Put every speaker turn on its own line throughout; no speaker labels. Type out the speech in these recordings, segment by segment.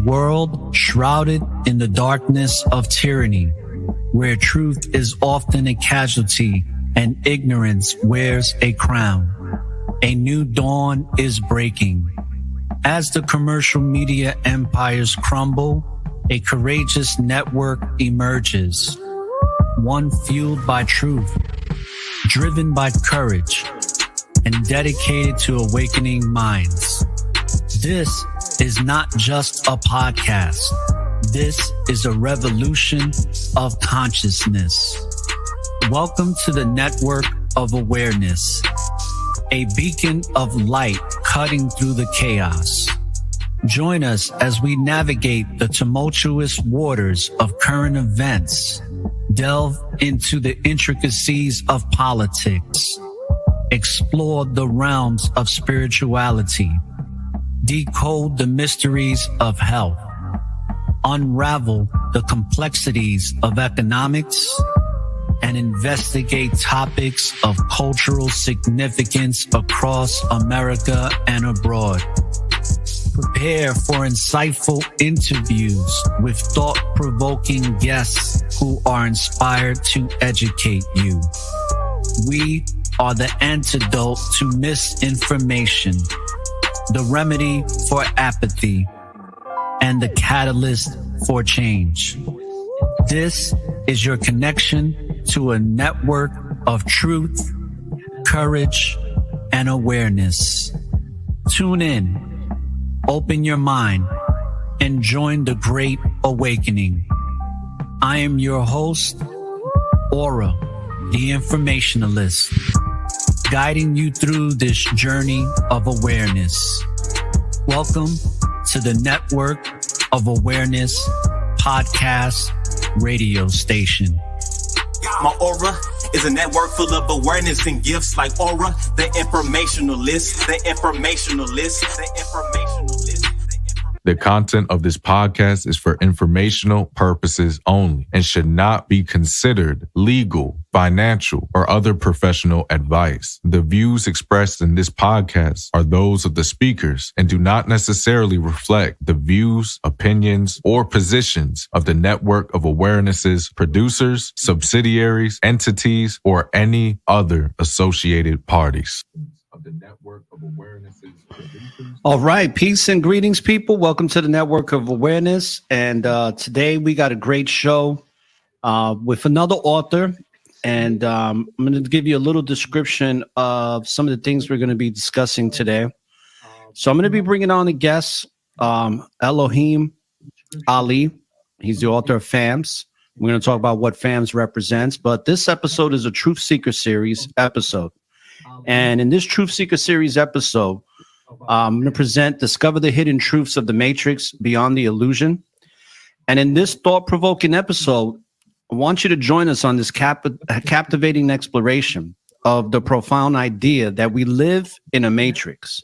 world shrouded in the darkness of tyranny, where truth is often a casualty and ignorance wears a crown, a new dawn is breaking. As the commercial media empires crumble, a courageous network emerges, one fueled by truth, driven by courage, and dedicated to awakening minds. This is not just a podcast. This is a revolution of consciousness. Welcome to the Network of Awareness, a beacon of light cutting through the chaos. Join us as we navigate the tumultuous waters of current events, delve into the intricacies of politics, explore the realms of spirituality, decode the mysteries of health, unravel the complexities of economics, and investigate topics of cultural significance across America and abroad. Prepare for insightful interviews with thought-provoking guests who are inspired to educate you. We are the antidote to misinformation, the remedy for apathy, and the catalyst for change. This is your connection to a network of truth, courage, and awareness. Tune in, open your mind, and join the great awakening. I am your host, ORRA The Informationalist, guiding you through this journey of awareness. Welcome to the Network of Awareness podcast radio station.
My aura is a network full of awareness and gifts like Aura, the informationalist, the informationalist, the informationalist.
The content of this podcast is for informational purposes only and should not be considered legal, financial, or other professional advice. The views expressed in this podcast are those of the speakers and do not necessarily reflect the views, opinions, or positions of the Network of Awareness's producers, subsidiaries, entities, or any other associated parties. The Network of Awareness's producers.
All right, peace and greetings, people. Welcome to the Network of Awareness. And today we got a great show with another author. And I'm going to give you a little description of some of the things we're going to be discussing today. So I'm going to be bringing on a guest, Eloheem Ali. He's the author of FFFHAMS. We're going to talk about what FFFHAMS represents. But this episode is a Truth Seeker series episode. And in this Truth Seeker series episode, I'm going to present Discover the Hidden Truths of the Matrix Beyond the Illusion. And in this thought-provoking episode, I want you to join us on this captivating exploration of the profound idea that we live in a matrix,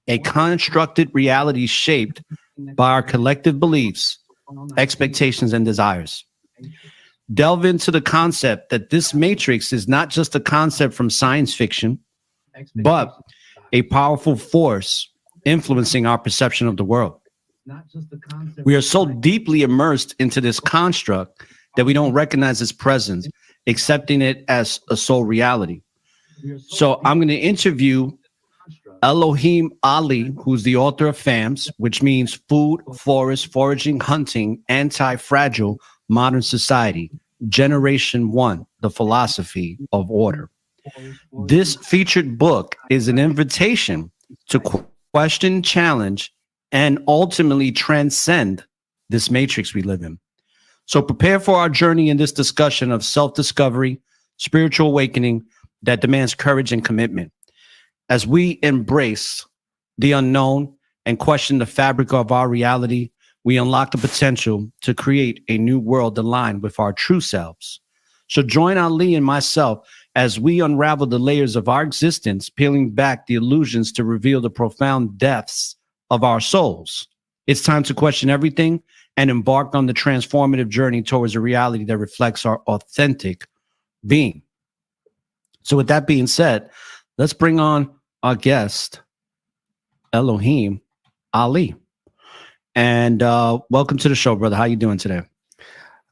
a constructed reality shaped by our collective beliefs, expectations, and desires. Delve into the concept that this matrix is not just a concept from science fiction, but a powerful force influencing our perception of the world. We are so deeply immersed into this construct that we don't recognize its presence, accepting it as a sole reality. So I'm going to interview Eloheem Ali, who's the author of FFFHAMS, which means Food, Forest, Foraging, Hunting, Anti-Fragile, Modern Society, Generation 1, The Philosophy of Order. This featured book is an invitation to question, challenge, and ultimately transcend this matrix we live in. So prepare for our journey in this discussion of self-discovery, spiritual awakening that demands courage and commitment. As we embrace the unknown and question the fabric of our reality, we unlock the potential to create a new world aligned with our true selves. So join Ali and myself as we unravel the layers of our existence, peeling back the illusions to reveal the profound depths of our souls. It's time to question everything and embark on the transformative journey towards a reality that reflects our authentic being. So with that being said, let's bring on our guest, Eloheem Ali. And welcome to the show, brother. How you doing today?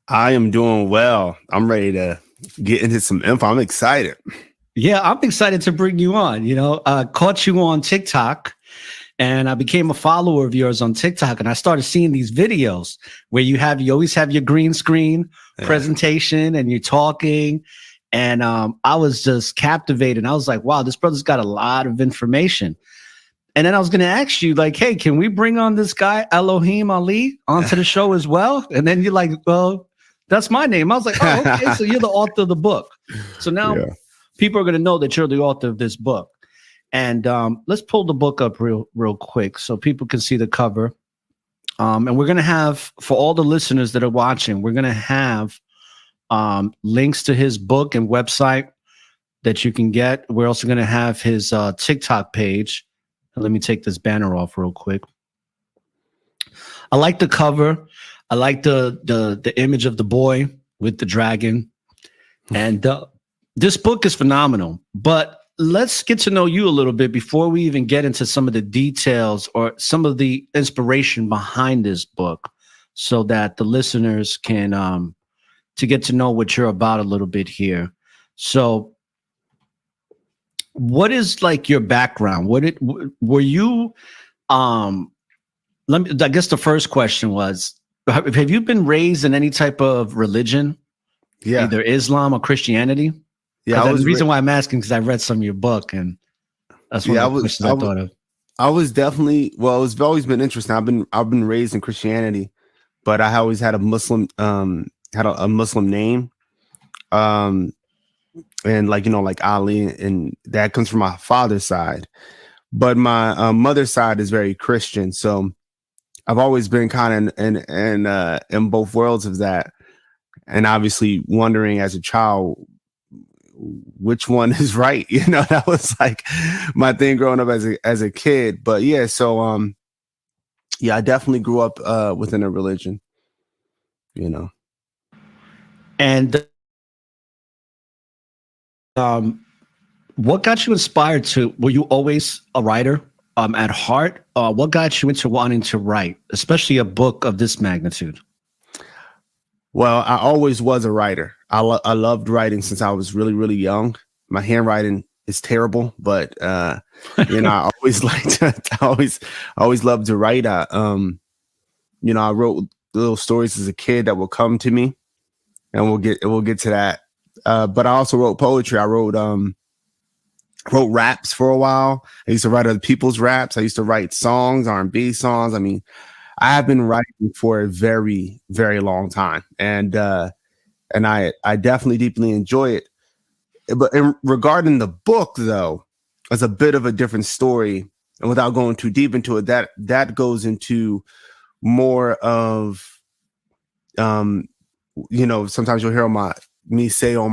I am doing well. I'm ready to get into some info. I'm excited.
Yeah, I'm excited to bring you on. Caught you on TikTok, and I became a follower of yours on TikTok, and I started seeing these videos where you always have your green screen presentation and you're talking. And I was just captivated. I was like, wow, this brother's got a lot of information. And then I was going to ask you, like, hey, can we bring on this guy, Eloheem Ali, onto the show as well? And then you're like, well, that's my name. I was like, oh, okay, so you're the author of the book. So now people are going to know that you're the author of this book. And let's pull the book up real quick so people can see the cover. And we're going to have, for all the listeners that are watching, we're going to have links to his book and website that you can get. We're also going to have his TikTok page. And let me take this banner off real quick. I like the cover. I like the image of the boy with the dragon. And this book is phenomenal. But let's get to know you a little bit before we even get into some of the details or some of the inspiration behind this book, so that the listeners can to get to know what you're about a little bit here. So what is like your background? Were you I guess the first question was, have you been raised in any type of religion?
Yeah.
Either Islam or Christianity?
Yeah.
The reason why I'm asking, because I read some of your book, and that's one of the questions I thought of.
I was definitely, well, it's always been interesting. I've been raised in Christianity, but I always had a Muslim a Muslim name. And like Ali, and that comes from my father's side. But my mother's side is very Christian. So I've always been kind of in both worlds of that. And obviously wondering as a child, which one is right? That was like my thing growing up as a kid. But yeah, so I definitely grew up within a religion,
And what got you inspired to? Were you always a writer at heart? What got you into wanting to write, especially a book of this magnitude?
Well, I always was a writer. I loved writing since I was really, really young. My handwriting is terrible, but I always liked to. I always loved to write. I wrote little stories as a kid that will come to me, and we'll get to that. But I also wrote poetry. I wrote raps for a while. I used to write other people's raps. I used to write songs, R&B songs. I mean, I have been writing for a very, very long time, and I definitely deeply enjoy it. But regarding the book, though, it's a bit of a different story. And without going too deep into it, that goes into more of, sometimes you'll hear me say on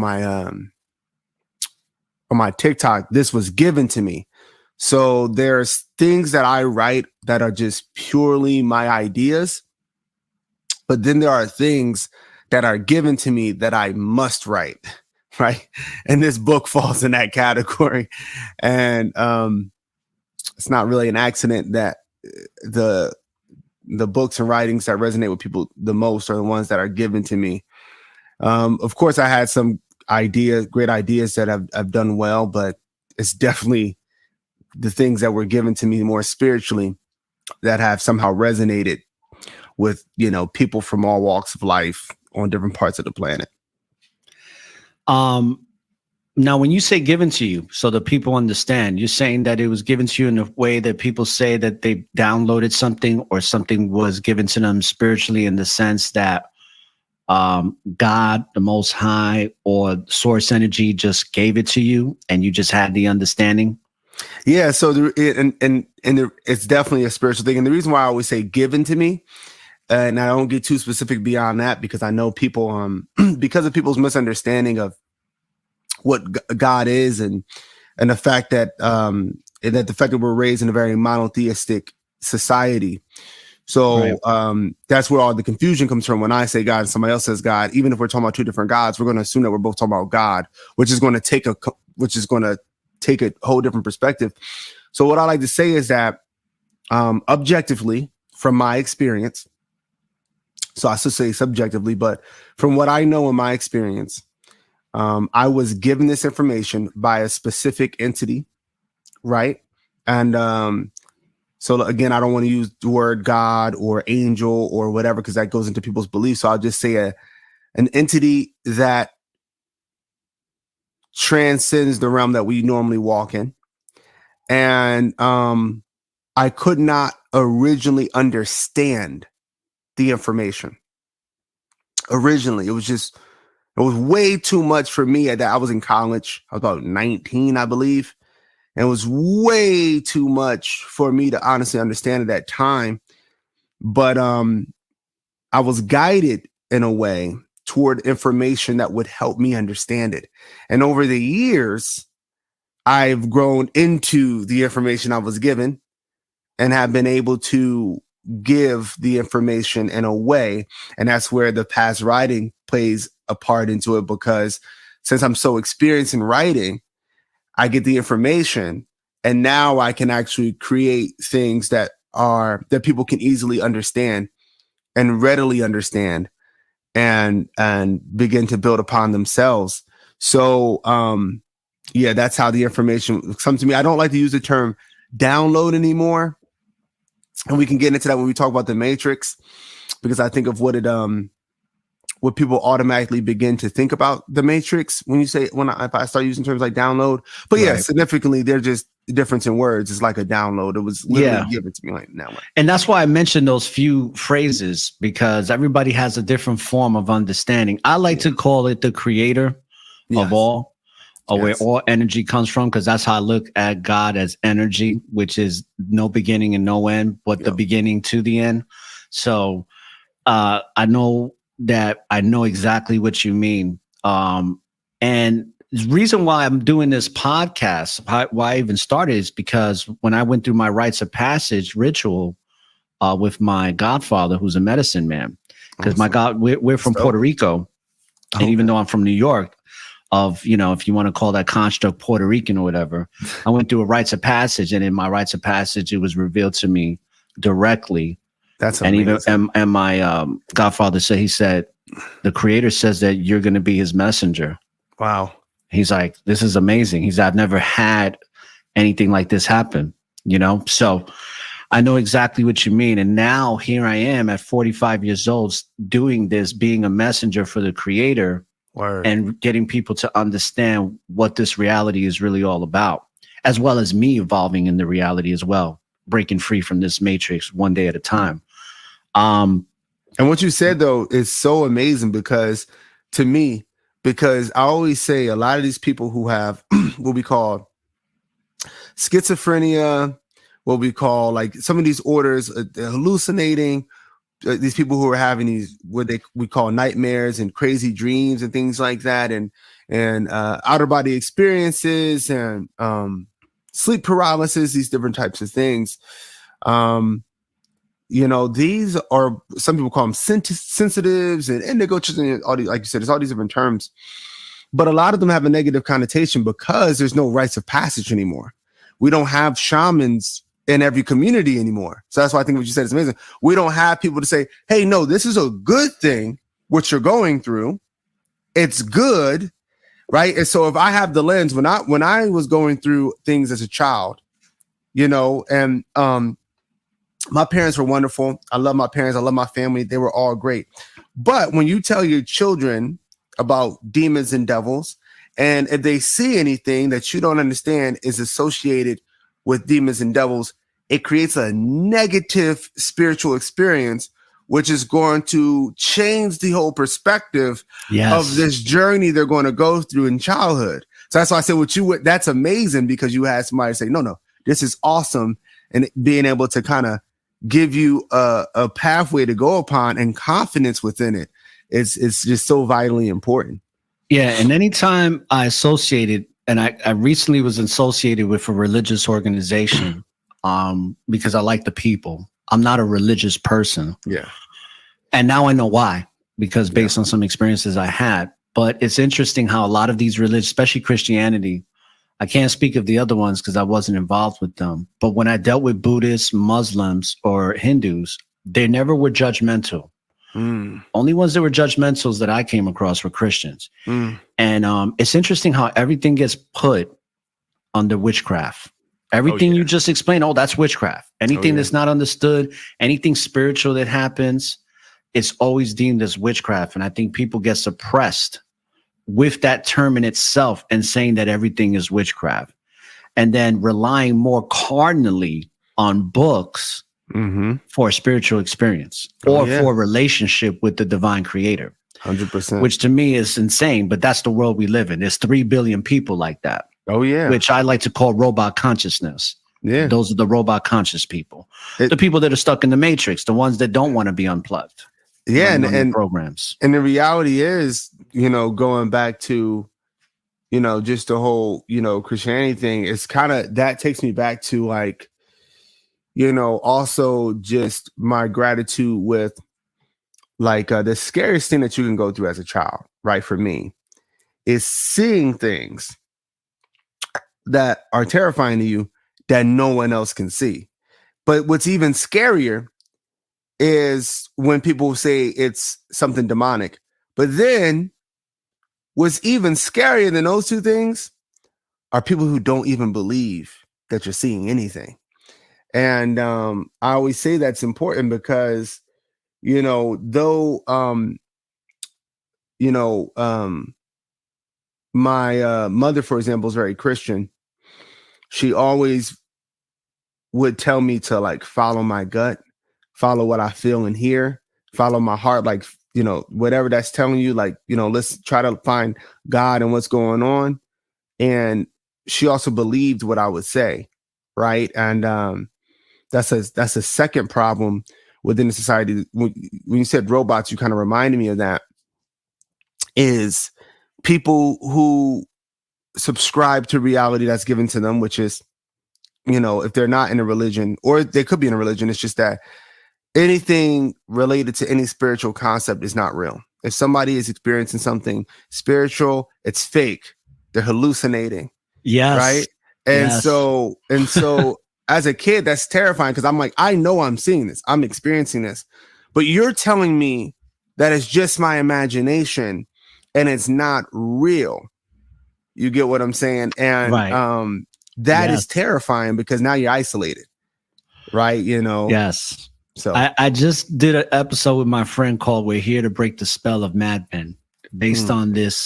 my TikTok, this was given to me. So there's things that I write that are just purely my ideas. But then there are things that are given to me that I must write, right? And this book falls in that category. And it's not really an accident that the books and writings that resonate with people the most are the ones that are given to me. Of course, I had some great ideas that I've done well, but it's definitely the things that were given to me more spiritually that have somehow resonated with, people from all walks of life on different parts of the planet.
Now, when you say given to you, so that people understand, you're saying that it was given to you in a way that people say that they downloaded something, or something was given to them spiritually, in the sense that God, the Most High, or source energy just gave it to you and you just had the understanding?
Yeah, so it's definitely a spiritual thing. And the reason why I always say given to me, and I don't get too specific beyond that, because I know people, because of people's misunderstanding of what God is, and the fact that we're raised in a very monotheistic society. So that's where all the confusion comes from. When I say God and somebody else says God, even if we're talking about two different gods, we're going to assume that we're both talking about God, which is going to take a whole different perspective. So what I like to say is that objectively, from my experience, so I should say subjectively, but from what I know in my experience, I was given this information by a specific entity, right? And so again, I don't want to use the word God or angel or whatever, because that goes into people's beliefs. So I'll just say an entity that transcends the realm that we normally walk in. And I could not originally understand the information. Originally, it was way too much for me. I was in college. I was about 19, I believe. And it was way too much for me to honestly understand at that time. But I was guided in a way toward information that would help me understand it. And over the years, I've grown into the information I was given and have been able to give the information in a way. And that's where the past writing plays a part into it, because since I'm so experienced in writing, I get the information and now I can actually create things that people can easily understand and readily understand and begin to build upon themselves. So, yeah, that's how the information comes to me. I don't like to use the term download anymore. And we can get into that when we talk about the matrix, because I think of what people automatically begin to think about the matrix when you say, if I start using terms like download. But yeah, significantly, they're just the difference in words. It's like a download. It was literally given to me like that way.
And that's why I mentioned those few phrases, because everybody has a different form of understanding. I like to call it the creator of all, or where all energy comes from, because that's how I look at God, as energy, which is no beginning and no end, but the beginning to the end. So I know exactly what you mean. And the reason why I'm doing this podcast, why I even started, is because when I went through my rites of passage ritual with my godfather, who's a medicine man, because we're from Puerto Rico. And even though I'm from New York, if you want to call that construct Puerto Rican or whatever, I went through a rites of passage, and in my rites of passage, it was revealed to me directly. That's amazing. And my godfather said, the creator says that you're going to be his messenger.
Wow.
He's like, this is amazing. I've never had anything like this happen, So I know exactly what you mean. And now here I am at 45 years old doing this, being a messenger for the creator. Word. And getting people to understand what this reality is really all about, as well as me evolving in the reality as well, breaking free from this matrix one day at a time.
And what you said, though, is so amazing, because I always say a lot of these people who have what we call schizophrenia, what we call like some of these orders, hallucinating, these people who are having these we call nightmares and crazy dreams and things like that, and outer body experiences and sleep paralysis, these different types of things. These are, some people call them sensitives and indigo, and all these, like you said, there's all these different terms, but a lot of them have a negative connotation because there's no rites of passage anymore. We don't have shamans in every community anymore. So that's why I think what you said is amazing. We don't have people to say, hey, no, this is a good thing, what you're going through. It's good, right? And so if I have the lens, when I was going through things as a child, and my parents were wonderful. I love my parents. I love my family. They were all great. But when you tell your children about demons and devils, and if they see anything that you don't understand is associated with demons and devils, it creates a negative spiritual experience, which is going to change the whole perspective of this journey they're going to go through in childhood. So that's why I said that's amazing, because you had somebody say, no, this is awesome. And being able to kind of give you a pathway to go upon and confidence within it. It's just so vitally important.
Yeah. And anytime I associated, and I recently was associated with a religious organization because I like the people. I'm not a religious person.
Yeah.
And now I know why, because based on some experiences I had. But it's interesting how a lot of these religions, especially Christianity, I can't speak of the other ones because I wasn't involved with them. But when I dealt with Buddhists, Muslims, or Hindus, They never were judgmental.
Mm,
Only ones that were judgmentals that I came across were Christians.
mm.
And it's interesting how everything gets put under witchcraft. Everything
yeah.
you just explained, that's witchcraft. Anything
yeah.
that's not understood, anything spiritual that happens, it's always deemed as witchcraft. And I think people get suppressed with that term in itself and saying that everything is witchcraft. And then relying more cardinally on books
Mm-hmm.
for a spiritual experience
Oh,
or
yeah.
for a relationship with the divine creator,
100%.
which to me is insane. But that's the world we live in. There's 3 billion people like that.
Oh, yeah.
Which I like to call robot consciousness.
Yeah.
Those are the robot conscious people. The people that are stuck in the matrix, the ones that don't want to be unplugged.
Yeah.
And programs.
And the reality is, going back to, just the whole, Christianity thing, it's kind of, that takes me back to like, also just my gratitude with like the scariest thing that you can go through as a child, right? For me, is seeing things that are terrifying to you that no one else can see. But what's even scarier is when people say it's something demonic. But then what's even scarier than those two things are people who don't even believe that you're seeing anything. And I always say that's important because, though, my mother, for example, is very Christian. She always would tell me to like follow my gut, follow what I feel and hear, follow my heart, like, whatever that's telling you, like, let's try to find God and what's going on. And she also believed what I would say. Right. And that's a second problem within the society. When you said robots, you kind of reminded me of that, is people who subscribe to reality that's given to them, which is, if they're not in a religion, or they could be in a religion, it's just that anything related to any spiritual concept is not real. If somebody is experiencing something spiritual, it's fake. They're hallucinating.
Yes.
Right. And
yes.
so as a kid, that's terrifying because I'm like, I know I'm seeing this, I'm experiencing this, but you're telling me that it's just my imagination and it's not real. You get what I'm saying? And
right.
that is terrifying because now you're isolated. Right.
Yes.
So
I just did an episode with my friend called "We're Here to Break the Spell of Mad Men," based on this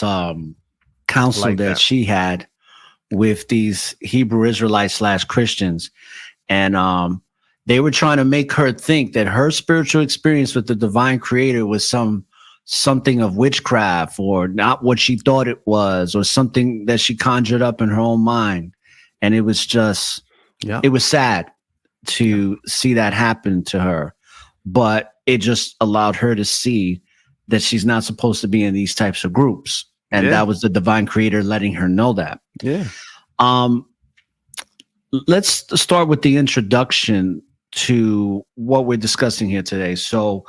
counsel
like
that she had with these Hebrew Israelites / Christians. And they were trying to make her think that her spiritual experience with the divine creator was something of witchcraft or not what she thought it was, or something that she conjured up in her own mind. And it was just, it was sad to see that happen to her, but it just allowed her to see that she's not supposed to be in these types of groups. And that was the divine creator letting her know that.
Yeah.
Let's start with the introduction to what we're discussing here today. So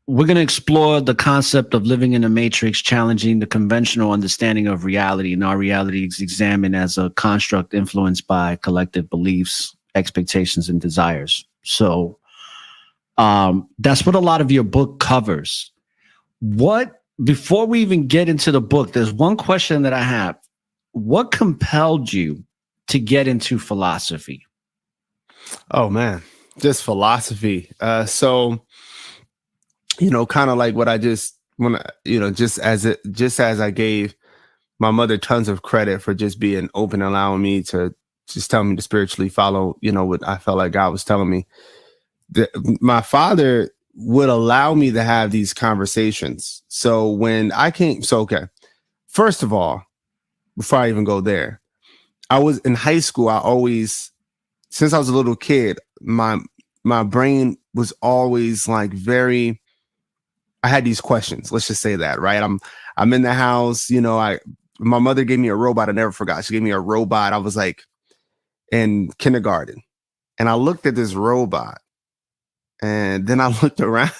we're going to explore the concept of living in a matrix, challenging the conventional understanding of reality. And our reality is examined as a construct influenced by collective beliefs, expectations, and desires. So that's what a lot of your book covers. Before we even get into the book, there's one question that I have. What compelled you to get into philosophy?
Oh man, just philosophy. So, kind of like what I just just as I gave my mother tons of credit for just being open, allowing me to just tell me to spiritually follow, what I felt like God was telling me. My father would allow me to have these conversations. So when I came, okay, first of all, before I even go there, I was in high school. Since I was a little kid, my brain was always like I had these questions. Let's just say that, right? I'm in the house, my mother gave me a robot. I never forgot. She gave me a robot. I was like in kindergarten, and I looked at this robot, and then I looked around.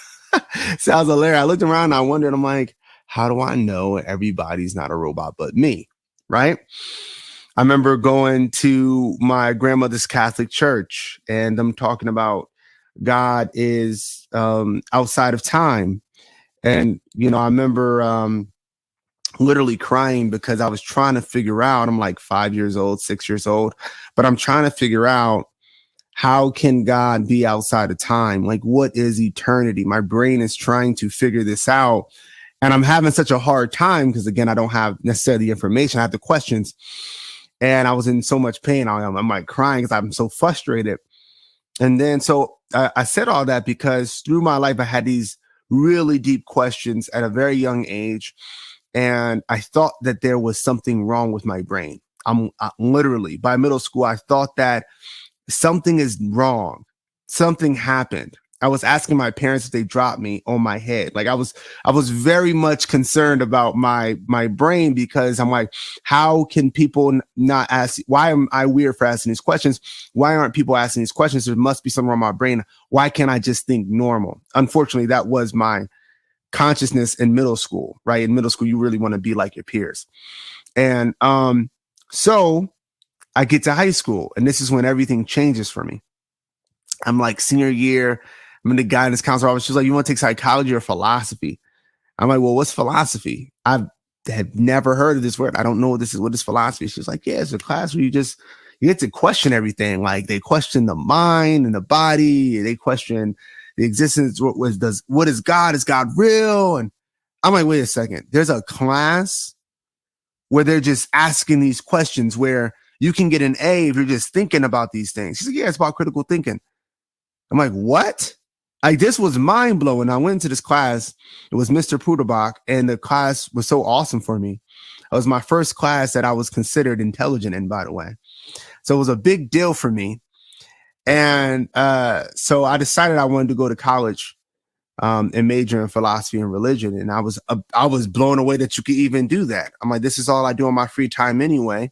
Sounds hilarious. I looked around and I wondered, I'm like, how do I know everybody's not a robot but me? Right? I remember going to my grandmother's Catholic church and them talking about God is outside of time. And, I remember literally crying because I was trying to figure out, I'm like 5 years old, 6 years old, but I'm trying to figure out, how can God be outside of time? Like, what is eternity? My brain is trying to figure this out. And I'm having such a hard time because, again, I don't have necessarily the information. I have the questions. And I was in so much pain. I'm like crying because I'm so frustrated. And then so I said all that because through my life, I had these really deep questions at a very young age. And I thought that there was something wrong with my brain. I'm literally, by middle school, I thought that something is wrong. Something happened. I was asking my parents if they dropped me on my head. Like I was very much concerned about my brain because I'm like, how can people not ask? Why am I weird for asking these questions? Why aren't people asking these questions? There must be something wrong with my brain. Why can't I just think normal? Unfortunately, that was my consciousness in middle school, right? In middle school, you really want to be like your peers. And so I get to high school, and this is when everything changes for me. I'm like senior year. I'm in the guidance counselor office. She's like, you want to take psychology or philosophy? I'm like, well, what's philosophy? I have never heard of this word. I don't know what this is. What is philosophy? She's like, yeah, it's a class where you get to question everything. Like they question the mind and the body. They question the existence. What is God? Is God real? And I'm like, wait a second. There's a class where they're just asking these questions where you can get an A if you're just thinking about these things. She's like, yeah, it's about critical thinking. I'm like, what? Like, this was mind blowing. I went into this class. It was Mr. Puderbach, and the class was so awesome for me. It was my first class that I was considered intelligent in, by the way. So it was a big deal for me. And so I decided I wanted to go to college and major in philosophy and religion. And I was blown away that you could even do that. I'm like, this is all I do on my free time anyway.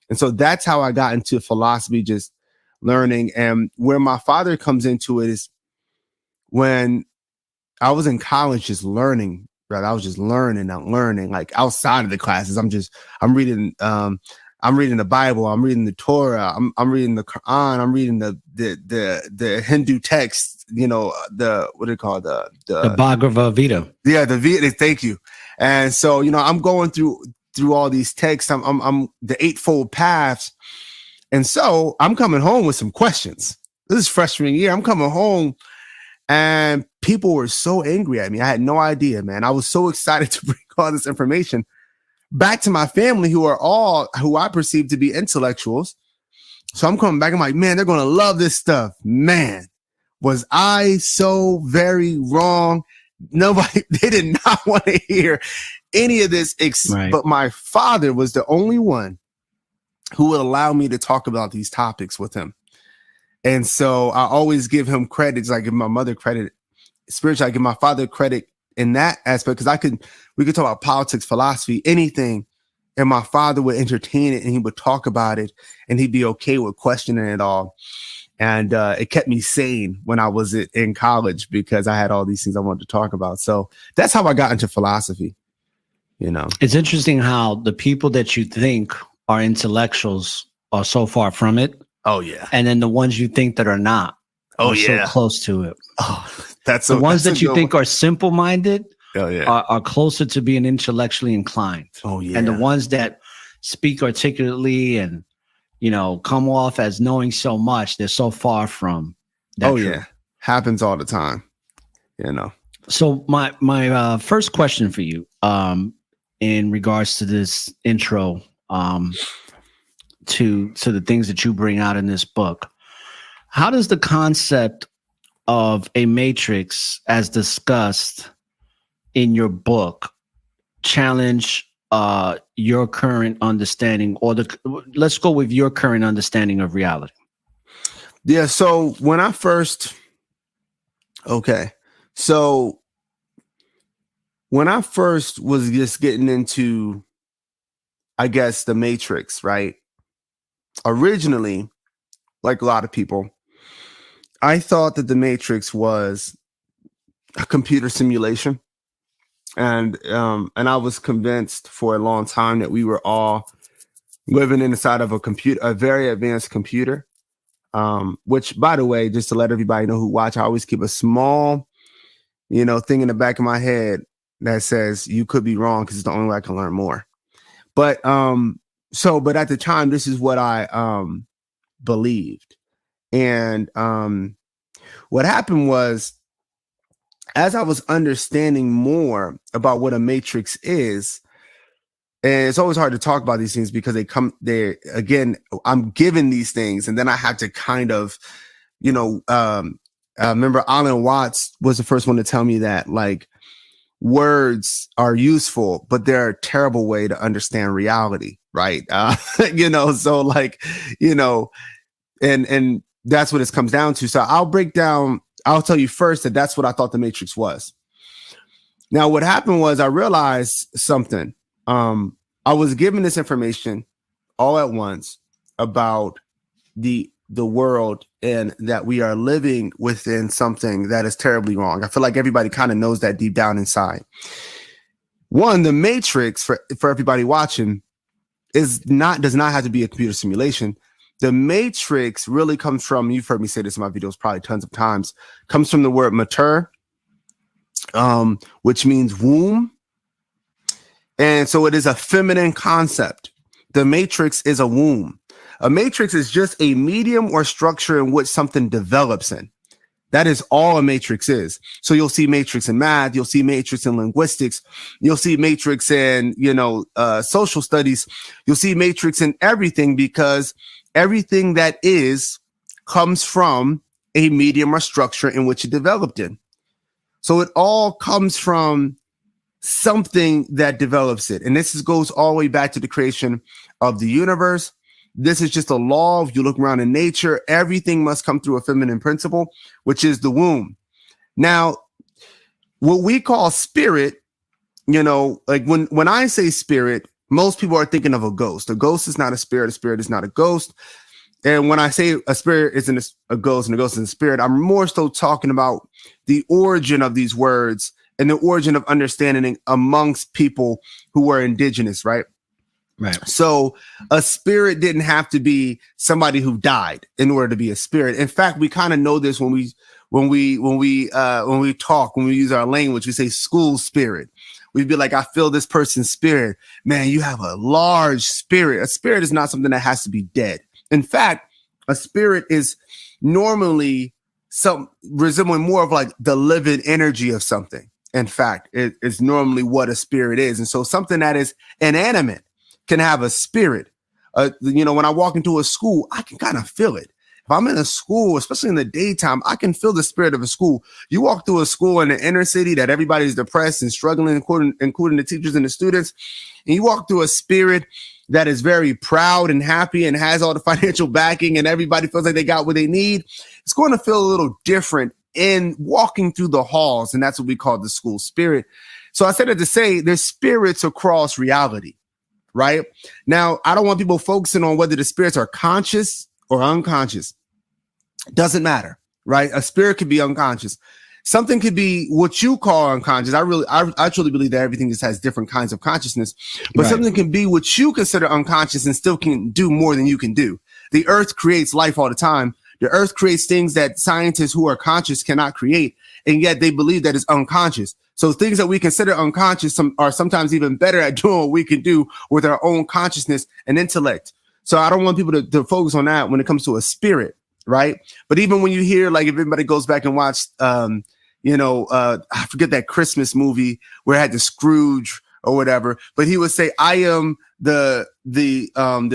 And so that's how I got into philosophy, just learning. And where my father comes into it is when I was in college, just learning, right? I was just learning and learning, like outside of the classes. I'm reading the Bible. I'm reading the Torah. I'm reading the Quran. I'm reading the Hindu text, what do you call the
Bhagavad Gita.
Yeah, the Vita. Thank you. And so, I'm going through all these texts. I'm the Eightfold Paths. And so I'm coming home with some questions. This is freshman year. I'm coming home and people were so angry at me. I had no idea, man. I was so excited to bring all this information back to my family who I perceive to be intellectuals. So I'm coming back. I'm like, man, they're going to love this stuff. Man, was I so very wrong? They did not want to hear any of this.
Right.
But my father was the only one who would allow me to talk about these topics with him. And so I always give him credit. It's like I give my mother credit spiritually. I give my father credit in that aspect because we could talk about politics, philosophy, anything. And my father would entertain it and he would talk about it and he'd be okay with questioning it all. And it kept me sane when I was in college because I had all these things I wanted to talk about. So that's how I got into philosophy.
It's interesting how the people that you think are intellectuals are so far from it.
Oh, yeah.
And then the ones you think that are not are so close to it.
Oh, that's
the ones that you think are simple-minded
are
closer to being intellectually inclined.
Oh, yeah.
And the ones that speak articulately and, come off as knowing so much, they're so far from that.
Oh, yeah. Happens all the time,
So my first question for you in regards to this intro to the things that you bring out in this book, how does the concept of a matrix as discussed in your book challenge your current understanding, or let's go with your current understanding of reality?
Yeah. So when I first was just getting into, I guess, the matrix, right? Originally, like a lot of people, I thought that the matrix was a computer simulation. And I was convinced for a long time that we were all living inside of a very advanced computer. which, by the way, just to let everybody know who watch, I always keep a small, thing in the back of my head that says you could be wrong because it's the only way I can learn more. But but at the time, this is what I believed. And what happened was, as I was understanding more about what a matrix is, and it's always hard to talk about these things because again, I'm given these things and then I have to kind of, remember Alan Watts was the first one to tell me that, like, words are useful, but they're a terrible way to understand reality. Right. So like, and that's what it comes down to. So I'll tell you first that that's what I thought the matrix was. Now, what happened was I realized something. I was given this information all at once about the world and that we are living within something that is terribly wrong. I feel like everybody kind of knows that deep down inside. One, the matrix for everybody watching does not have to be a computer simulation. The matrix really comes from, you've heard me say this in my videos probably tons of times, comes from the word mater, which means womb. And so it is a feminine concept. The matrix is a womb. A matrix is just a medium or structure in which something develops in. That is all a matrix is. So you'll see matrix in math, you'll see matrix in linguistics, you'll see matrix in, social studies, you'll see matrix in everything, because everything that is comes from a medium or structure in which it developed in. So it all comes from something that develops it. And this goes all the way back to the creation of the universe. This is just a law. If you look around in nature, everything must come through a feminine principle, which is the womb. Now, what we call spirit, like when I say spirit, most people are thinking of a ghost. A ghost is not a spirit. A spirit is not a ghost. And when I say a spirit isn't a ghost and a ghost isn't a spirit, I'm more so talking about the origin of these words and the origin of understanding amongst people who were indigenous, right?
Right.
So a spirit didn't have to be somebody who died in order to be a spirit. In fact, we kind of know this when we talk, when we use our language, we say school spirit. We'd be like, I feel this person's spirit. Man, you have a large spirit. A spirit is not something that has to be dead. In fact, a spirit is normally resembling more of like the living energy of something. In fact, it is normally what a spirit is. And so something that is inanimate can have a spirit. When I walk into a school, I can kind of feel it. If I'm in a school, especially in the daytime, I can feel the spirit of a school. You walk through a school in the inner city that everybody's depressed and struggling, including the teachers and the students, and you walk through a spirit that is very proud and happy and has all the financial backing and everybody feels like they got what they need, it's going to feel a little different in walking through the halls. And that's what we call the school spirit. So I said it to say there's spirits across reality, right? Now, I don't want people focusing on whether the spirits are conscious or unconscious. Doesn't matter, right? A spirit could be unconscious. Something could be what you call unconscious. I truly believe that everything just has different kinds of consciousness, but right. Something can be what you consider unconscious and still can do more than you can do. The earth creates life all the time. The earth creates things that scientists who are conscious cannot create, and yet they believe that it's unconscious. So things that we consider unconscious are sometimes even better at doing what we can do with our own consciousness and intellect. So I don't want people to focus on that when it comes to a spirit, right? But even when you hear, like, if everybody goes back and watched, I forget that Christmas movie where it had the Scrooge or whatever, but he would say, I am the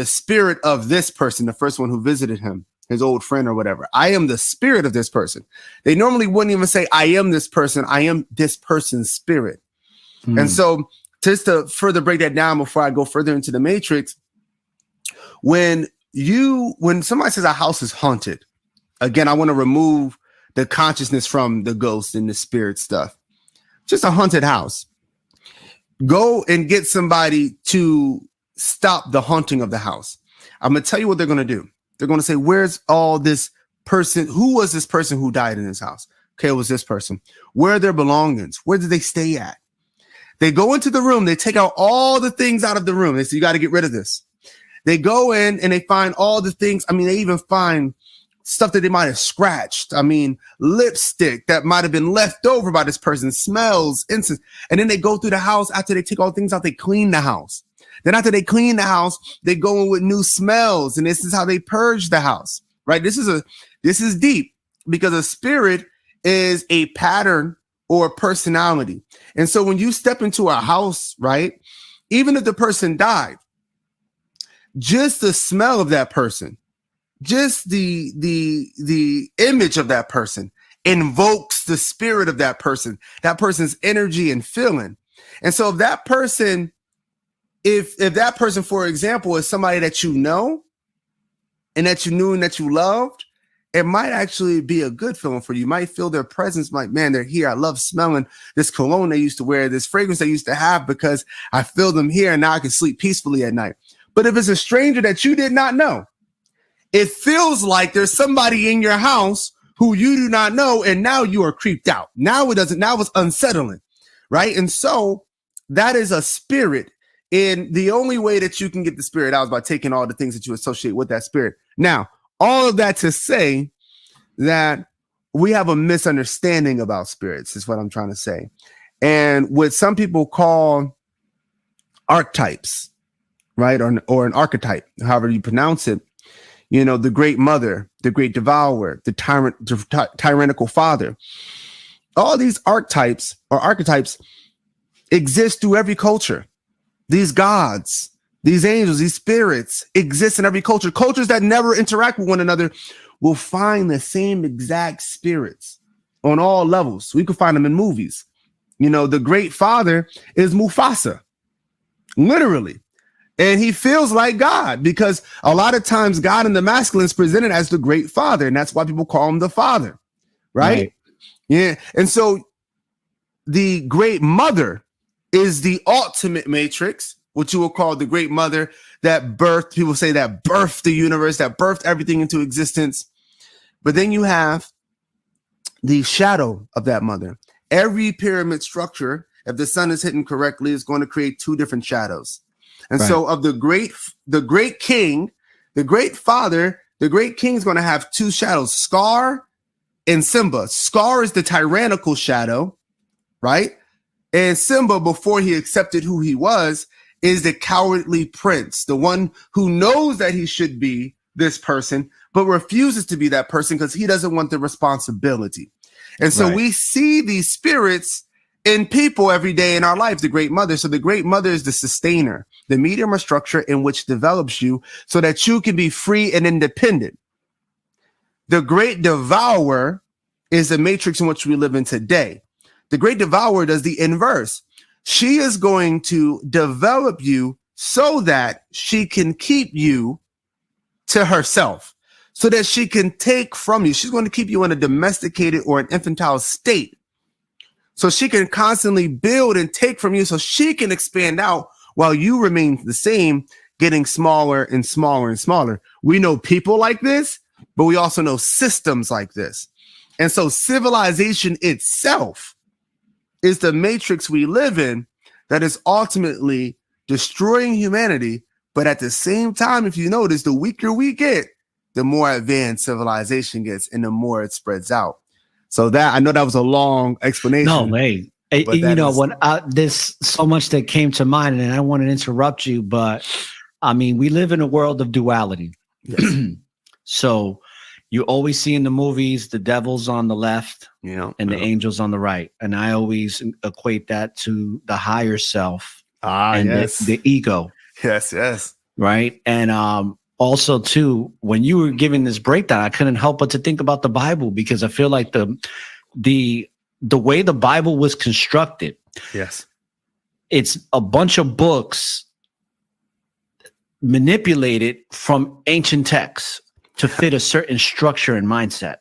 spirit of this person, the first one who visited him, his old friend or whatever. I am the spirit of this person. They normally wouldn't even say, I am this person. I am this person's spirit. And so just to further break that down before I go further into the matrix, when somebody says a house is haunted, again, I want to remove the consciousness from the ghost and the spirit stuff. Just a haunted house. Go and get somebody to stop the haunting of the house. I'm going to tell you what they're going to do. They're going to say, where's all this person? Who was this person who died in this house? Okay, it was this person. Where are their belongings? Where did they stay at? They go into the room. They take out all the things out of the room. They say, you got to get rid of this. They go in and they find all the things. I mean, they even find stuff that they might have scratched. I mean, lipstick that might have been left over by this person, smells, incense. And then they go through the house after they take all the things out, they clean the house. Then after they clean the house, they go in with new smells. And this is how they purge the house, right? This is deep, because a spirit is a pattern or a personality. And so when you step into a house, right, even if the person died, just the smell of that person, just the image of that person invokes the spirit of that person's energy and feeling. And so if that person, for example, is somebody that you know and that you knew and that you loved, it might actually be a good feeling for you. You might feel their presence, like, man, they're here. I love smelling this cologne they used to wear, this fragrance they used to have, because I feel them here and now I can sleep peacefully at night. But if it's a stranger that you did not know, it feels like there's somebody in your house who you do not know, and now you are creeped out. Now it's unsettling, right? And so that is a spirit. And the only way that you can get the spirit out is by taking all the things that you associate with that spirit. Now, all of that to say that we have a misunderstanding about spirits is what I'm trying to say. And what some people call archetypes, right? Or an archetype, however you pronounce it. You know, the great mother, the great devourer, the tyrannical father. All these archetypes exist through every culture. These gods, these angels, these spirits exist in every culture. Cultures that never interact with one another will find the same exact spirits on all levels. We could find them in movies. You know, the great father is Mufasa, literally. And he feels like God, because a lot of times God in the masculine is presented as the great father. And that's why people call him the father. Right? Yeah. And so the great mother is the ultimate matrix, what you will call the great mother that birthed, people say that birthed the universe, that birthed everything into existence. But then you have the shadow of that mother. Every pyramid structure, if the sun is hidden correctly, is going to create two different shadows. And so of the great king, the great father, the great king is going to have two shadows, Scar and Simba. Scar is the tyrannical shadow, right? And Simba, before he accepted who he was, is the cowardly prince, the one who knows that he should be this person, but refuses to be that person because he doesn't want the responsibility. And so we see these spirits in people every day in our life, the great mother. So the great mother is the sustainer, the medium or structure in which develops you so that you can be free and independent. The great devourer is the matrix in which we live in today. The great devourer does the inverse. She is going to develop you so that she can keep you to herself, so that she can take from you. She's going to keep you in a domesticated or an infantile state, so she can constantly build and take from you so she can expand out while you remain the same, getting smaller and smaller and smaller. We know people like this, but we also know systems like this. And so civilization itself is the matrix we live in that is ultimately destroying humanity. But at the same time, if you notice, the weaker we get, the more advanced civilization gets and the more it spreads out. So that, I know that was a long explanation.
No, hey, you know, when there's so much that came to mind, and I don't want to interrupt you, but I mean, we live in a world of duality. Yes. So you always see in the movies, the devil's on the left, and the angels on the right. And I always equate that to the higher self and the ego.
Yes.
Right. And also, too, when you were giving this breakdown, I couldn't help but to think about the Bible, because I feel like the way the Bible was constructed.
Yes.
It's a bunch of books manipulated from ancient texts to fit a certain structure and mindset.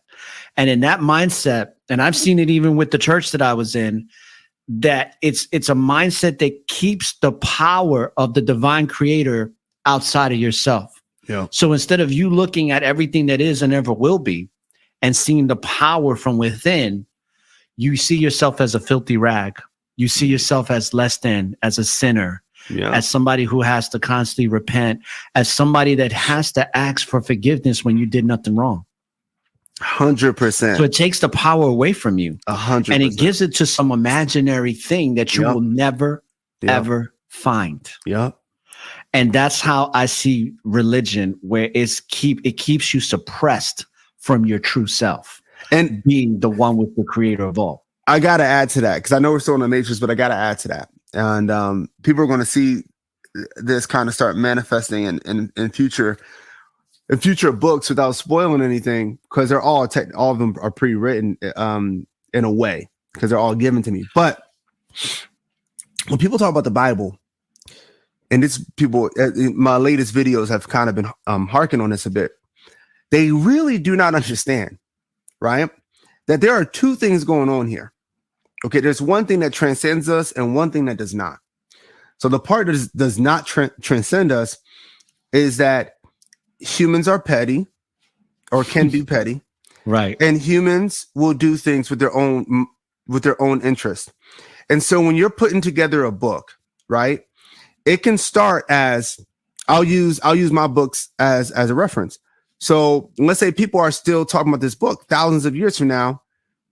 And in that mindset, and I've seen it even with the church that I was in, that it's a mindset that keeps the power of the divine creator outside of yourself. Yeah. So instead of you looking at everything that is and ever will be and seeing the power from within, you see yourself as a filthy rag. You see yourself as less than, as a sinner, as somebody who has to constantly repent, as somebody that has to ask for forgiveness when you did nothing wrong.
100%.
So it takes the power away from you.
100%.
And it gives it to some imaginary thing that you
Yep.
will never,
Yep.
ever find.
Yep.
And that's how I see religion, where it keeps you suppressed from your true self
And
being the one with the creator of all.
I got to add to that because I know we're still in the matrix, but I got to add to that. And people are going to see this kind of start manifesting in future books without spoiling anything, because they're all of them are pre-written in a way, because they're all given to me. But when people talk about the Bible, and it's people, my latest videos have kind of been harking on this a bit. They really do not understand, right? That there are two things going on here. Okay, there's one thing that transcends us and one thing that does not. So the part that does not transcend us is that humans are petty, or can be petty,
Right?
and humans will do things with their own interest. And so when you're putting together a book, right, it can start as, I'll use my books as a reference. So let's say people are still talking about this book thousands of years from now,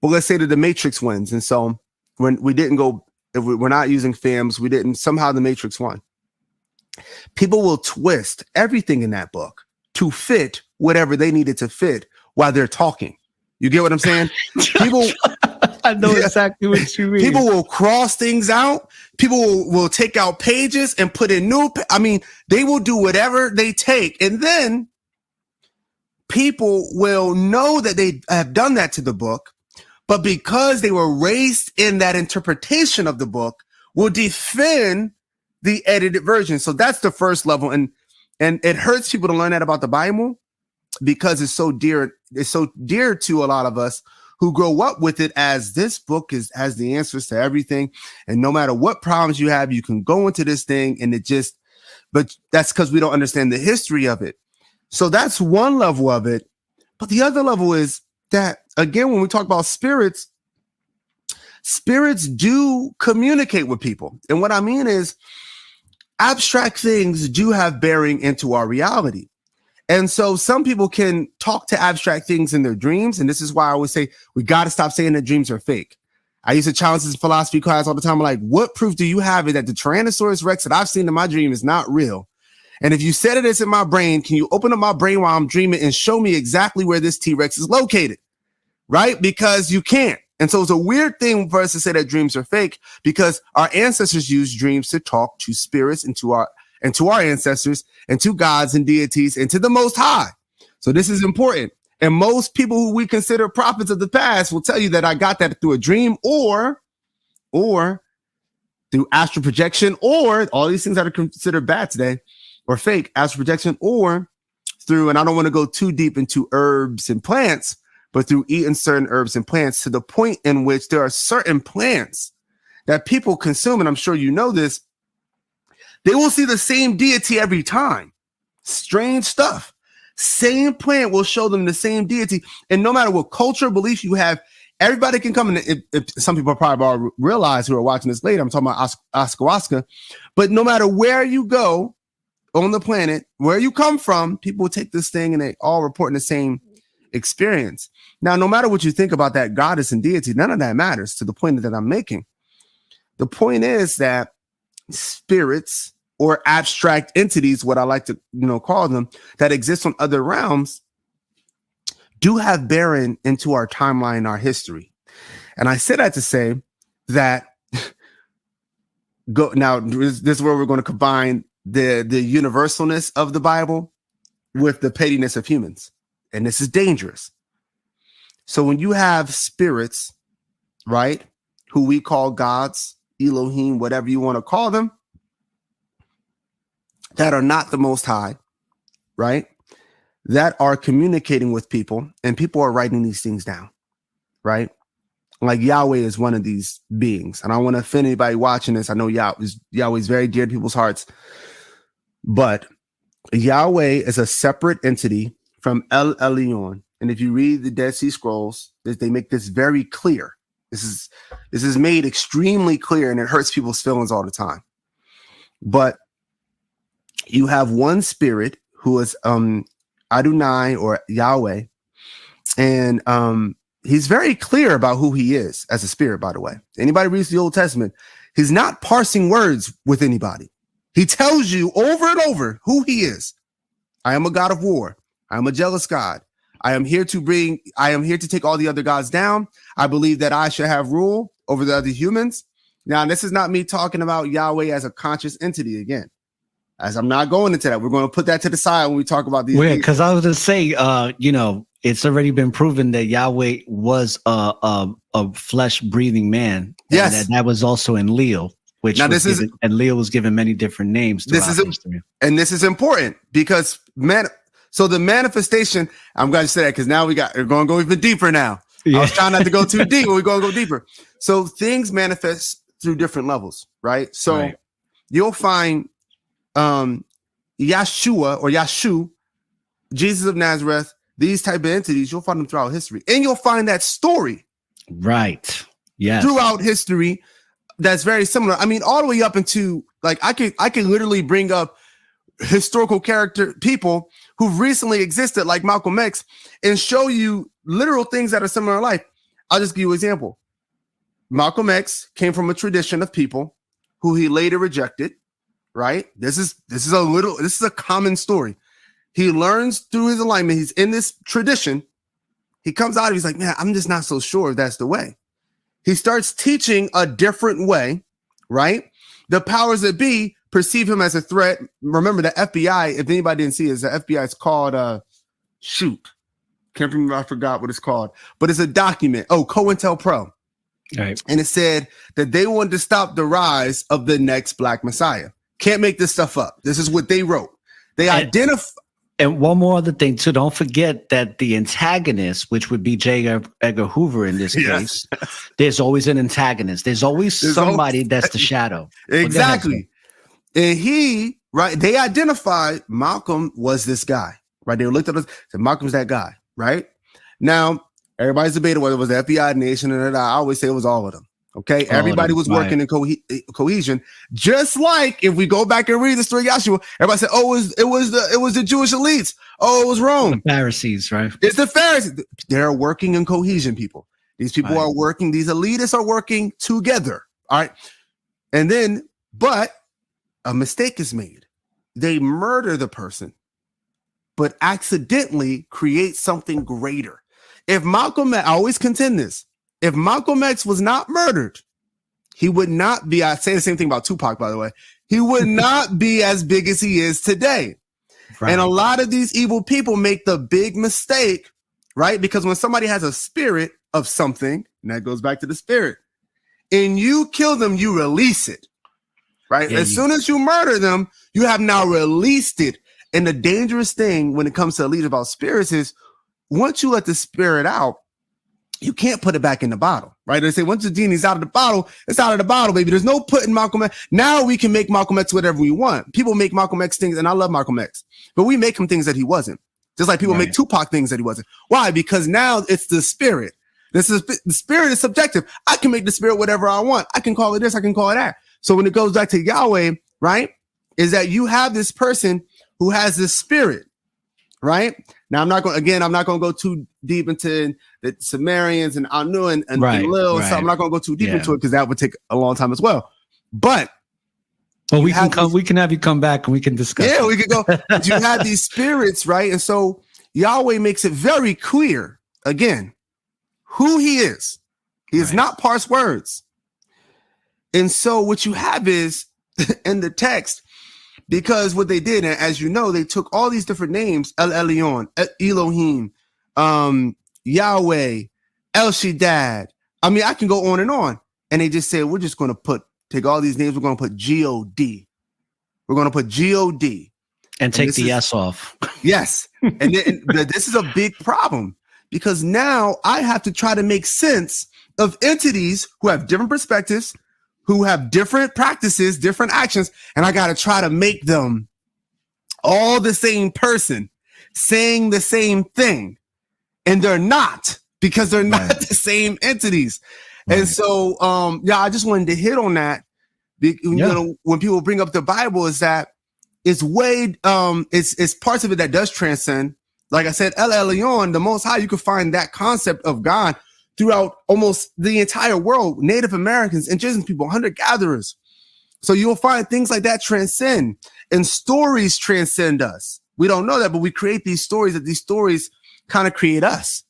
but let's say that the Matrix wins, and so when we didn't go, if we're not using FFFHAMS, we didn't, somehow the Matrix won. People will twist everything in that book to fit whatever they needed to fit while they're talking. You get what I'm saying? People,
I know exactly what you mean.
people will cross things out. People will take out pages and put in new. They will do whatever they take, and then people will know that they have done that to the book, but because they were raised in that interpretation of the book, will defend the edited version. So that's the first level, and it hurts people to learn that about the Bible, because it's so dear. It's so dear to a lot of us who grow up with it as this book has the answers to everything, and no matter what problems you have, you can go into this thing, and but that's because we don't understand the history of it. So that's one level of it. But the other level is that, again, when we talk about spirits do communicate with people. And what I mean is, abstract things do have bearing into our reality. And so some people can talk to abstract things in their dreams. And this is why I always say, we got to stop saying that dreams are fake. I used to challenge this philosophy class all the time. I'm like, what proof do you have that the Tyrannosaurus Rex that I've seen in my dream is not real? And if you said it is in my brain, can you open up my brain while I'm dreaming and show me exactly where this T-Rex is located? Right? Because you can't. And so it's a weird thing for us to say that dreams are fake, because our ancestors used dreams to talk to spirits and to our ancestors and to gods and deities and to the Most High. So this is important. And most people who we consider prophets of the past will tell you that I got that through a dream or through astral projection, or all these things that are considered bad today or fake, astral projection, or through, and I don't want to go too deep into herbs and plants, but through eating certain herbs and plants, to the point in which there are certain plants that people consume, and I'm sure you know this, they will see the same deity every time. Strange stuff. Same plant will show them the same deity. And no matter what culture, belief you have, everybody can come in. If some people probably already realize who are watching this later, I'm talking about ayahuasca. But no matter where you go on the planet, where you come from, people will take this thing and they all report the same experience. Now, no matter what you think about that goddess and deity, none of that matters to the point that I'm making. The point is that spirits or abstract entities, what I like to call them, that exist on other realms, do have bearing into our timeline, our history. And I say that to say that now this is where we're going to combine the universalness of the Bible with the pettiness of humans. And this is dangerous. So when you have spirits, right, who we call gods, Eloheem, whatever you want to call them, that are not the Most High, right, that are communicating with people, and people are writing these things down, right? Like Yahweh is one of these beings. And I don't want to offend anybody watching this. I know Yahweh is very dear to people's hearts. But Yahweh is a separate entity from El Elyon. And if you read the Dead Sea Scrolls, they make this very clear. This is made extremely clear, and it hurts people's feelings all the time. But you have one spirit who is Adonai or Yahweh, And he's very clear about who he is as a spirit, by the way. Anybody reads the Old Testament, he's not parsing words with anybody. He tells you over and over who he is. I am a God of war. I am a jealous God. I am here to take all the other gods down. I believe that I should have rule over the other humans. Now, this is not me talking about Yahweh as a conscious entity again, as I'm not going into that. We're going to put that to the side when we talk about these.
Weird, because I was going to say, it's already been proven that Yahweh was a flesh breathing man.
Yes.
And that was also in Leo, and Leo was given many different names. This
is important because so the manifestation, I'm going to say that because now we're going to go even deeper now. Yeah. I was trying not to go too deep, but we're going to go deeper. So things manifest through different levels, right? So you'll find Yeshua or Yeshu, Jesus of Nazareth, these type of entities, you'll find them throughout history. And you'll find that story.
Right. Yes.
Throughout history that's very similar. I mean, all the way up into, like, I could literally bring up historical character people who've recently existed, like Malcolm X, and show you literal things that are similar in life. I'll just give you an example. Malcolm X came from a tradition of people who he later rejected, right? This is a common story. He learns through his alignment. He's in this tradition. He comes out, he's like, man, I'm just not so sure if that's the way. He starts teaching a different way, right? The powers that be perceive him as a threat. Remember, the FBI, if anybody didn't see it, the FBI is called, can't remember, I forgot what it's called, but it's a document. Oh, COINTELPRO.
Right.
And it said that they wanted to stop the rise of the next Black Messiah. Can't make this stuff up. This is what they wrote. They identify.
And one more other thing, too. Don't forget that the antagonist, which would be J. Edgar Hoover in this case, there's always an antagonist. There's always somebody that's the shadow.
Exactly. And they identified Malcolm was this guy, right? They looked at us, said Malcolm's that guy, right? Now, everybody's debating whether it was the FBI, Nation, and I always say it was all of them. Okay, everybody was working in cohesion. Just like if we go back and read the story of Yahshua, everybody said, "Oh, it was the Jewish elites. Oh, it was Rome,
the Pharisees, right?
It's the Pharisees. They're working in cohesion, people. These people are working. These elitists are working together. All right, and then, but a mistake is made. They murder the person, but accidentally create something greater. If Malcolm, I always contend this. If Malcolm X was not murdered, he would not be, I say the same thing about Tupac, by the way, he would not be as big as he is today. Right. And a lot of these evil people make the big mistake, right? Because when somebody has a spirit of something, and that goes back to the spirit, and you kill them, you release it, right? As soon as you murder them, you have now released it. And the dangerous thing when it comes to lead about spirits is once you let the spirit out, you can't put it back in the bottle, right? They say once the genie's out of the bottle, it's out of the bottle, baby. There's no putting Malcolm X. Now we can make Malcolm X whatever we want. People make Malcolm X things, and I love Malcolm X, but we make him things that he wasn't. Just like people make Tupac things that he wasn't. Why? Because now it's the spirit. The spirit is subjective. I can make the spirit whatever I want. I can call it this, I can call it that. So when it goes back to Yahweh, right, is that you have this person who has this spirit, right? Now, I'm not going to go too deep into the Sumerians and Anu and Lil. So I'm not going to go too deep into it because that would take a long time as well. But
we can have you come back and we can discuss.
Yeah, we can go. You have these spirits, right? And so Yahweh makes it very clear, again, who he is. He is not parse words. And so what you have is in the text, because what they did, and as you know, they took all these different names, El Elyon, Eloheem, Yahweh, El Shaddad. I mean, I can go on. And they just said, we're just going to take all these names. We're going to put G-O-D. We're going to put G-O-D.
And take the S off.
Yes. And this is a big problem because now I have to try to make sense of entities who have different perspectives, who have different practices, different actions, and I got to try to make them all the same person saying the same thing. And they're not, because they're not the same entities. And so, I just wanted to hit on that. You know, when people bring up the Bible, is that it's way, it's parts of it that does transcend, like I said, El Elyon, the Most High, you can find that concept of God throughout almost the entire world. Native Americans, indigenous people, hunter-gatherers. So you'll find things like that transcend, and stories transcend us. We don't know that, but we create these stories, that these stories kind of create us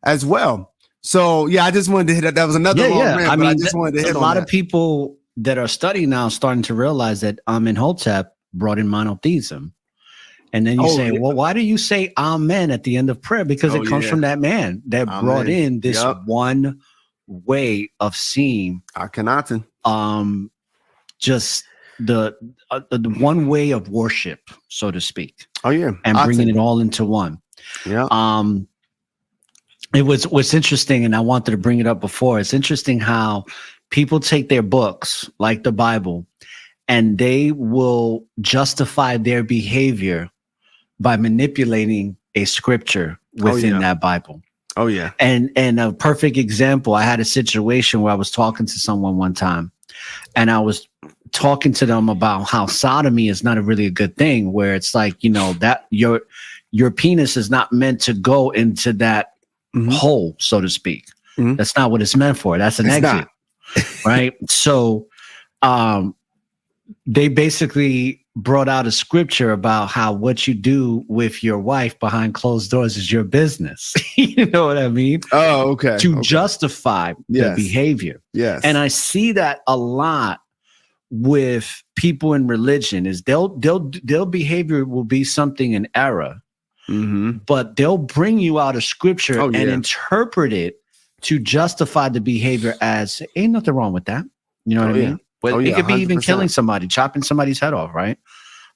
as well. So yeah, I just wanted to hit that. That was another long rant, but I just wanted to hit on that.
A lot of people that are studying now starting to realize that Amenhotep brought in monotheism. And then you say, well, why do you say amen at the end of prayer? Because it comes from that man that brought in this one way of seeing
Akhenaten.
Just the one way of worship, so to speak.
Oh yeah.
And bringing it all into one.
Yeah.
It was what's interesting, and I wanted to bring it up before. It's interesting how people take their books like the Bible and they will justify their behavior by manipulating a scripture within that Bible.
Oh yeah.
And a perfect example, I had a situation where I was talking to someone one time, and I was talking to them about how sodomy is not really a good thing, where it's like, you know, that your penis is not meant to go into that hole, so to speak. That's not what it's meant for. That's an exit. Right. So they basically brought out a scripture about how what you do with your wife behind closed doors is your business. You know what I mean?
Oh, okay.
To justify the behavior.
Yes.
And I see that a lot with people in religion, is their behavior will be something in error, but they'll bring you out a scripture and interpret it to justify the behavior as ain't nothing wrong with that. You know what I mean? But it could be 100%. Even killing somebody, chopping somebody's head off, right?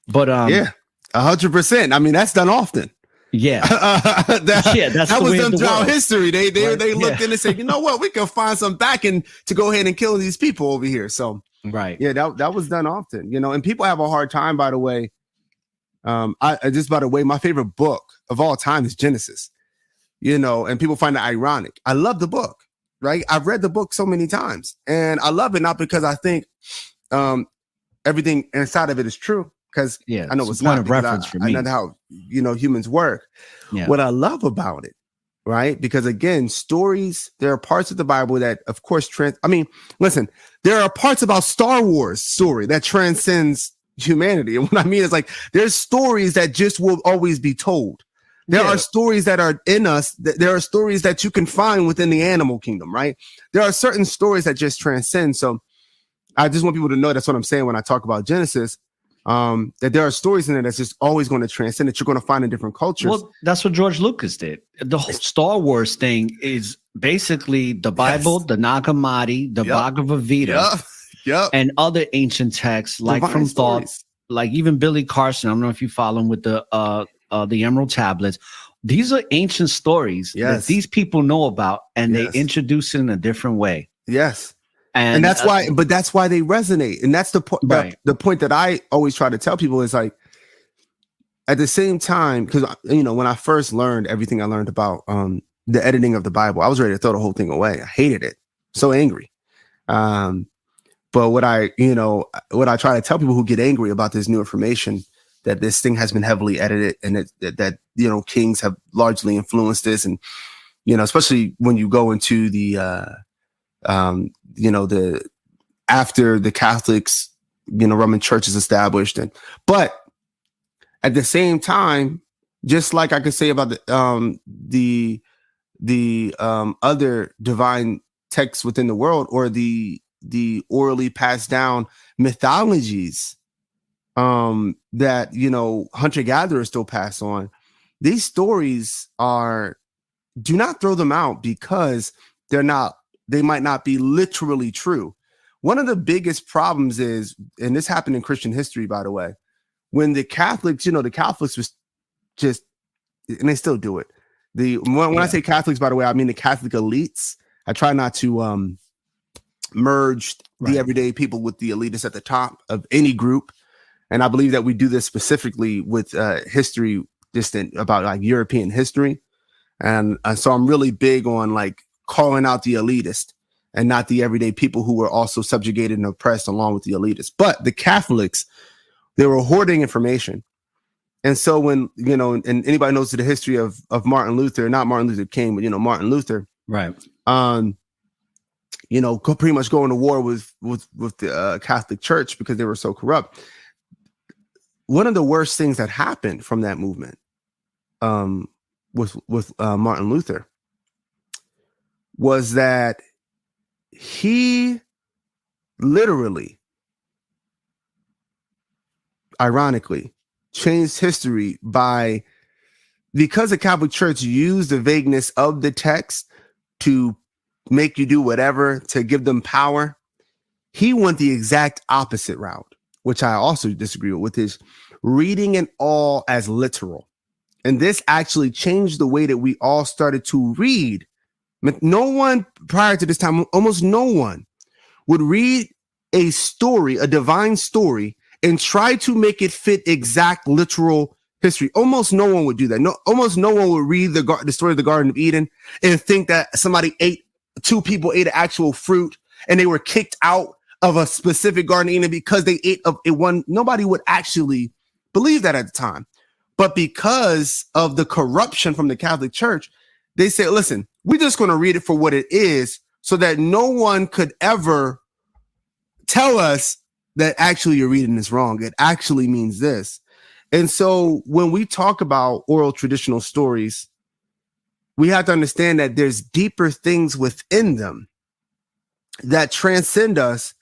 But
100%. I mean, that's done often.
Yeah.
That was done throughout history. They looked in and said, you know what, we can find some backing to go ahead and kill these people over here. So that was done often, you know, and people have a hard time, by the way. My favorite book of all time is Genesis, you know, and people find it ironic. I love the book, right? I've read the book so many times, and I love it not because I think everything inside of it is true, because I know it's not a reference for me. I know how, you know, humans work. What I love about it, right? Because again, stories, there are parts of the Bible that, of course, listen, there are parts about Star Wars story that transcends humanity. And what I mean is, like, there's stories that just will always be told. There are stories that are in us. There are stories that you can find within the animal kingdom, right? There are certain stories that just transcend. So I just want people to know that's what I'm saying when I talk about Genesis, that there are stories in there that's just always going to transcend, that you're going to find in different cultures.
Well, that's what George Lucas did. The whole Star Wars thing is basically the Bible, the Nag Hammadi, the Bhagavad Gita, and other ancient texts, like divine from stories. Thought, like even Billy Carson. I don't know if you follow him with the Emerald Tablets. These are ancient stories that these people know about, and they introduce it in a different way.
Yes. And that's why they resonate. And that's the point. Right. The point that I always try to tell people is, like, at the same time, because, you know, when I first learned everything I learned about the editing of the Bible, I was ready to throw the whole thing away. I hated it. So angry. But what I try to tell people who get angry about this new information, that this thing has been heavily edited, and that you know, kings have largely influenced this, and, you know, especially when you go into the after the Catholics, you know, Roman Church is established, but at the same time, just like I could say about the other divine texts within the world, or the orally passed down mythologies that, you know, hunter-gatherers still pass on. These stories do not throw them out because they might not be literally true. One of the biggest problems is, and this happened in Christian history, by the way, when the Catholics was just, and they still do it. When I say Catholics, by the way, I mean the Catholic elites. I try not to merge the everyday people with the elitists at the top of any group. And I believe that we do this specifically with history, about like European history. And so I'm really big on, like, calling out the elitist and not the everyday people who were also subjugated and oppressed along with the elitists. But the Catholics, they were hoarding information. And so when, and anybody knows the history of Martin Luther, not Martin Luther King, but, Martin Luther,
Right.
Pretty much going to war with the Catholic Church because they were so corrupt. One of the worst things that happened from that movement with Martin Luther was that he literally, ironically, changed history because the Catholic Church used the vagueness of the text to make you do whatever, to give them power. He went the exact opposite route, which I also disagree with is reading it all as literal. And this actually changed the way that we all started to read. No one prior to this time, almost no one would read a story, a divine story, and try to make it fit exact literal history. Almost no one would do that. Almost no one would read the story of the Garden of Eden and think that two people ate an actual fruit and they were kicked out of a specific Garden of Eden because they ate of it one. Nobody would actually believe that at the time. But because of the corruption from the Catholic Church, they said, listen, we're just going to read it for what it is so that no one could ever tell us that actually you're reading this wrong. It actually means this. And so when we talk about oral traditional stories, we have to understand that there's deeper things within them that transcend us.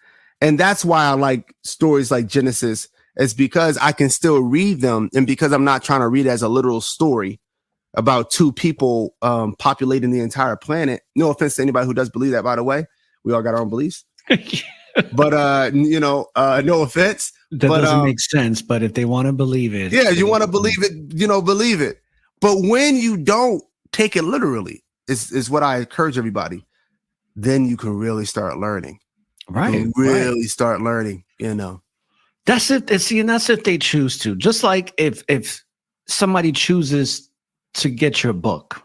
And that's why I like stories like Genesis, is because I can still read them. And because I'm not trying to read it as a literal story about two people populating the entire planet. No offense to anybody who does believe that, by the way. We all got our own beliefs. But, no offense.
That doesn't make sense. But if they want to believe it.
Yeah, you want to believe it, believe it. But when you don't take it literally, is what I encourage everybody, then you can really start learning.
Right.
Really start learning,
That's it. See, and that's if they choose to. Just like if somebody chooses to get your book,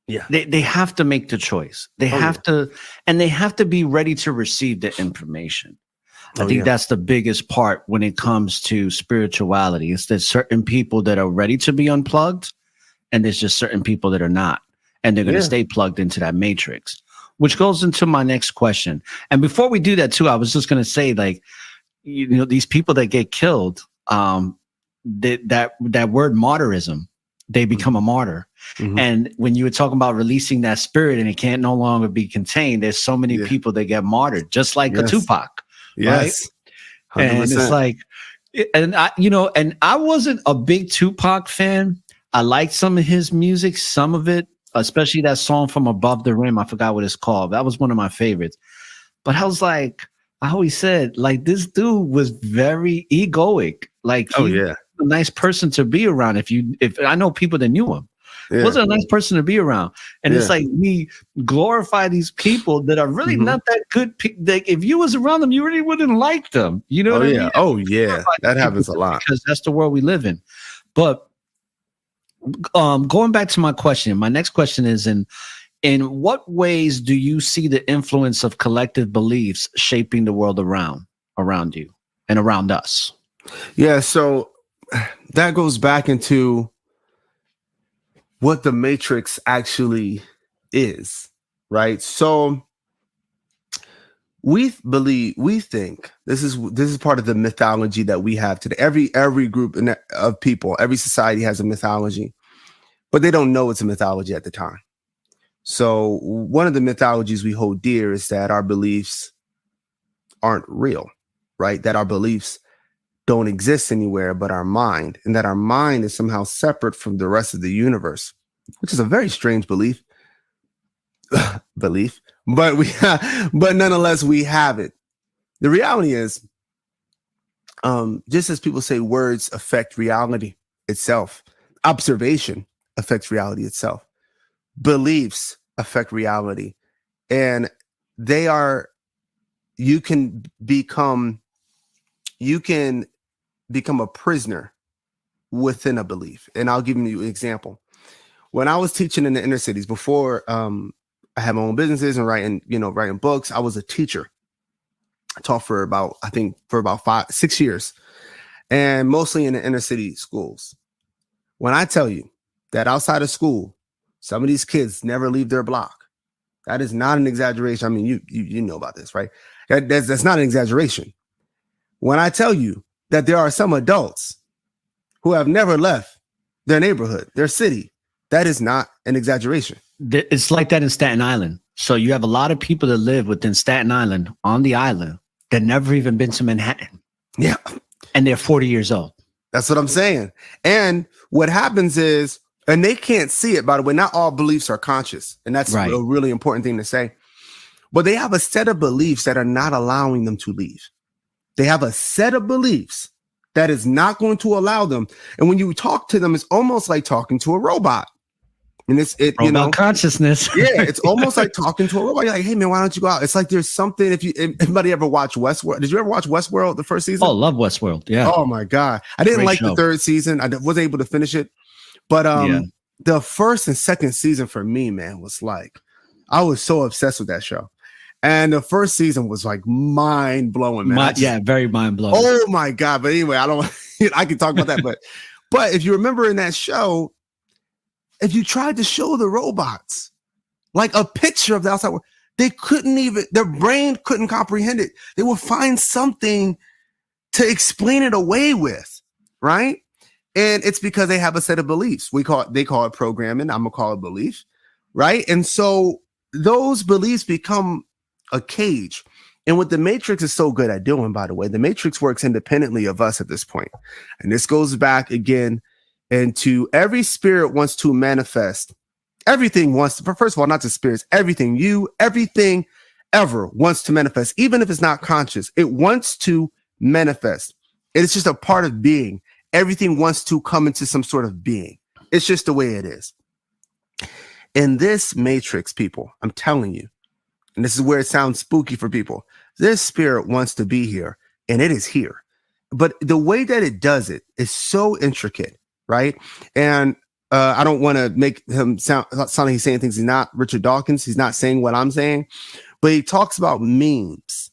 yeah,
they have to make the choice. They have to, and they have to be ready to receive the information. I think that's the biggest part when it comes to spirituality. Is there's certain people that are ready to be unplugged, and there's just certain people that are not, and they're going to stay plugged into that matrix. Which goes into my next question. And before we do that too, I was just going to say, like, these people that get killed, that word martyrism, they become a martyr. Mm-hmm. And when you were talking about releasing that spirit and it can't no longer be contained, there's so many people that get martyred, just like a Tupac.
Yes.
Right. 100%. And it's like, and I wasn't a big Tupac fan. I liked some of his music, some of it, especially that song from Above the Rim. I forgot what it's called. That was one of my favorites. But I was like, I always said, like, this dude was very egoic. Like, he was a nice person to be around. If I know people that knew him, wasn't a nice person to be around. And it's like, we glorify these people that are really not that good. Like, if you was around them, you really wouldn't like them. You know what I mean?
Oh yeah, that happens a lot
because that's the world we live in. But going back to my question, my next question is in what ways do you see the influence of collective beliefs shaping the world around you and around us?
Yeah, so that goes back into what the matrix actually is, right? So we think this is part of the mythology that we have today. Every group of people, every society has a mythology, but they don't know it's a mythology at the time. So one of the mythologies we hold dear is that our beliefs aren't real, right? That our beliefs don't exist anywhere but our mind, and that our mind is somehow separate from the rest of the universe, which is a very strange belief. But nonetheless, we have it. The reality is, just as people say words affect reality itself, observation affects reality itself. Beliefs affect reality, and you can become a prisoner within a belief. And I'll give you an example. When I was teaching in the inner cities before I had my own businesses and writing books, I was a teacher. I taught for about 5-6 years, and mostly in the inner city schools. When I tell you that outside of school, some of these kids never leave their block, that is not an exaggeration. I mean, you know about this, right? That's not an exaggeration. When I tell you that there are some adults who have never left their neighborhood, their city, that is not an exaggeration.
It's like that in Staten Island. So you have a lot of people that live within Staten Island on the island that never even been to Manhattan.
Yeah.
And they're 40 years old.
That's what I'm saying. And what happens is, and they can't see it, by the way, not all beliefs are conscious. And that's
right.
a really important thing to say. But they have a set of beliefs that are not allowing them to leave. They have a set of beliefs that is not going to allow them. And when you talk to them, it's almost like talking to a robot. And
robot consciousness.
Yeah, it's almost like talking to a robot. You're like, hey man, why don't you go out? It's like there's something. If anybody ever watch Westworld, did you ever watch Westworld the first season?
Oh, love Westworld. Yeah.
Oh my God, I didn't like the third season. I wasn't able to finish it, but the first and second season for me, man, was like I was so obsessed with that show. And the first season was like mind blowing, man.
Very mind blowing.
Oh my God! But anyway, I can talk about that, but if you remember in that show, if you tried to show the robots like a picture of the outside world, they couldn't even, their brain couldn't comprehend it. They would find something to explain it away with, right? And it's because they have a set of beliefs. They call it programming. I'm gonna call it belief, right? And so those beliefs become a cage. And what the Matrix is so good at doing, by the way, the Matrix works independently of us at this point. And this goes back again into every spirit wants to manifest. Everything wants to, first of all, not the spirits, everything ever wants to manifest, even if it's not conscious. It wants to manifest. It's just a part of being. Everything wants to come into some sort of being. It's just the way it is. In this Matrix, people, I'm telling you, and this is where it sounds spooky for people, this spirit wants to be here, and it is here. But the way that it does it is so intricate, right? And I don't want to make him sound like he's saying things. He's not Richard Dawkins. He's not saying what I'm saying, but he talks about memes,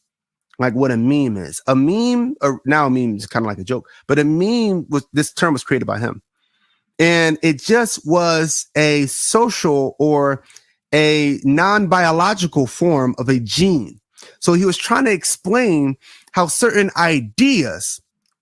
like what a meme is. A meme, or now a meme is kind of like a joke, but a meme this term was created by him. And it just was a social or a non-biological form of a gene. So he was trying to explain how certain ideas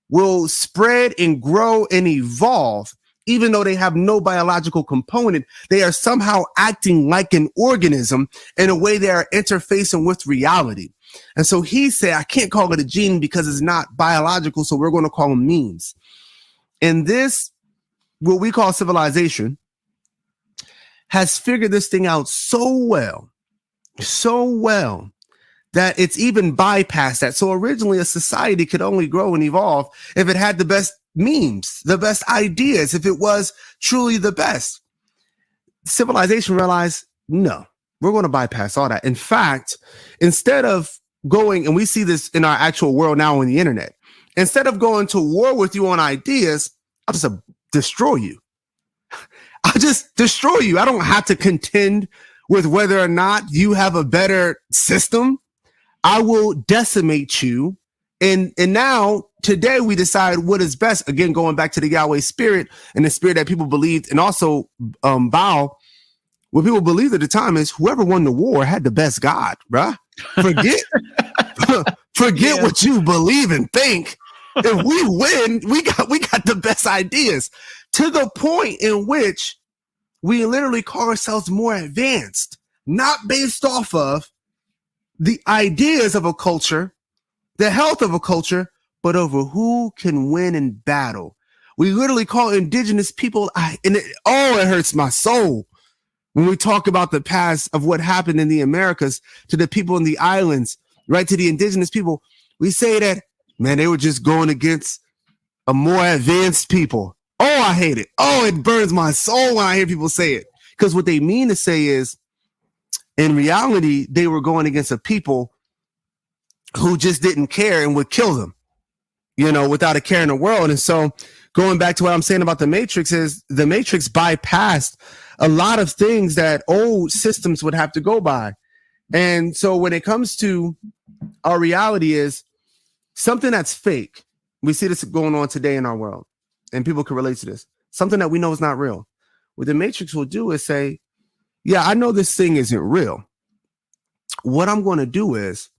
will spread and grow and evolve, even though they have no biological component. They are somehow acting like an organism in a way they are interfacing with reality. And so he said, I can't call it a gene because it's not biological, so we're going to call them memes. And this, what we call civilization, has figured this thing out so well, that it's even bypassed that. So originally a society could only grow and evolve if it had the best memes, the best ideas, if it was truly the best. Civilization realized, no, we're going to bypass all that. In fact, instead of going, and we see this in our actual world now on the internet, instead of going to war with you on ideas, I'll just destroy you. I'll just destroy you. I don't have to contend with whether or not you have a better system. I will decimate you. And now today we decide what is best. Again, going back to the Yahweh spirit and the spirit that people believed, and also Baal. What people believed at the time is whoever won the war had the best God, bruh. Forget what you believe and think. If we win, we got the best ideas, to the point in which we literally call ourselves more advanced, not based off of the ideas of a culture, the health of a culture, but over who can win in battle. We literally call indigenous people, and it hurts my soul when we talk about the past of what happened in the Americas to the people in the islands, right? To the indigenous people. We say that, man, they were just going against a more advanced people. Oh, I hate it. Oh, it burns my soul when I hear people say it. Because what they mean to say is, in reality, they were going against a people who just didn't care and would kill them, without a care in the world. And so going back to what I'm saying about the Matrix is the Matrix bypassed a lot of things that old systems would have to go by. And so when it comes to our reality is something that's fake. We see this going on today in our world, and people can relate to this. something that we know is not real. What the Matrix will do is say, yeah, I know this thing isn't real. What I'm going to do is,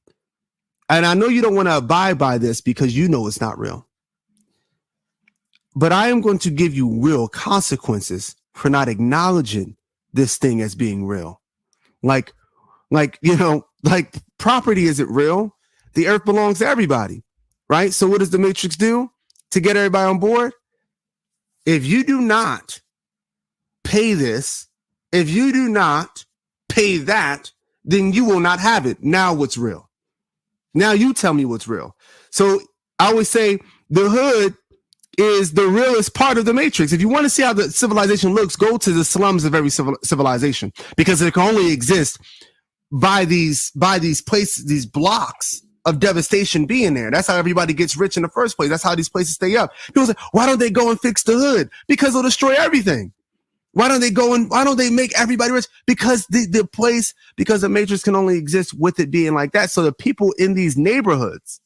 and I know you don't want to abide by this because you know it's not real, but I am going to give you real consequences for not acknowledging this thing as being real. Like property isn't real. The earth belongs to everybody, right? So what does the Matrix do to get everybody on board? If you do not pay this, if you do not pay that, then you will not have it. Now what's real? Now you tell me what's real. So I always say the hood is the realest part of the Matrix. If you want to see how the civilization looks, go to the slums of every civilization, because it can only exist by these places, these blocks of devastation being there. That's how everybody gets rich in the first place. That's how these places stay up. People say, why don't they go and fix the hood? Because it'll destroy everything. Why don't they make everybody rich? Because because the Matrix can only exist with it being like that. So the people in these neighborhoods,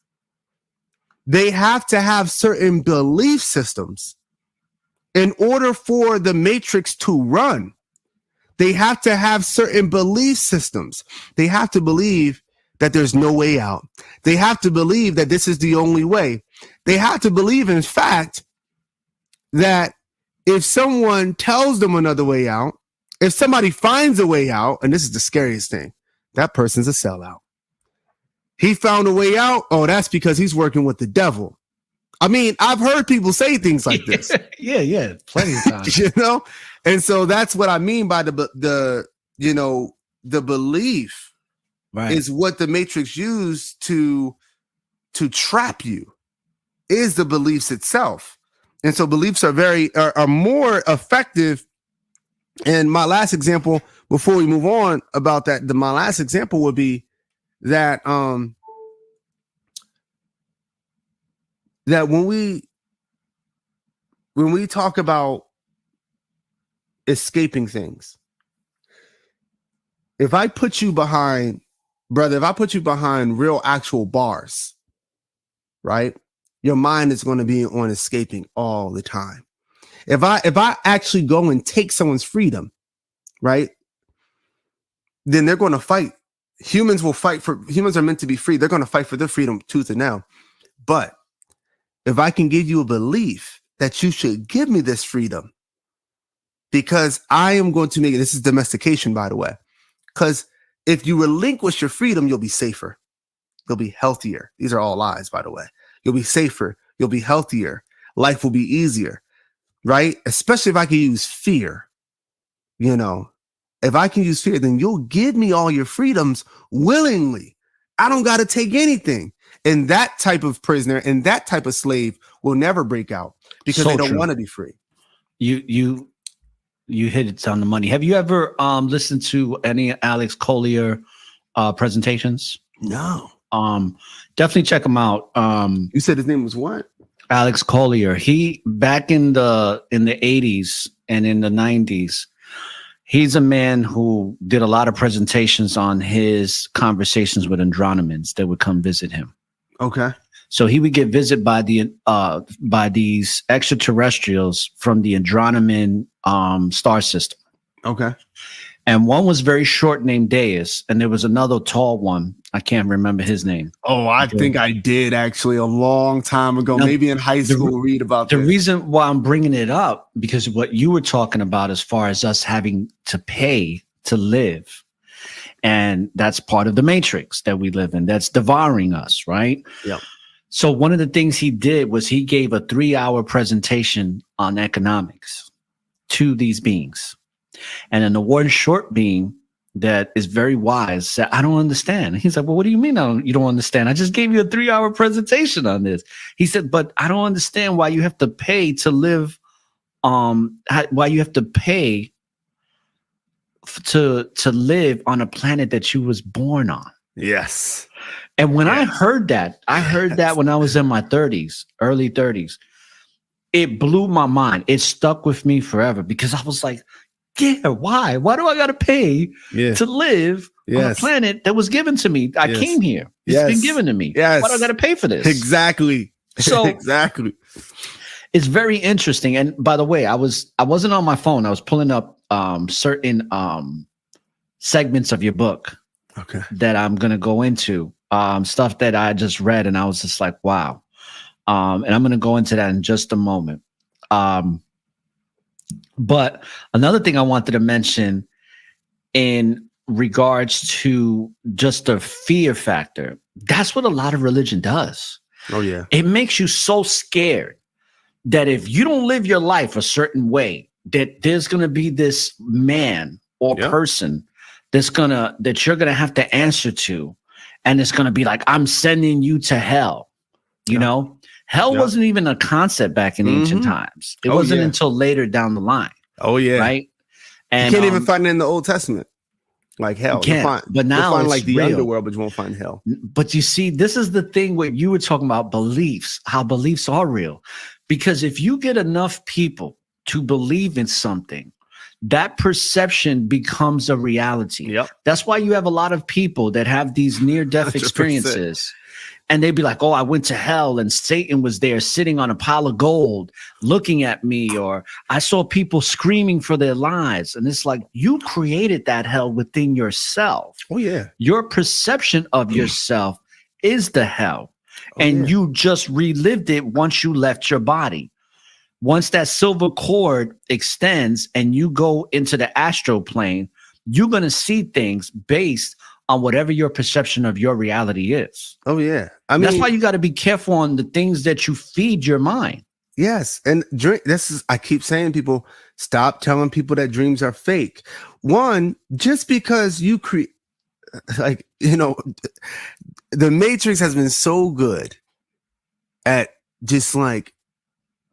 they have to have certain belief systems in order for the Matrix to run. They have to have certain belief systems. They have to believe that there's no way out. They have to believe that this is the only way. They have to believe, in fact, that if someone tells them another way out, if somebody finds a way out, and this is the scariest thing, that person's a sellout. He found a way out. Oh, that's because he's working with the devil. I mean, I've heard people say things like this.
Yeah, plenty of times.
And so that's what I mean by the belief, right, is what the Matrix used to trap you, is the beliefs itself. And so beliefs are more effective. And my last example, before we move on about that, my last example would be that that when we talk about escaping things, if I put you behind real actual bars, right, your mind is going to be on escaping all the time. If I actually go and take someone's freedom, right, then they're going to fight. Humans are meant to be free. They're going to fight for their freedom tooth and nail. But if I can give you a belief that you should give me this freedom, because I am going to make it, this is domestication, by the way, because if you relinquish your freedom, you'll be safer. You'll be healthier. These are all lies, by the way. You'll be safer. You'll be healthier. Life will be easier, right? Especially if I can use fear. If I can use fear, then you'll give me all your freedoms willingly. I don't got to take anything. And that type of prisoner and that type of slave will never break out because they don't want to be free.
You hit it on the money. Have you ever listened to any Alex Collier presentations?
No.
Definitely check him out.
You said his name was what?
Alex Collier. He back in the 80s and in the 90s, he's a man who did a lot of presentations on his conversations with Andromedans that would come visit him. Okay. So he would get visited by these extraterrestrials from the Andromedan star system. Okay. And one was very short, named Deus, and there was another tall one. I can't remember his name.
Oh, I think I did actually a long time ago, maybe in high school, read about
the reason why I'm bringing it up, because of what you were talking about as far as us having to pay to live. And that's part of the Matrix that we live in. That's devouring us, right? Yeah. So one of the things he did was he gave a 3-hour presentation on economics to these beings. And then the one short being that is very wise said, I don't understand. And he's like, well, what do you mean you don't understand? I just gave you a 3-hour presentation on this. He said, but I don't understand why you have to pay to live, why you have to pay to live on a planet that you was born on. Yes. And when I heard that when I was in my 30s, early 30s, it blew my mind. It stuck with me forever because I was like, yeah, why? Why do I got to pay to live on a planet that was given to me? I came here. It's been given to me. Why do I got to pay for this?
Exactly.
So
exactly.
It's very interesting. And by the way, I wasn't on my phone. I was pulling up certain segments of your book that I'm gonna go into. Stuff that I just read, and I was just like, wow. And I'm gonna go into that in just a moment. But another thing I wanted to mention in regards to just the fear factor, that's what a lot of religion does.
Oh, yeah.
It makes you so scared that if you don't live your life a certain way, that there's going to be this man or person that you're going to have to answer to. And it's going to be like, I'm sending you to hell. You know, hell wasn't even a concept back in ancient times. It wasn't until later down the line.
Oh, yeah.
Right. And
you can't even find it in the Old Testament. Like hell.
You can't, but now
you'll find
it's
like the
real.
underworld, but you won't find hell.
But you see, this is the thing where you were talking about beliefs, how beliefs are real. Because if you get enough people to believe in something, that perception becomes a reality.
Yep.
That's why you have a lot of people that have these near-death
100%.
experiences. And they'd be like, oh, I went to hell and Satan was there sitting on a pile of gold looking at me, or I saw people screaming for their lives. And it's like, you created that hell within yourself.
Oh, yeah.
Your perception of yourself is the hell. And you just relived it once you left your body. Once that silver cord extends and you go into the astral plane, you're going to see things based on whatever your perception of your reality is.
Oh, yeah. I mean,
that's why you got to be careful on the things that you feed your mind.
Yes. And I keep saying, people, stop telling people that dreams are fake. One, just because you create, like, you know, the Matrix has been so good at just like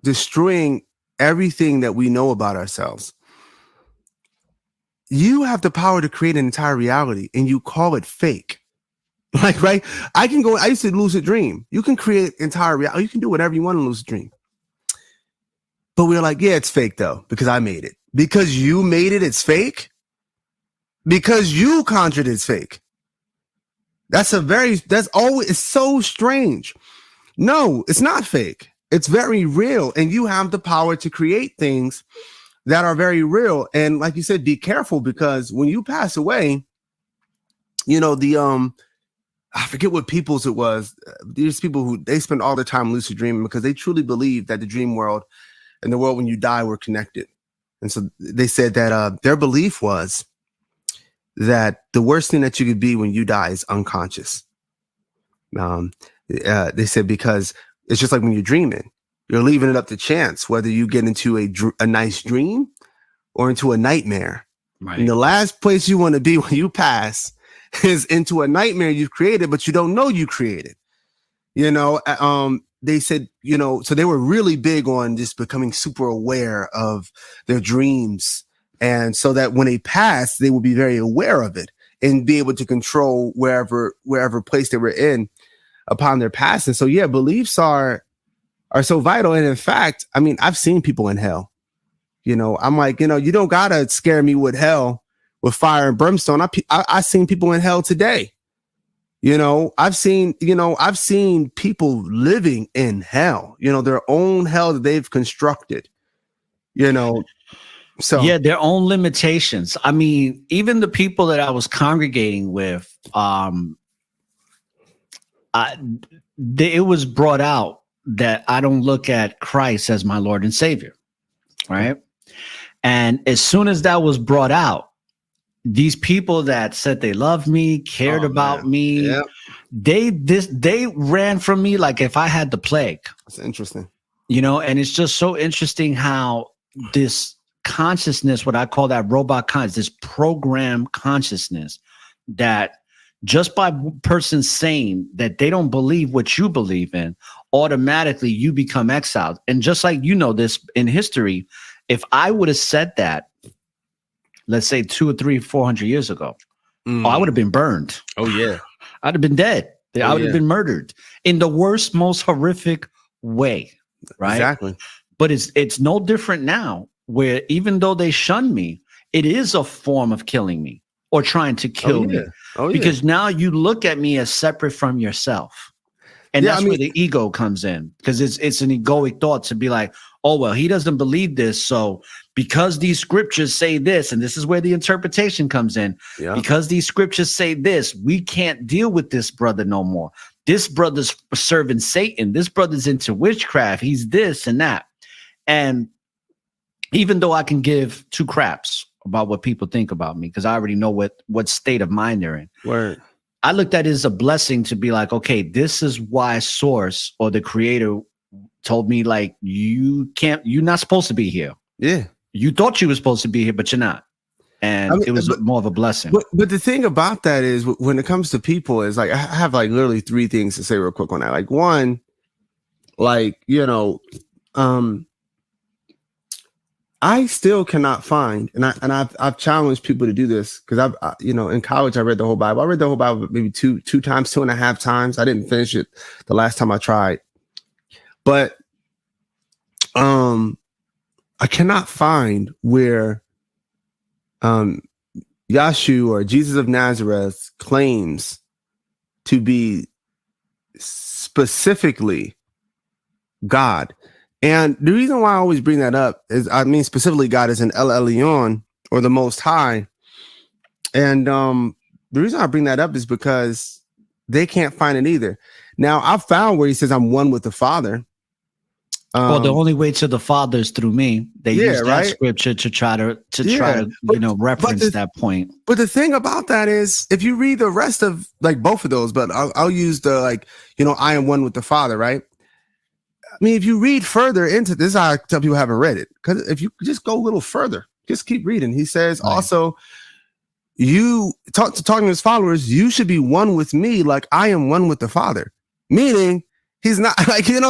destroying everything that we know about ourselves. You have the power to create an entire reality and you call it fake. Like, right? I used to lucid dream. You can create entire reality. You can do whatever you want in lucid dream. But we're like, yeah, it's fake though, because I made it. Because you made it, it's fake? Because you conjured it's fake. That's always, it's so strange. No, it's not fake. It's very real. And you have the power to create things that are very real. And like you said, be careful, because when you pass away, you know, I forget what people's it was. These people who they spend all their time lucid dreaming because they truly believe that the dream world and the world when you die were connected. And so they said that their belief was that the worst thing that you could be when you die is unconscious. They said because it's just like when you're dreaming, you're leaving it up to chance whether you get into a nice dream or into a nightmare. Right. And the last place you want to be when you pass is into a nightmare you've created, but you don't know you created. You know, they said, you know, so they were really big on just becoming super aware of their dreams. And so that when they pass, they will be very aware of it and be able to control wherever place they were in upon their passing. So yeah, beliefs are so vital. And in fact, I mean, I've seen people in hell. You know, I'm like, you know, you don't gotta scare me with hell, with fire and brimstone. I've seen people in hell today. You know, I've seen people living in hell, you know, their own hell that they've constructed, you know. So
yeah, their own limitations. I mean, even the people that I was congregating with, it was brought out that I don't look at Christ as my Lord and Savior, right? And as soon as that was brought out, these people that said they loved me, cared about me, yep. they ran from me like if I had the plague.
That's interesting.
You know, and it's just so interesting how this consciousness, what I call that robot consciousness, this program consciousness, that just by person saying that they don't believe what you believe in, automatically you become exiled. And just like, you know, this in history, if I would have said that, let's say 200 or 300, 400 years ago, I would have been burned.
Oh yeah.
I'd have been dead. I would have been murdered in the worst, most horrific way. Right. Exactly. But it's no different now, where even though they shun me, it is a form of killing me or trying to kill me. Because now you look at me as separate from yourself. And that's where the ego comes in, because it's an egoic thought to be like, oh, well, he doesn't believe this. So because these scriptures say this, and this is where the interpretation comes in, because these scriptures say this, we can't deal with this brother no more. This brother's serving Satan. This brother's into witchcraft. He's this and that. And even though I can give two craps about what people think about me, because I already know what state of mind they're in.
Word.
I looked at it as a blessing to be like, okay, this is why source or the creator told me, like, you're not supposed to be here.
Yeah.
You thought you were supposed to be here, but you're not. And it was more of a blessing.
But the thing about that is, when it comes to people, is like, I have like literally three things to say real quick on that. Like, one, like, I still cannot find, and I've challenged people to do this, because in college I read the whole Bible. I read the whole Bible maybe two times, 2.5 times. I didn't finish it the last time I tried, but I cannot find where Yahshua or Jesus of Nazareth claims to be specifically God. And the reason why I always bring that up is, I mean, specifically God is in El Elyon, or the Most High. And the reason I bring that up is because they can't find it either. Now, I've found where he says, I'm one with the Father.
Well, the only way to the Father is through me. They use that scripture to try to reference that point.
But the thing about that is, if you read the rest of like both of those, but I'll use the I am one with the Father, right? I mean, if you read further into this, I tell people who haven't read it, because if you just go a little further, just keep reading. He says also, you talking to his followers, you should be one with me, like I am one with the Father. Meaning, he's not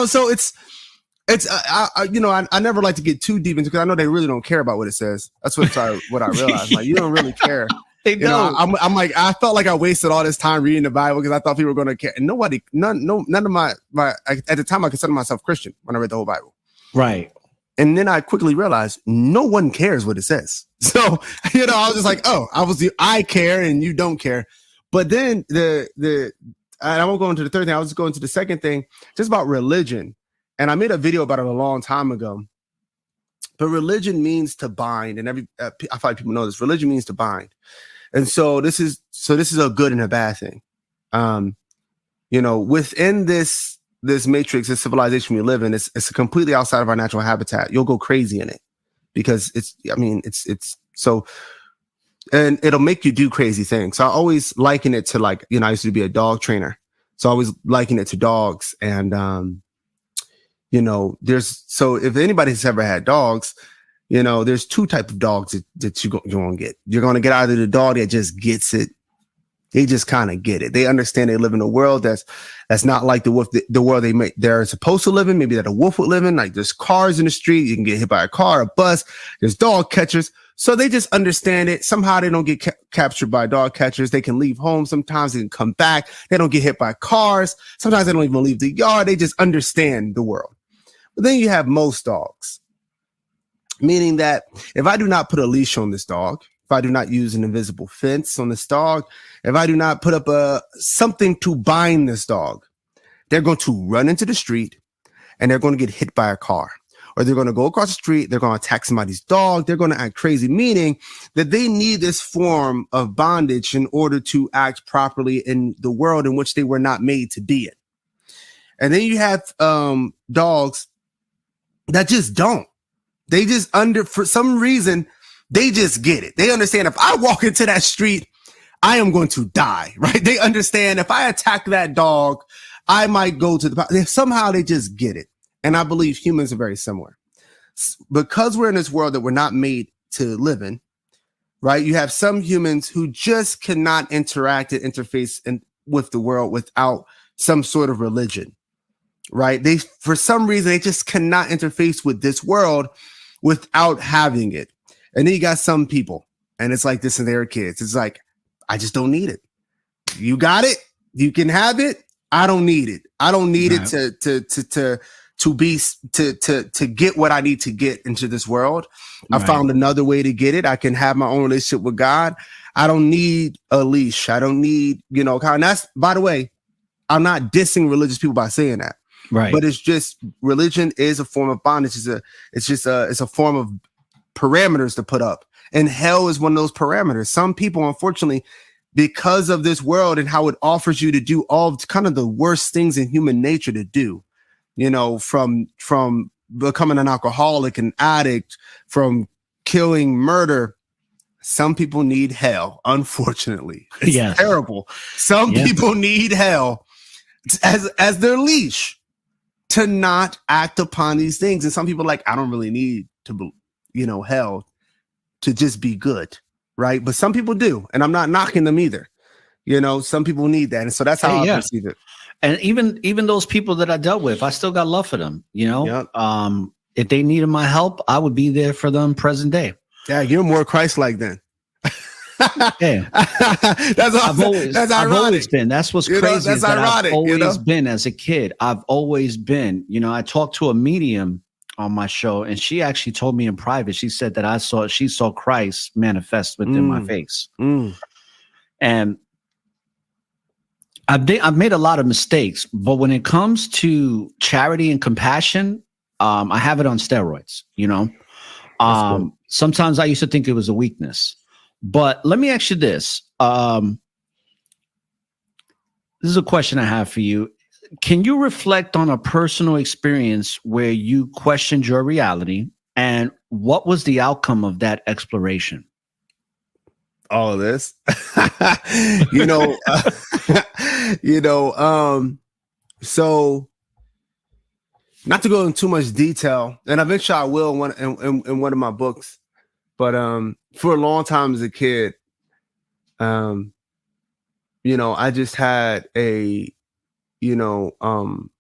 so it's I never like to get too deep into, because I know they really don't care about what it says. That's what I realized. Like, you don't really care.
They don't.
I'm like, I felt like I wasted all this time reading the Bible because I thought people were going to care. And none of my at the time I considered myself Christian when I read the whole Bible.
Right.
And then I quickly realized no one cares what it says. So, I was just like, oh, I care and you don't care. But then and I won't go into the third thing. I was just going to the second thing, just about religion. And I made a video about it a long time ago. But religion means to bind, and I feel like people know this. Religion means to bind, and so this is a good and a bad thing. Within this matrix, this civilization we live in, it's completely outside of our natural habitat. You'll go crazy in it because it's so, and it'll make you do crazy things. So I always liken it to, like, I used to be a dog trainer, so I always liken it to dogs, and so if anybody's ever had dogs, there's two types of dogs that you're going to get. You're going to get either the dog that just gets it. They just kind of get it. They understand they live in a world that's not like the wolf, the world they're supposed to live in. Maybe that a wolf would live in. Like, there's cars in the street. You can get hit by a car, a bus. There's dog catchers. So they just understand it. Somehow they don't get captured by dog catchers. They can leave home. Sometimes they can come back. They don't get hit by cars. Sometimes they don't even leave the yard. They just understand the world. But then you have most dogs, meaning that if I do not put a leash on this dog, if I do not use an invisible fence on this dog, if I do not put up something to bind this dog, they're going to run into the street and they're going to get hit by a car, or they're going to go across the street. They're going to attack somebody's dog. They're going to act crazy, meaning that they need this form of bondage in order to act properly in the world in which they were not made to be in. And then you have dogs that just don't. They just for some reason, they just get it. They understand, if I walk into that street, I am going to die, right? They understand, if I attack that dog, I might go to somehow they just get it. And I believe humans are very similar. Because we're in this world that we're not made to live in, right? You have some humans who just cannot interact and interface with the world without some sort of religion. Right? They, for some reason, they just cannot interface with this world without having it. And then you got some people, and it's like this in their kids. It's like, I just don't need it. You got it. You can have it. I don't need it. I don't need it to get what I need to get into this world. I found another way to get it. I can have my own relationship with God. I don't need a leash. I don't need, and that's, by the way, I'm not dissing religious people by saying that.
Right.
But it's just religion is a form of bondage. It's a form of parameters to put up. And hell is one of those parameters. Some people, unfortunately, because of this world and how it offers you to do all kind of the worst things in human nature to do, you know, from becoming an alcoholic, an addict, from killing, murder. Some people need hell, unfortunately. It's
Yes.
terrible. Some people need hell as their leash to not act upon these things. And some people are like, I don't really need to, you know, hell to just be good, right? But some people do, and I'm not knocking them either. You know, some people need that, and so that's how I perceive it.
And even those people that I dealt with, I still got love for them. You know,
Yep.
If they needed my help, I would be there for them present day.
Yeah, you're more Christ-like then.
Yeah, I've always been. That's what's crazy. That's ironic. I've always been as a kid. I've always been. You know, I talked to a medium on my show, and she actually told me in private. She said that she saw Christ manifest within my face, and I've made a lot of mistakes. But when it comes to charity and compassion, I have it on steroids. You know, sometimes I used to think it was a weakness. But let me ask you this. This is a question I have for you. Can you reflect on a personal experience where you questioned your reality, and what was the outcome of that exploration?
All of this, you know, so not to go into too much detail, and eventually I will in one of my books. But for a long time as a kid, you know, I just had a being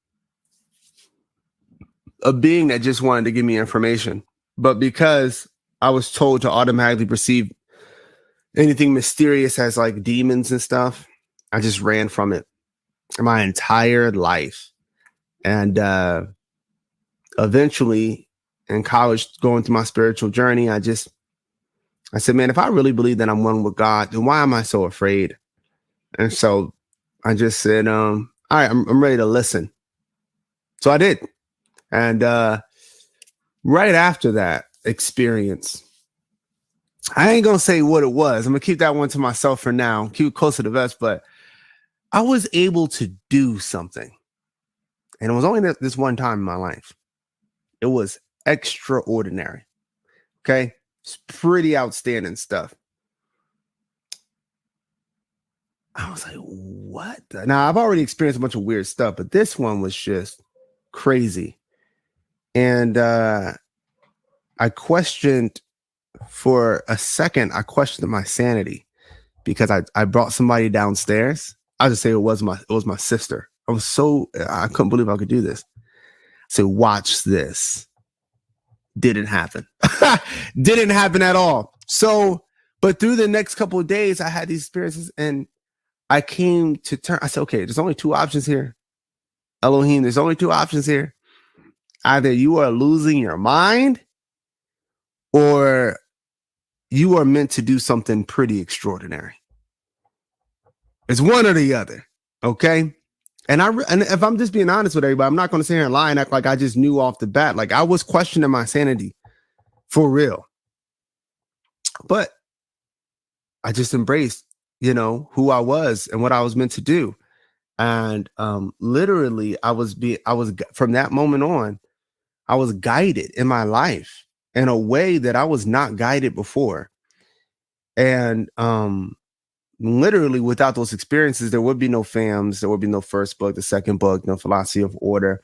that just wanted to give me information. But because I was told to automatically perceive anything mysterious as like demons and stuff, I just ran from it my entire life. And eventually in college, going through my spiritual journey, I said, man, if I really believe that I'm one with God, then why am I so afraid? And so I just said, all right, I'm ready to listen. So I did. And right after that experience, I ain't going to say what it was. I'm going to keep that one to myself for now, keep it close to the vest, but I was able to do something. And it was only this one time in my life. It was extraordinary. Okay. It's pretty outstanding stuff. I was like, what? Now, I've already experienced a bunch of weird stuff, but this one was just crazy. And I questioned for a second, I questioned my sanity because I brought somebody downstairs. I'll just say it was my sister. I couldn't believe I could do this. So watch this. Didn't happen. Didn't happen at all. So, but through the next couple of days, I had these experiences and I came to I said, okay, there's only two options here. Eloheem, there's only two options here. Either you are losing your mind or you are meant to do something pretty extraordinary. It's one or the other. Okay. And if I'm just being honest with everybody, I'm not going to sit here and lie and act like I just knew off the bat. Like I was questioning my sanity for real. But I just embraced, you know, who I was and what I was meant to do. And literally I was from that moment on, I was guided in my life in a way that I was not guided before. And literally without those experiences, there would be no FFFHAMS, there would be no first book, the second book, no philosophy of order.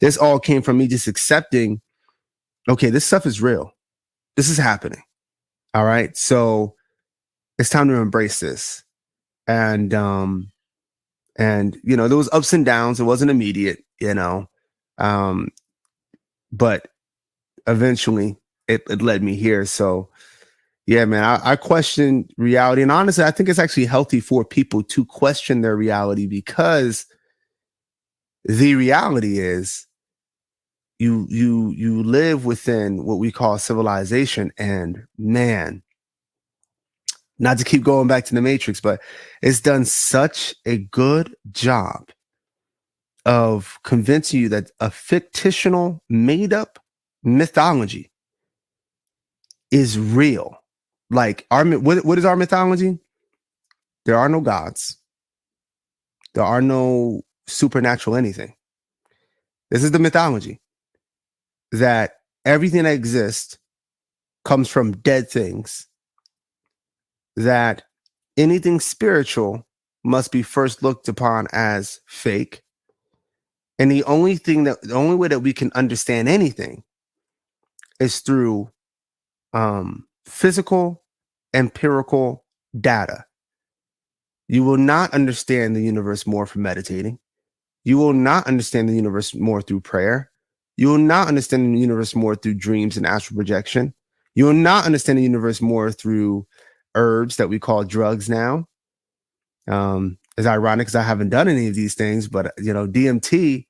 This all came from me just accepting, okay, this stuff is real. This is happening. All right. So it's time to embrace this. And you know, there was ups and downs. It wasn't immediate, you know. But eventually it led me here. So yeah, man, I question reality. And honestly, I think it's actually healthy for people to question their reality because the reality is you live within what we call civilization. And man, not to keep going back to the Matrix, but it's done such a good job of convincing you that a fictional, made up mythology is real. Like what is our mythology? There are no gods. There are no supernatural anything. This is the mythology that everything that exists comes from dead things, that anything spiritual must be first looked upon as fake. And the only way that we can understand anything is through physical, empirical data. You will not understand the universe more from meditating. You will not understand the universe more through prayer. You will not understand the universe more through dreams and astral projection. You will not understand the universe more through herbs that we call drugs now. It's ironic because I haven't done any of these things, but DMT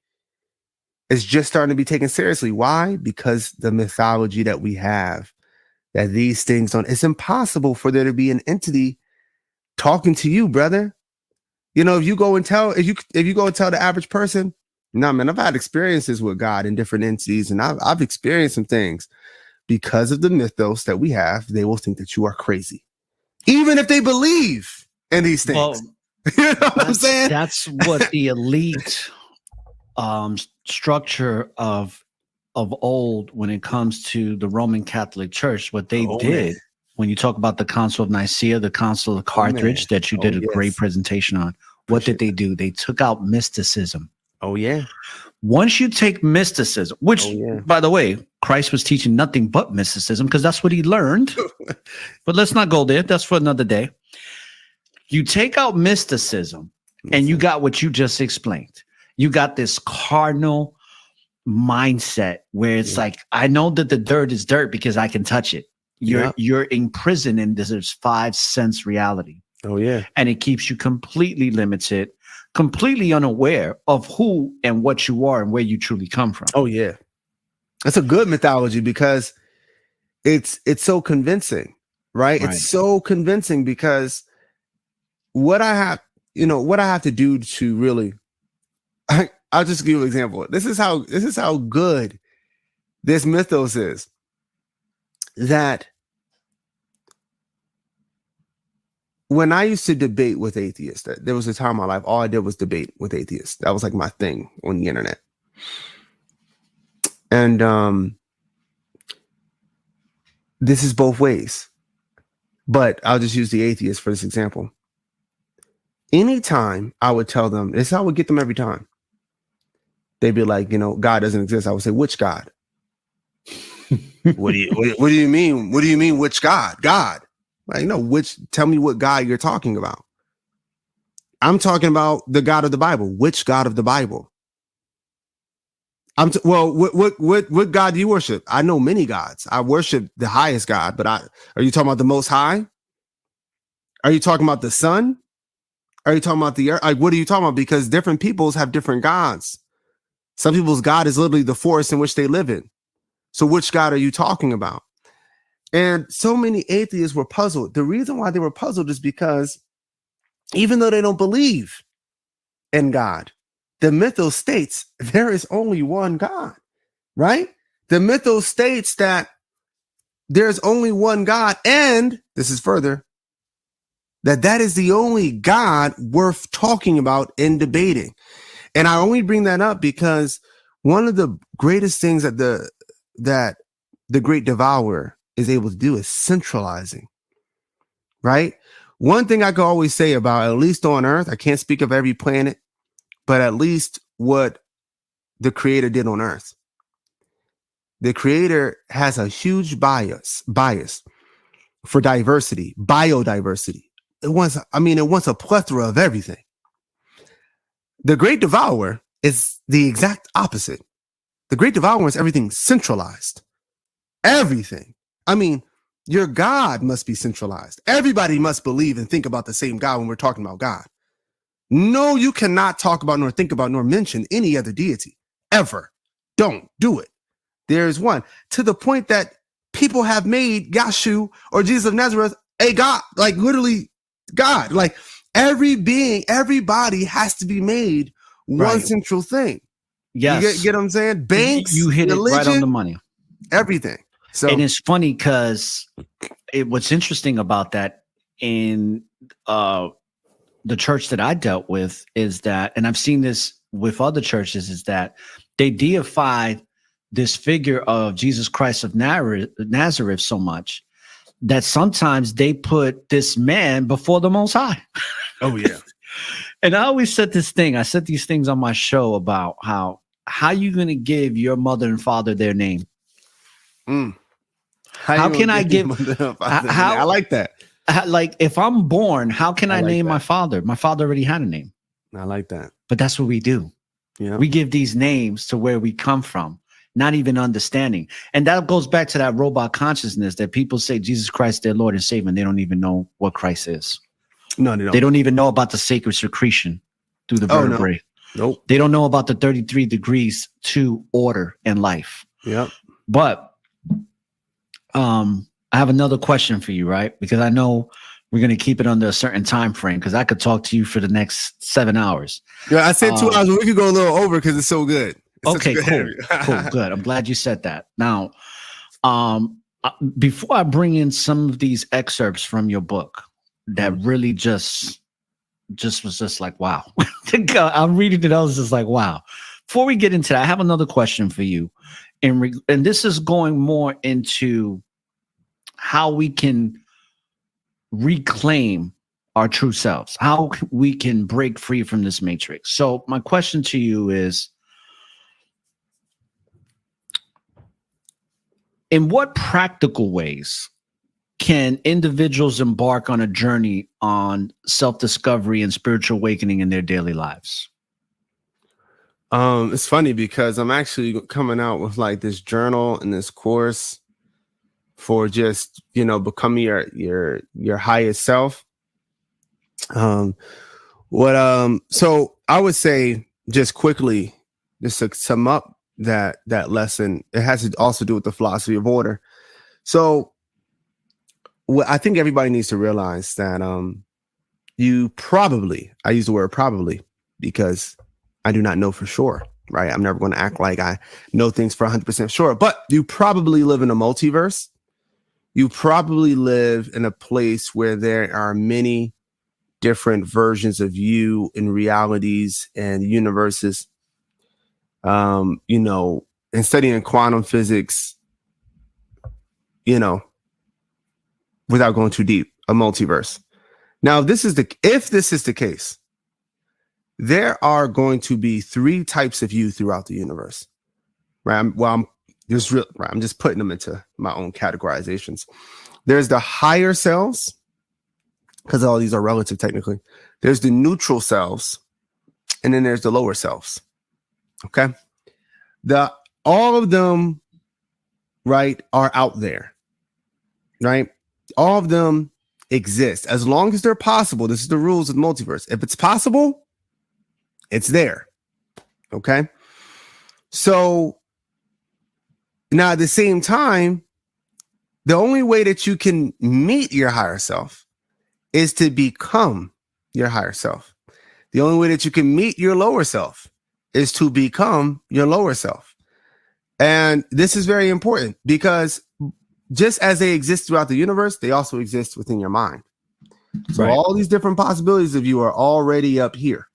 is just starting to be taken seriously. Why? Because the mythology that we have, that these things don't. It's impossible for there to be an entity talking to you, brother. If you go and tell the average person, nah, man, I've had experiences with God and different entities, and I've experienced some things. Because of the mythos that we have, they will think that you are crazy, even if they believe in these things.
Well,
you know what I'm saying?
That's what the elite structure of old, when it comes to the Roman Catholic Church, what they did.
Man.
When you talk about the Council of Nicaea, the Council of Carthage, that you did a great presentation on, what did they do? They took out mysticism.
Oh, yeah.
Once you take mysticism, which, by the way, Christ was teaching nothing but mysticism because that's what he learned. But let's not go there. That's for another day. You take out mysticism and you got what you just explained. You got this cardinal mindset where it's like, I know that the dirt is dirt because I can touch it. You're imprisoned in this 5 sense reality.
Oh, yeah.
And it keeps you completely limited, completely unaware of who and what you are and where you truly come from.
Oh, yeah. That's a good mythology because it's so convincing, right? It's so convincing because what I have to do to really, I'll just give you an example. This is how good this mythos is. That when I used to debate with atheists, there was a time in my life, all I did was debate with atheists. That was like my thing on the internet. And this is both ways. But I'll just use the atheist for this example. Anytime I would tell them, this is how I would get them every time. They'd be like, God doesn't exist. I would say, which God? What do you mean? What do you mean, which God? God. Like, tell me what God you're talking about. I'm talking about the God of the Bible. Which God of the Bible? What God do you worship? I know many gods. I worship the highest God, but are you talking about the Most High? Are you talking about the Son? Are you talking about the earth? Like, what are you talking about? Because different peoples have different gods. Some people's God is literally the forest in which they live in. So which God are you talking about? And so many atheists were puzzled. The reason why they were puzzled is because even though they don't believe in God, the mythos states there is only one God, right? The mythos states that there's only one God, and this is further, that is the only God worth talking about and debating. And I only bring that up because one of the greatest things that the great devourer is able to do is centralizing, right? One thing I could always say about, at least on Earth, I can't speak of every planet, but at least what the creator did on Earth. The creator has a huge bias for diversity, biodiversity. It wants a plethora of everything. The great devourer is the exact opposite. The great devourer is everything centralized. Everything. I mean, your God must be centralized. Everybody must believe and think about the same God when we're talking about God. No, you cannot talk about nor think about nor mention any other deity ever. Don't do it. There's one, to the point that people have made Yahshua or Jesus of Nazareth a God, like literally God. Like every being, everybody has to be made one
Right.
central thing.
Yes.
You get what I'm saying? Banks,
You hit
religion,
it right on the money.
everything. So
And it's funny because what's interesting about that in the church that I dealt with is that, and I've seen this with other churches, is that they deified this figure of Jesus Christ of Nazareth so much that sometimes they put this man before the Most High.
oh yeah.
And I always said this thing. I said these things on my show about how you going to give your mother and father their name. How can I give?
I like that.
Like if I'm born, how can I
like
name
that.
my father? My father already had a name.
I like that.
But that's what we do.
Yeah.
We give these names to where we come from, not even understanding. And that goes back to that robot consciousness that people say Jesus Christ, their Lord and Savior, and they don't even know what Christ is.
No, they don't.
They don't even know about the sacred secretion through the vertebrae.
Nope.
They don't know about the 33 degrees to order and life.
Yep.
But I have another question for you, right? Because I know we're going to keep it under a certain time frame because I could talk to you for the next 7 hours.
Yeah, I said 2 hours, but we could go a little over because it's so good. It's
Okay, cool, good. I'm glad you said that. Now, before I bring in some of these excerpts from your book that really just was just like, wow. I'm reading it, I was just like, wow. Before we get into that, I have another question for you. And this is going more into how we can reclaim our true selves, how we can break free from this matrix. So my question to you is, in what practical ways can individuals embark on a journey on self-discovery and spiritual awakening in their daily lives?
It's funny because I'm actually coming out with like this journal and this course for just, becoming your highest self. So I would say just quickly, just to sum up that lesson, it has to also do with the philosophy of order. So what I think everybody needs to realize that you probably, I use the word probably because I do not know for sure, right? I'm never going to act like I know things for 100% sure, but you probably live in a multiverse. You probably live in a place where there are many different versions of you in realities and universes. And studying quantum physics, without going too deep, a multiverse. Now, if this is the case, there are going to be 3 types of you throughout the universe, right? I'm just putting them into my own categorizations. There's the higher selves, because all these are relative technically. There's the neutral selves, and then there's the lower selves. Okay, all of them, right, are out there, right? All of them exist as long as they're possible. This is the rules of the multiverse. If it's possible, it's there. Okay. So now at the same time, the only way that you can meet your higher self is to become your higher self. The only way that you can meet your lower self is to become your lower self. And this is very important because just as they exist throughout the universe, they also exist within your mind. So
Right.
all these different possibilities of you are already up here.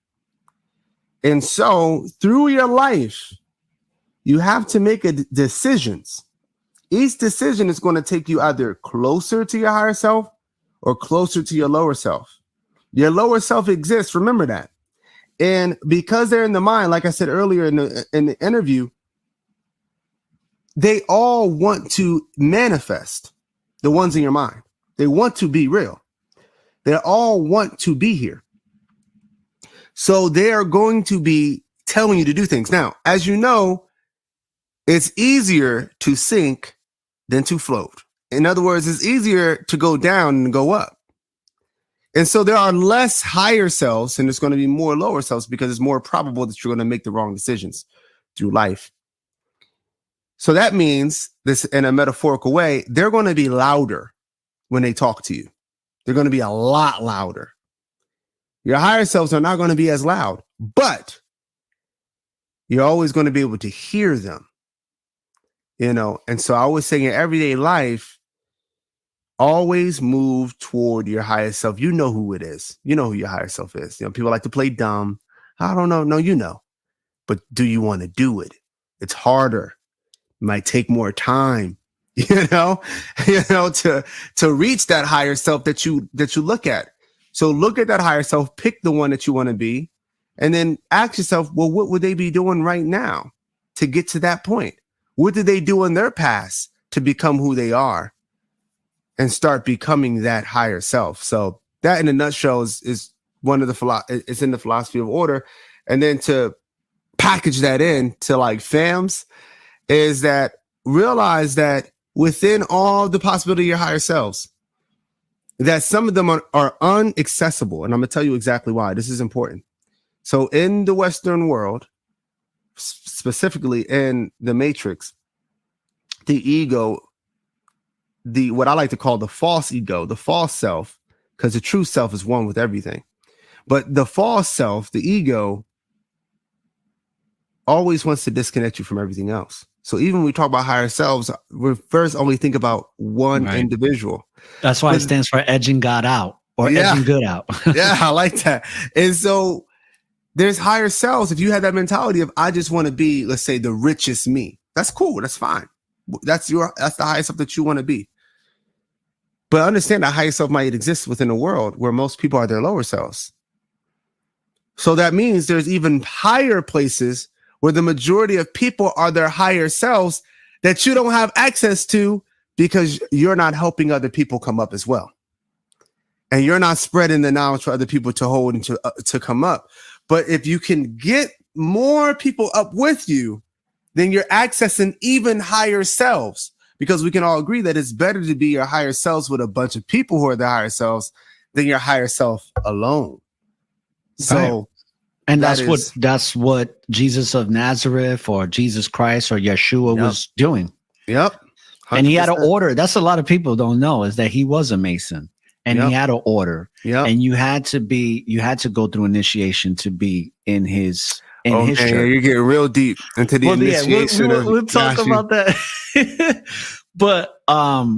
And so through your life, you have to make decisions. Each decision is going to take you either closer to your higher self or closer to your lower self. Your lower self exists. Remember that. And because they're in the mind, like I said earlier in the interview, they all want to manifest, the ones in your mind. They want to be real. They all want to be here. So they are going to be telling you to do things. Now, as you know, it's easier to sink than to float. In other words, it's easier to go down than go up. And so there are less higher selves and there's going to be more lower selves because it's more probable that you're going to make the wrong decisions through life. So that means this, in a metaphorical way, they're going to be louder when they talk to you. They're going to be a lot louder. Your higher selves are not going to be as loud, but You're always going to be able to hear them, And so I was saying in everyday life, always move toward your higher self. You know who it is. You know who your higher self is. People like to play dumb. I don't know. No, but do you want to do it? It's harder. It might take more time, to reach that higher self that you look at. So look at that higher self, pick the one that you want to be, and then ask yourself, well, what would they be doing right now to get to that point? What did they do in their past to become who they are and start becoming that higher self? So that in a nutshell is one of it's in the philosophy of order. And then to package that in to like FAMS is that realize that within all the possibility of your higher selves, that some of them are unaccessible. And I'm going to tell you exactly why. This is important. So in the Western world, specifically in the matrix, the ego, what I like to call the false ego, the false self, because the true self is one with everything. But the false self, the ego, always wants to disconnect you from everything else. So even when we talk about higher selves, we first only think about one individual.
That's why it stands for edging God out or edging good out.
Yeah, I like that. And so there's higher selves. If you have that mentality of, I just want to be, let's say, the richest me, that's cool. That's fine. That's the highest self that you want to be. But understand that higher self might exist within a world where most people are their lower selves. So that means there's even higher places where the majority of people are their higher selves that you don't have access to because you're not helping other people come up as well. And you're not spreading the knowledge for other people to hold and to come up. But if you can get more people up with you, then you're accessing even higher selves, because we can all agree that it's better to be your higher selves with a bunch of people who are the higher selves than your higher self alone. So,
and that's what Jesus of Nazareth or Jesus Christ or Yeshua was doing.
Yep. 100%.
And he had an order. That's a lot of people don't know, is that he was a Mason and he had an order. And you had to go through initiation to be in his church.
You're getting real deep into the initiation.
We'll talk about that. But I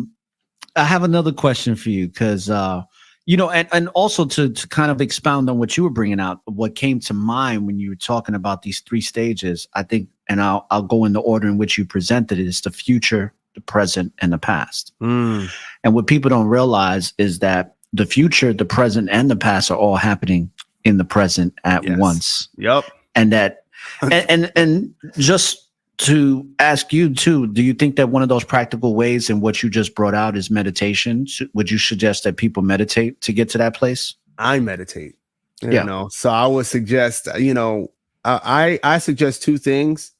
have another question for you, because and also to kind of expound on what you were bringing out, what came to mind when you were talking about these three stages, I think, and I'll go in the order in which you presented it, is the future, the present, and the past. And what people don't realize is that the future, the present, and the past are all happening in the present at once.
Yep.
And that, and just to ask you too, do you think that one of those practical ways in what you just brought out is meditation? Would you suggest that people meditate to get to that place? I
meditate, you know, so I would suggest, I suggest two things.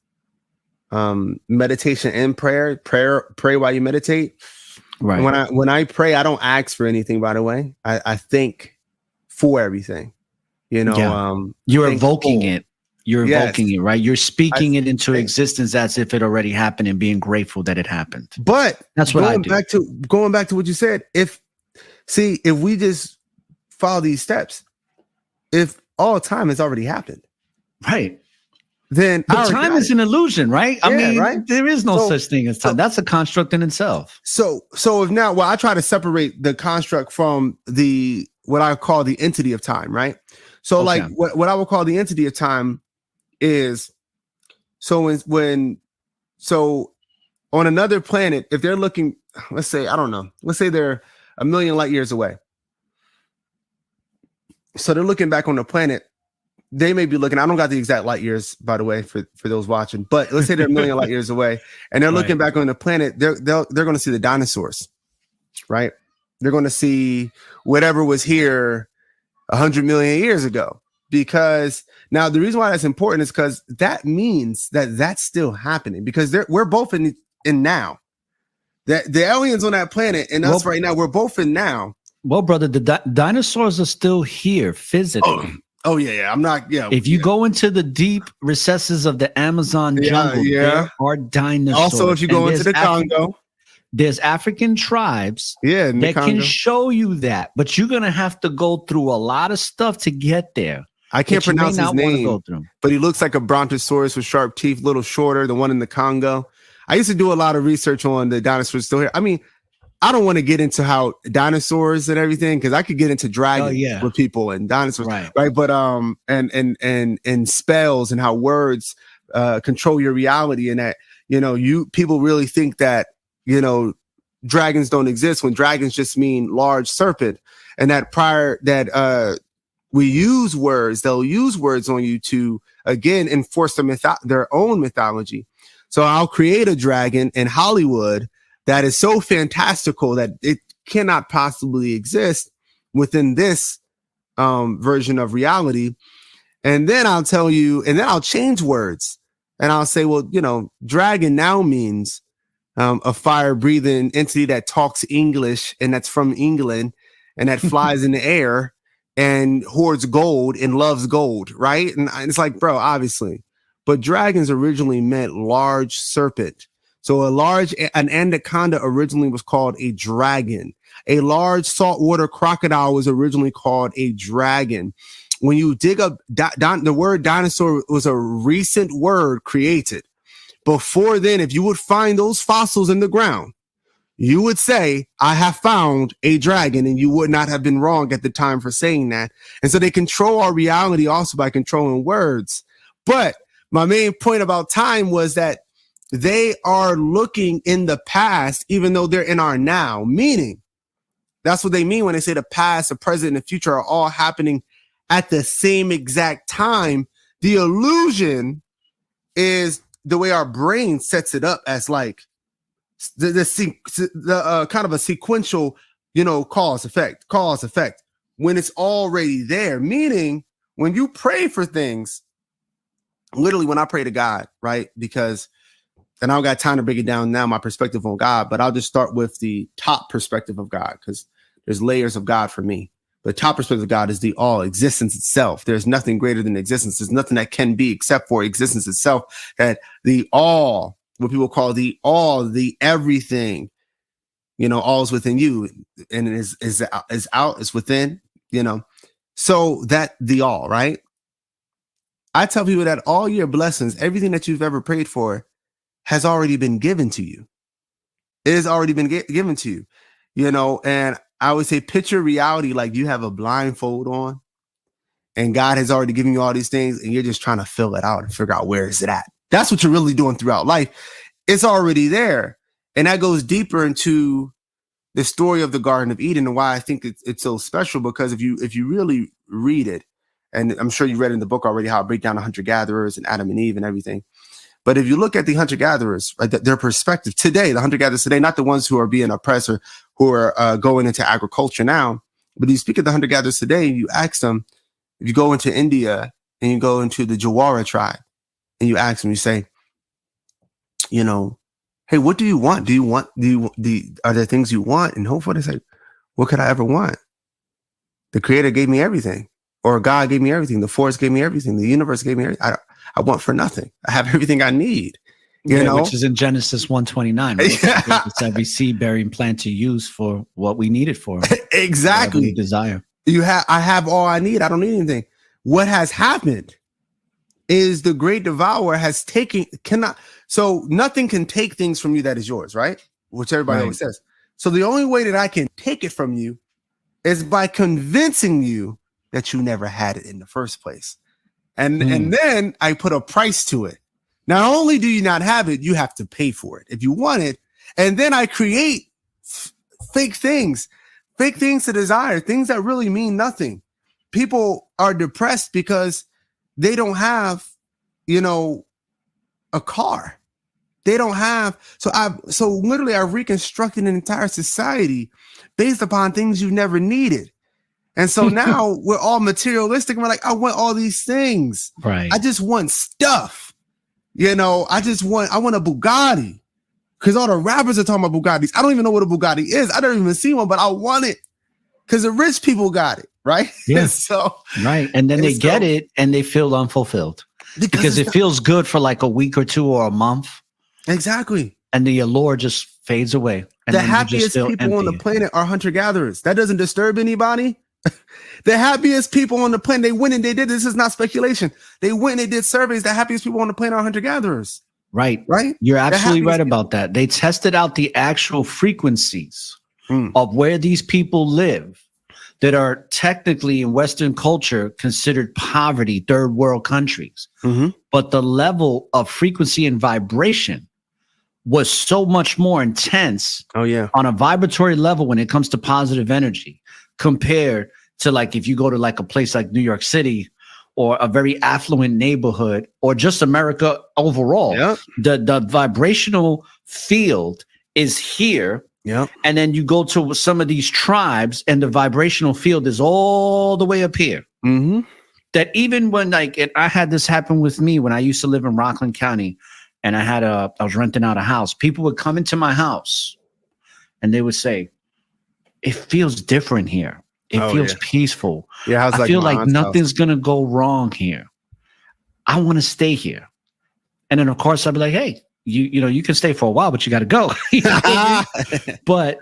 Meditation and prayer. Pray while you meditate. Right. When I pray, I don't ask for anything, by the way. I think for everything,
you're evoking it. You're evoking it, right? You're speaking it into existence as if it already happened and being grateful that it happened.
But
that's what I do.
Going back to what you said, if we just follow these steps, if all time has already happened,
right?
Then
time is an illusion, right? I mean, there is no such thing as time. That's a construct in itself.
So if now, I try to separate the construct from what I call the entity of time, right? So like what I would call the entity of time is, so on another planet, if they're looking, let's say they're 1 million light years away. So they're looking back on the planet. They may be looking, I don't got the exact light years, by the way, for those watching, but let's say they're 1 million light years away and they're looking back on the planet. They're going to see the dinosaurs, right? They're going to see whatever was here 100 million years ago. Because now the reason why that's important is because that means that that's still happening, because we're both in now. The aliens on that planet and us right now, we're both in now.
Well, brother, the dinosaurs are still here physically.
Oh yeah. I'm not. Yeah.
If you go into the deep recesses of the Amazon jungle, there are dinosaurs.
Also, if you go into the Congo,
there's African tribes that can show you that, but you're gonna have to go through a lot of stuff to get there.
I can't
that you may
pronounce his
not want to
name,
go through.
but he looks like a brontosaurus with sharp teeth, a little shorter, the one in the Congo. I used to do a lot of research on the dinosaurs still here. I mean, I don't want to get into how dinosaurs and everything, because I could get into dragons with people and dinosaurs, right? But and spells and how words control your reality, and that, you know, people really think that, you know, dragons don't exist when dragons just mean large serpent, and that we use words, they'll use words on you to again enforce their own mythology. So I'll create a dragon in Hollywood that is so fantastical that it cannot possibly exist within this version of reality. And then I'll tell you, and then I'll change words, and I'll say, well, you know, dragon now means a fire-breathing entity that talks English and that's from England and that flies in the air and hoards gold and loves gold, right? And it's like, bro, obviously. But dragons originally meant large serpent. So an anaconda originally was called a dragon. A large saltwater crocodile was originally called a dragon. When you dig up, the word dinosaur was a recent word created. Before then, if you would find those fossils in the ground, you would say, I have found a dragon, and you would not have been wrong at the time for saying that. And so they control our reality also by controlling words. But my main point about time was that they are looking in the past, even though they're in our now, meaning that's what they mean when they say the past, the present, and the future are all happening at the same exact time. The illusion is the way our brain sets it up as like the kind of a sequential, you know, cause effect, when it's already there. Meaning when you pray for things, literally when I pray to God, right? Because, and I don't got time to break it down now, my perspective on God, but I'll just start with the top perspective of God, because there's layers of God for me. The top perspective of God is the all, existence itself. There's nothing greater than existence. There's nothing that can be except for existence itself. That the all, what people call the all, the everything, you know, all is within you, and is out, is within, you know. So that the all, right? I tell people that all your blessings, everything that you've ever prayed for, has already been given to you. It has already been given to you, you know. And I would say picture reality like you have a blindfold on, and God has already given you all these things, and you're just trying to fill it out and figure out where is it at. That's what you're really doing throughout life. It's already there. And that goes deeper into the story of the Garden of Eden, and why I think it's so special, because if you really read it, and I'm sure you read in the book already how I break down the hunter-gatherers and Adam and Eve and everything. But if you look at the hunter-gatherers, right, their perspective today, the hunter-gatherers today, not the ones who are being oppressed or who are going into agriculture now, but you speak of the hunter-gatherers today, you ask them, if you go into India and you go into the Jawara tribe and you ask them, you say, you know, hey, what do you want? Are there things you want? And hopefully they say, what could I ever want? The creator gave me everything, or God gave me everything. The forest gave me everything. The universe gave me everything. I want for nothing. I have everything I need. You know,
which is in Genesis 1:29. Right? It's every seed bearing plant to use for what we need it for.
Exactly.
We desire.
I have all I need. I don't need anything. What has happened is the great devourer has taken, so nothing can take things from you that is yours, right? Which everybody always says. So the only way that I can take it from you is by convincing you that you never had it in the first place. And then I put a price to it. Not only do you not have it, you have to pay for it if you want it. And then I create fake things to desire, things that really mean nothing. People are depressed because they don't have, you know, a car. They don't have. So literally I've reconstructed an entire society based upon things you never needed. And so now we're all materialistic. And we're like, I want all these things.
Right.
I just want stuff. You know, I want a Bugatti, because all the rappers are talking about Bugattis. I don't even know what a Bugatti is. I don't even see one, but I want it because the rich people got it. Right.
Yes. Right. And then they get it and they feel unfulfilled because it feels good for like a week or two or a month.
Exactly.
And the allure just fades away. And
the happiest people on the planet are hunter-gatherers. That doesn't disturb anybody. The happiest people on the planet, they went and they did, this is not speculation. They went and they did surveys. The happiest people on the planet are hunter-gatherers.
Right.
Right?
You're absolutely right
people.
about that. They tested out the actual frequencies of where these people live that are technically in Western culture considered poverty, third world countries. But the level of frequency and vibration was so much more intense on a vibratory level when it comes to positive energy compared to like if you go to like a place like New York City or a very affluent neighborhood or just America overall. The vibrational field is here. And then you go to some of these tribes and the vibrational field is all the way up here. That even when like I had this happen with me when I used to live in Rockland County and I was renting out a house, people would come into my house and they would say, it feels different here. It feels peaceful. I feel like nothing's going to go wrong here. I want to stay here. And then, of course, I'd be like, hey, you can stay for a while, but you got to go. But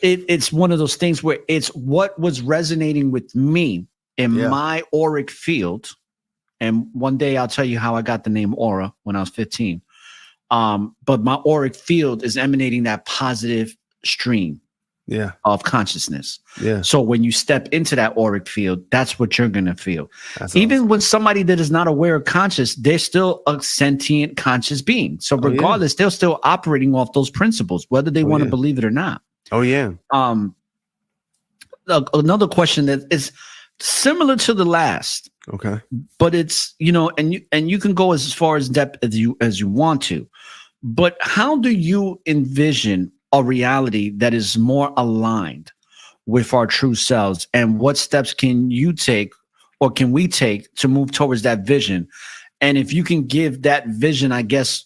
it's one of those things where it's what was resonating with me in my auric field. And one day I'll tell you how I got the name Aura when I was 15. But my auric field is emanating that positive stream of consciousness. So when you step into that auric field, that's what you're going to feel. Even when somebody that is not aware of conscious, they're still a sentient conscious being. So regardless, they're still operating off those principles, whether they want to believe it or not. Another question that is similar to the last. But it's, and you can go as far as depth as you want to. But how do you envision a reality that is more aligned with our true selves, and what steps can you take or can we take to move towards that vision? And if you can give that vision, I guess,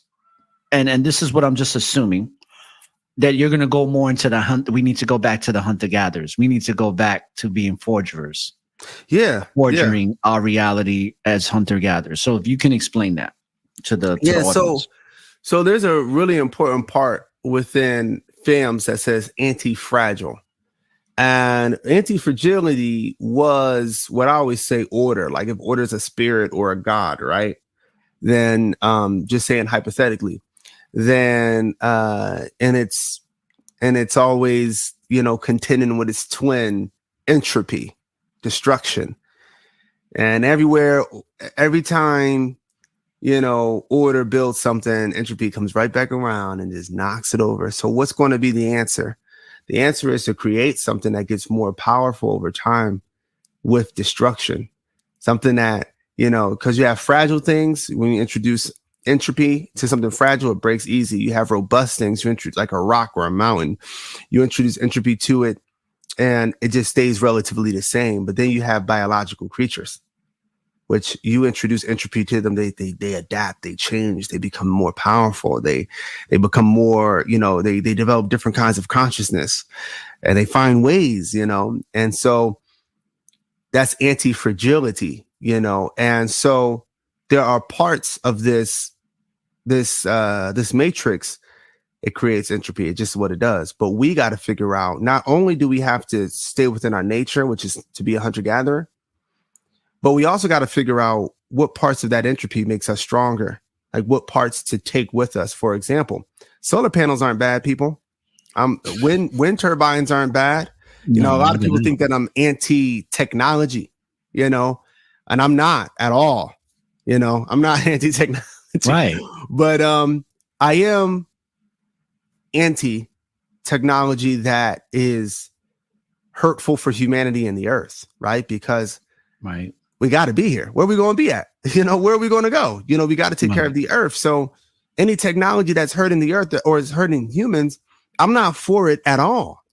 and this is what I'm just assuming, that you're going to go more into the hunt. We need to go back to the hunter-gatherers. We need to go back to being forgers. Forging our reality as hunter-gatherers. So if you can explain that to the audience.
So there's a really important part within FFFHAMS that says anti-fragile. And anti-fragility was what I always say order. Like if order is a spirit or a god, right? Then just saying hypothetically, then and it's always, contending with its twin, entropy, destruction. And every time order builds something, entropy comes right back around and just knocks it over. So what's going to be the answer? The answer is to create something that gets more powerful over time with destruction. Something that, because you have fragile things, when you introduce entropy to something fragile, it breaks easy. You have robust things, you introduce like a rock or a mountain, you introduce entropy to it and it just stays relatively the same. But then you have biological creatures, which you introduce entropy to them, they adapt, they change, they become more powerful, they become more, they develop different kinds of consciousness and they find ways, and so that's anti-fragility, and so there are parts of this matrix. It creates entropy. It's just what it does. But we got to figure out, not only do we have to stay within our nature, which is to be a hunter-gatherer, but we also got to figure out what parts of that entropy makes us stronger, like what parts to take with us. For example, solar panels aren't bad, people. Wind turbines aren't bad. A lot of people think that I'm anti-technology, and I'm not at all. I'm not anti-technology.
Right.
But I am anti-technology that is hurtful for humanity and the earth, right? Because we got to be here. Where are we going to be at? Where are we going to go? We got to take care of the earth. So any technology that's hurting the earth or is hurting humans, I'm not for it at all,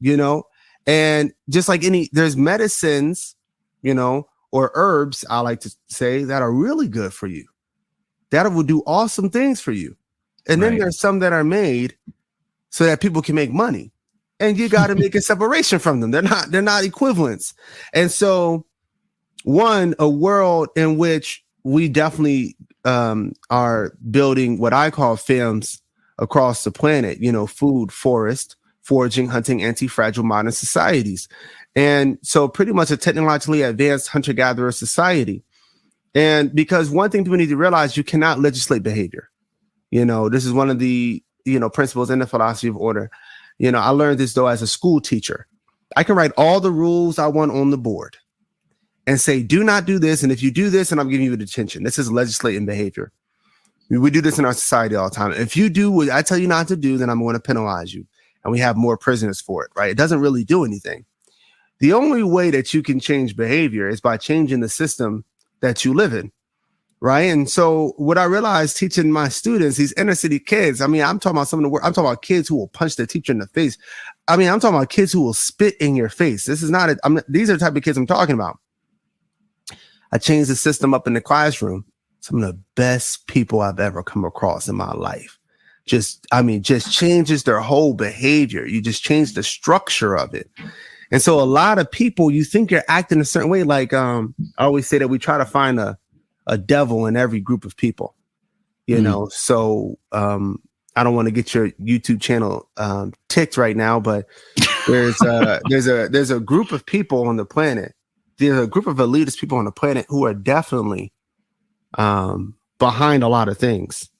and just like there's medicines, or herbs, I like to say, that are really good for you, that will do awesome things for you. And then there's some that are made so that people can make money, and you got to make a separation from them. They're not equivalents. And so a world in which we definitely are building what I call FFFHAMS across the planet, food, forest, foraging, hunting, anti-fragile modern societies. And so pretty much a technologically advanced hunter-gatherer society. And because one thing we need to realize, you cannot legislate behavior. This is one of the, principles in the philosophy of order. I learned this though as a school teacher. I can write all the rules I want on the board and say, do not do this. And if you do this, and I'm giving you a detention. This is legislating behavior. We do this in our society all the time. If you do what I tell you not to do, then I'm going to penalize you. And we have more prisoners for it, right? It doesn't really do anything. The only way that you can change behavior is by changing the system that you live in, right? And so what I realized teaching my students, these inner city kids, I'm talking about some of the work. I'm talking about kids who will punch their teacher in the face. I'm talking about kids who will spit in your face. This is not, these are the type of kids I'm talking about. I changed the system up in the classroom. Some of the best people I've ever come across in my life. Just changes their whole behavior. You just change the structure of it. And so a lot of people, you think you're acting a certain way. Like I always say that we try to find a devil in every group of people, So I don't want to get your YouTube channel ticked right now, but there's a group of people on the planet. There's a group of elitist people on the planet who are definitely behind a lot of things.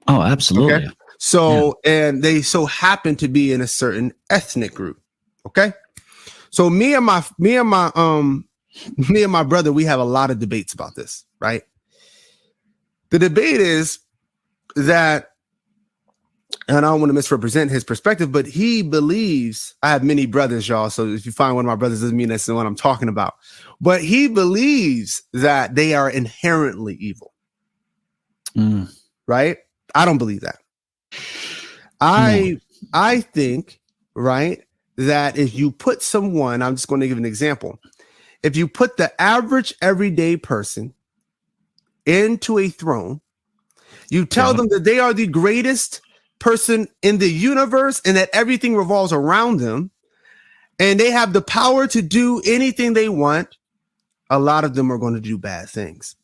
Oh, absolutely. Okay?
So, and they so happen to be in a certain ethnic group. Okay. So me and my brother, we have a lot of debates about this, right? The debate is that, and I don't want to misrepresent his perspective, but he believes, I have many brothers, y'all. So if you find one of my brothers, doesn't mean that's the one I'm talking about. But he believes that they are inherently evil. Right? I don't believe that. I think, right, that if you put someone, I'm just going to give an example. If you put the average everyday person into a throne, you tell them that they are the greatest person in the universe and that everything revolves around them, and they have the power to do anything they want, a lot of them are going to do bad things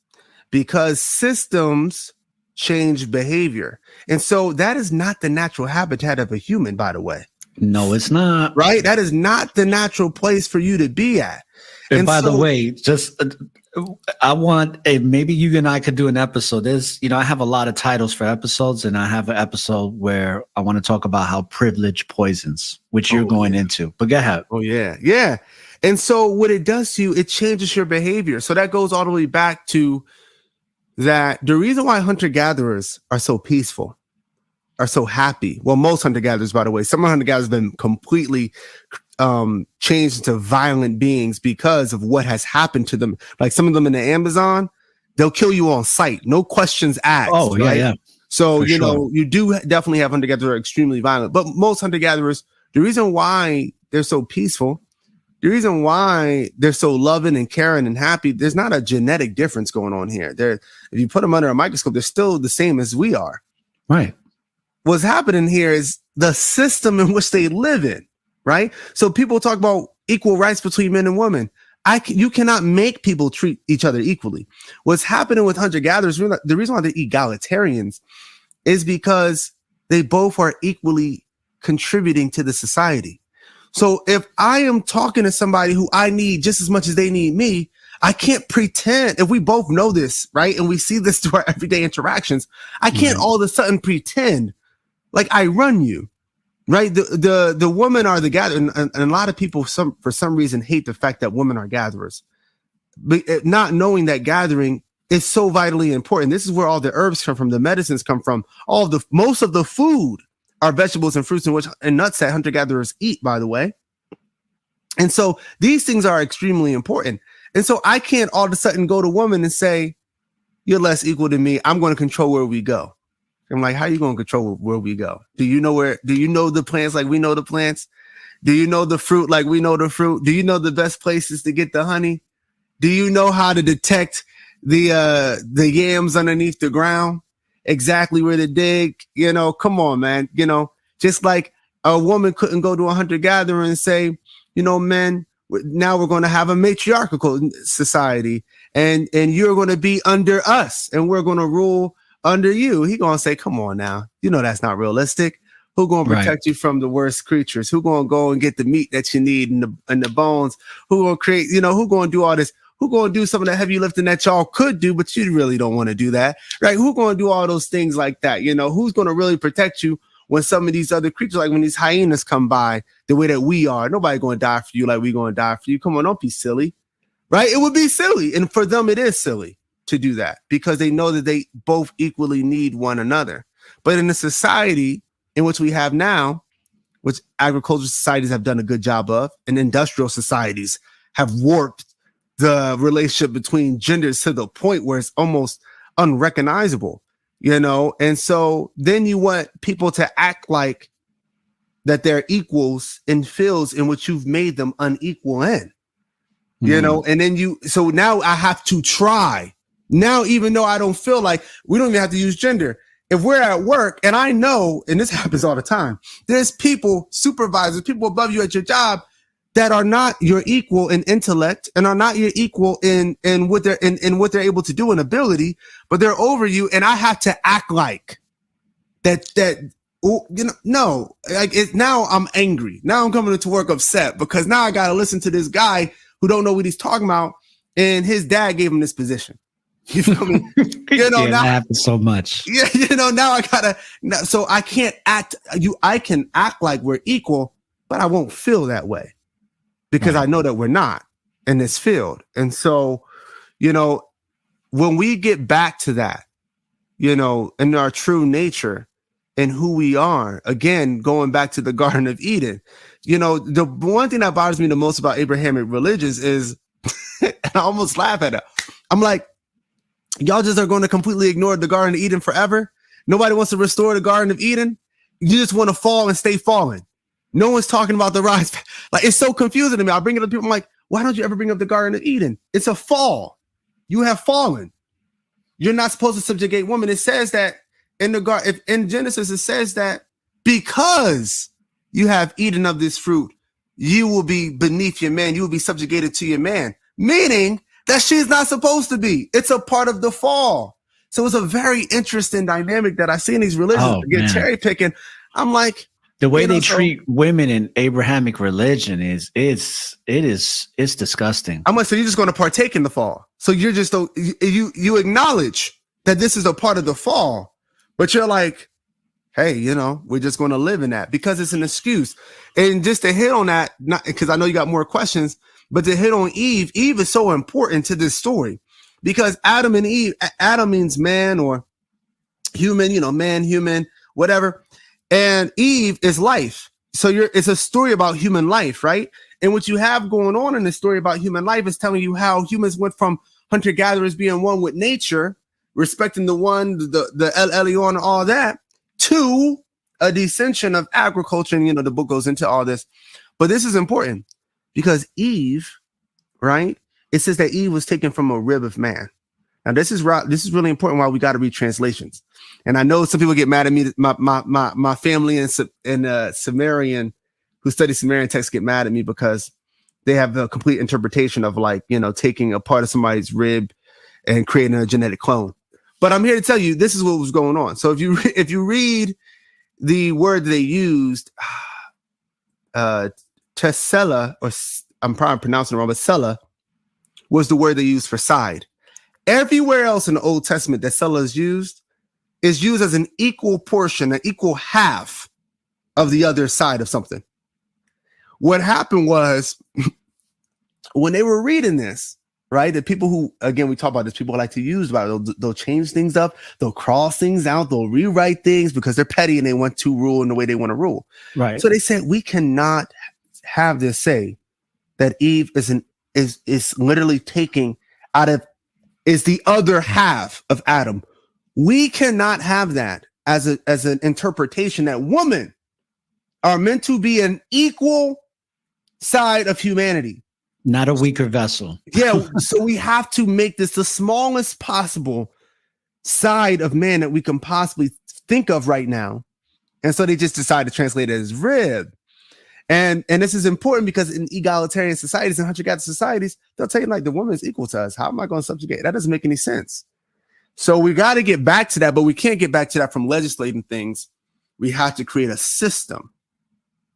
because systems change behavior. And so that is not the natural habitat of a human, by the way.
No, it's not.
Right? That is not the natural place for you to be at.
And by the way, just I want maybe you and I could do an episode. There's, I have a lot of titles for episodes, and I have an episode where I want to talk about how privilege poisons, which you're going into. But go ahead.
Oh, yeah. Yeah. And so what it does to you, it changes your behavior. So that goes all the way back to that the reason why hunter-gatherers are so peaceful, are so happy. Well, most hunter-gatherers, by the way, some hunter-gatherers have been completely changed into violent beings because of what has happened to them. Like some of them in the Amazon, they'll kill you on sight, no questions asked.
Oh,
right?
Yeah.
So, you do definitely have hunter-gatherers who are extremely violent, but most hunter-gatherers, the reason why they're so peaceful, the reason why they're so loving and caring and happy, there's not a genetic difference going on here. If you put them under a microscope, they're still the same as we are.
Right.
What's happening here is the system in which they live in, right? So people talk about equal rights between men and women. You cannot make people treat each other equally. What's happening with hunter-gatherers, the reason why they're egalitarians is because they both are equally contributing to the society. So if I am talking to somebody who I need just as much as they need me, I can't pretend, if we both know this, right? And we see this through our everyday interactions, I can't all of a sudden pretend like I run you, right? The women are the gatherer, and a lot of people for some reason hate the fact that women are gatherers, but not knowing that gathering is so vitally important. This is where all the herbs come from, the medicines come from, most of the food are vegetables and fruits and nuts that hunter-gatherers eat, by the way. And so these things are extremely important. And so I can't all of a sudden go to a woman and say, you're less equal to me, I'm going to control where we go. I'm like, how are you going to control where we go? Do you know the plants like we know the plants? Do you know the fruit like we know the fruit? Do you know the best places to get the honey? Do you know how to detect the yams underneath the ground? Exactly where to dig? Come on, man. Just like a woman couldn't go to a hunter-gatherer and say, men, now we're going to have a matriarchal society and you're going to be under us and we're going to rule under you. He going to say, come on now. That's not realistic. Who gonna
Right.
protect you from the worst creatures? Who gonna go and get the meat that you need and the bones? Who gonna create, who gonna do all this? Who gonna do some of the heavy lifting that y'all could do, but you really don't want to do that, right? Who gonna do all those things like that? Who's gonna really protect you when some of these other creatures, like when these hyenas come by the way that we are? Nobody gonna die for you like we gonna die for you. Come on, don't be silly, right? It would be silly. And for them, it is silly to do that because they know that they both equally need one another. But in the society in which we have now, which agricultural societies have done a good job of, and industrial societies have warped the relationship between genders to the point where it's almost unrecognizable, And so then you want people to act like that they're equals in fields in which you've made them unequal in, and then so now I have to try. Now, even though I don't feel like we don't even have to use gender. If we're at work and I know, and this happens all the time, there's people, supervisors, people above you at your job that are not your equal in intellect and are not your equal in what they're able to do in ability, but they're over you. And I have to act like that, no, like now I'm angry. Now I'm coming into work upset because now I got to listen to this guy who don't know what he's talking about. And his dad gave him this position. You feel me?
Now, that happens so much.
Yeah, now I gotta. So I can't act. I can act like we're equal, but I won't feel that way because I know that we're not in this field. And so, when we get back to that, in our true nature and who we are, again, going back to the Garden of Eden, the one thing that bothers me the most about Abrahamic religions is, and I almost laugh at it. I'm like, y'all just are going to completely ignore the Garden of Eden forever. Nobody wants to restore the Garden of Eden. You just want to fall and stay falling. No one's talking about the rise. Like, it's so confusing to me. I bring it up to people. I'm like, why don't you ever bring up the Garden of Eden? It's a fall. You have fallen. You're not supposed to subjugate women. It says that in the garden, if in Genesis, it says that because you have eaten of this fruit, you will be beneath your man. You will be subjugated to your man. Meaning that she's not supposed to be. It's a part of the fall. So it's a very interesting dynamic that I see in these religions get cherry picking. I'm like,
the way they treat women in Abrahamic religion is disgusting.
I'm like, so you're just going to partake in the fall. So you're just you acknowledge that this is a part of the fall, but you're like, hey, we're just going to live in that because it's an excuse. And just to hit on that, not because I know you got more questions. But to hit on Eve is so important to this story because Adam and Eve, Adam means man or human, man, human, whatever. And Eve is life. So it's a story about human life, right? And what you have going on in the story about human life is telling you how humans went from hunter-gatherers being one with nature, respecting the one, the El Elyon and all that, to a descension of agriculture. And, the book goes into all this. But this is important. Because Eve, right? It says that Eve was taken from a rib of man. Now, this is really important why we got to read translations. And I know some people get mad at me. My family in Sumerian, who study Sumerian texts, get mad at me because they have a complete interpretation of taking a part of somebody's rib and creating a genetic clone. But I'm here to tell you this is what was going on. So if you read the word they used, Tesela, or I'm probably pronouncing it wrong, but Sela was the word they used for side. Everywhere else in the Old Testament that Sela is used as an equal portion, an equal half of the other side of something. What happened was when they were reading this, right? The people who, again, we talk about this, people like to use about it. They'll change things up, they'll cross things out, they'll rewrite things because they're petty and they want to rule in the way they want to rule.
Right.
So they said we cannot have this say that Eve is literally taking is the other half of Adam. We cannot have that as an interpretation that women are meant to be an equal side of humanity,
not a weaker vessel.
Yeah, so we have to make this the smallest possible side of man that we can possibly think of right now. And so they just decide to translate it as rib. And this is important because in egalitarian societies and hunter-gatherer societies, they'll tell you like the woman is equal to us. How am I going to subjugate? That doesn't make any sense. So we got to get back to that, but we can't get back to that from legislating things. we have to create a system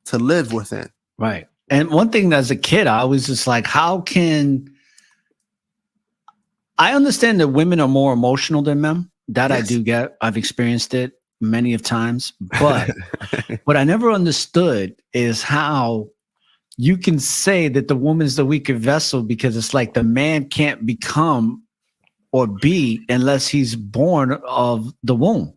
to live within.
Right. And one thing as a kid, I was just like, how can I understand that women are more emotional than men? That I do get. I've experienced it many of times. But what I never understood is how you can say that the woman's the weaker vessel, because it's like the man can't become or be unless he's born of the womb.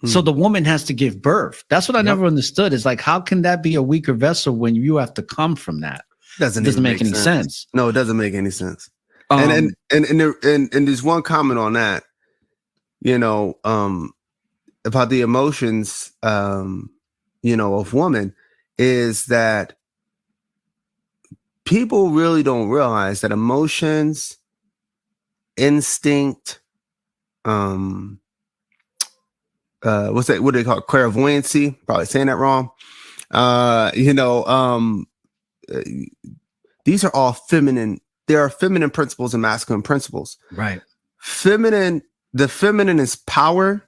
So the woman has to give birth. That's what I never understood. Is like, how can that be a weaker vessel when you have to come from that?
Doesn't
make any sense.
No, it doesn't make any sense. And there's one comment on that, about the emotions, of women, is that people really don't realize that emotions, instinct, what's that? What do they call it? Clairvoyancy? Probably saying that wrong. These are all feminine. There are feminine principles and masculine principles.
Right.
The feminine is power.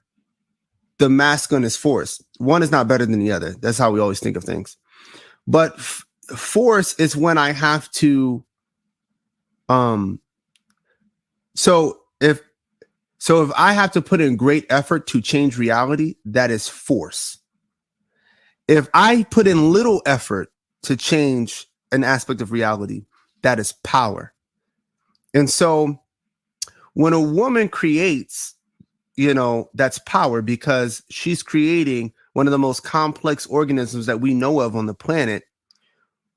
The masculine is force. One is not better than the other. That's how we always think of things. But force is when I have to. So if I have to put in great effort to change reality, that is force. If I put in little effort to change an aspect of reality, that is power. And so when a woman creates, that's power, because she's creating one of the most complex organisms that we know of on the planet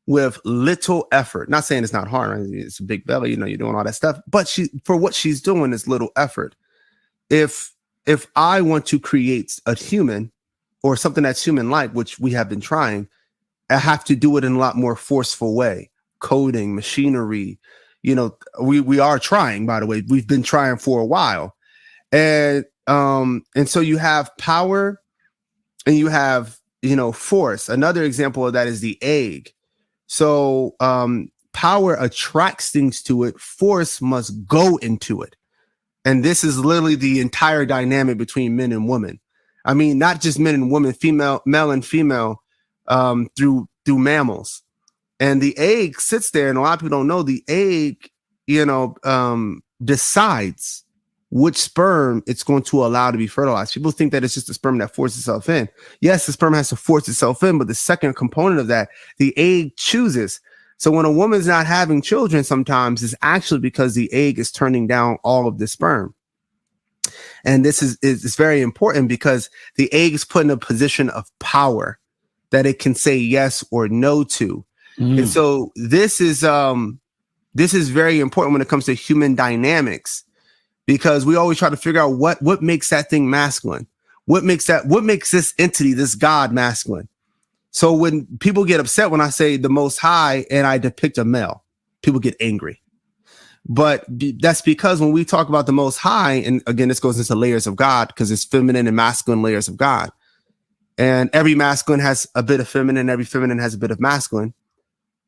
with little effort. Not saying it's not hard. Right? It's a big belly, you're doing all that stuff, but for what she's doing is little effort. If I want to create a human or something that's human-like, which we have been trying, I have to do it in a lot more forceful way. Coding, machinery, we are trying, by the way. We've been trying for a while. And so you have power and you have, force. Another example of that is the egg. So power attracts things to it. Force must go into it. And this is literally the entire dynamic between men and women. I mean, not just men and women, male and female, through mammals. And the egg sits there, and a lot of people don't know the egg, decides which sperm it's going to allow to be fertilized. People think that it's just the sperm that forces itself in. Yes, the sperm has to force itself in, but the second component of that, the egg chooses. So when a woman's not having children, sometimes it's actually because the egg is turning down all of the sperm. And this is very important, because the egg is put in a position of power that it can say yes or no to. And so this is very important when it comes to human dynamics, because we always try to figure out what makes that thing masculine. What makes this entity, this God, masculine? So when people get upset when I say the Most High and I depict a male, people get angry. But that's because when we talk about the Most High, and again, this goes into layers of God, because it's feminine and masculine layers of God. And every masculine has a bit of feminine, every feminine has a bit of masculine.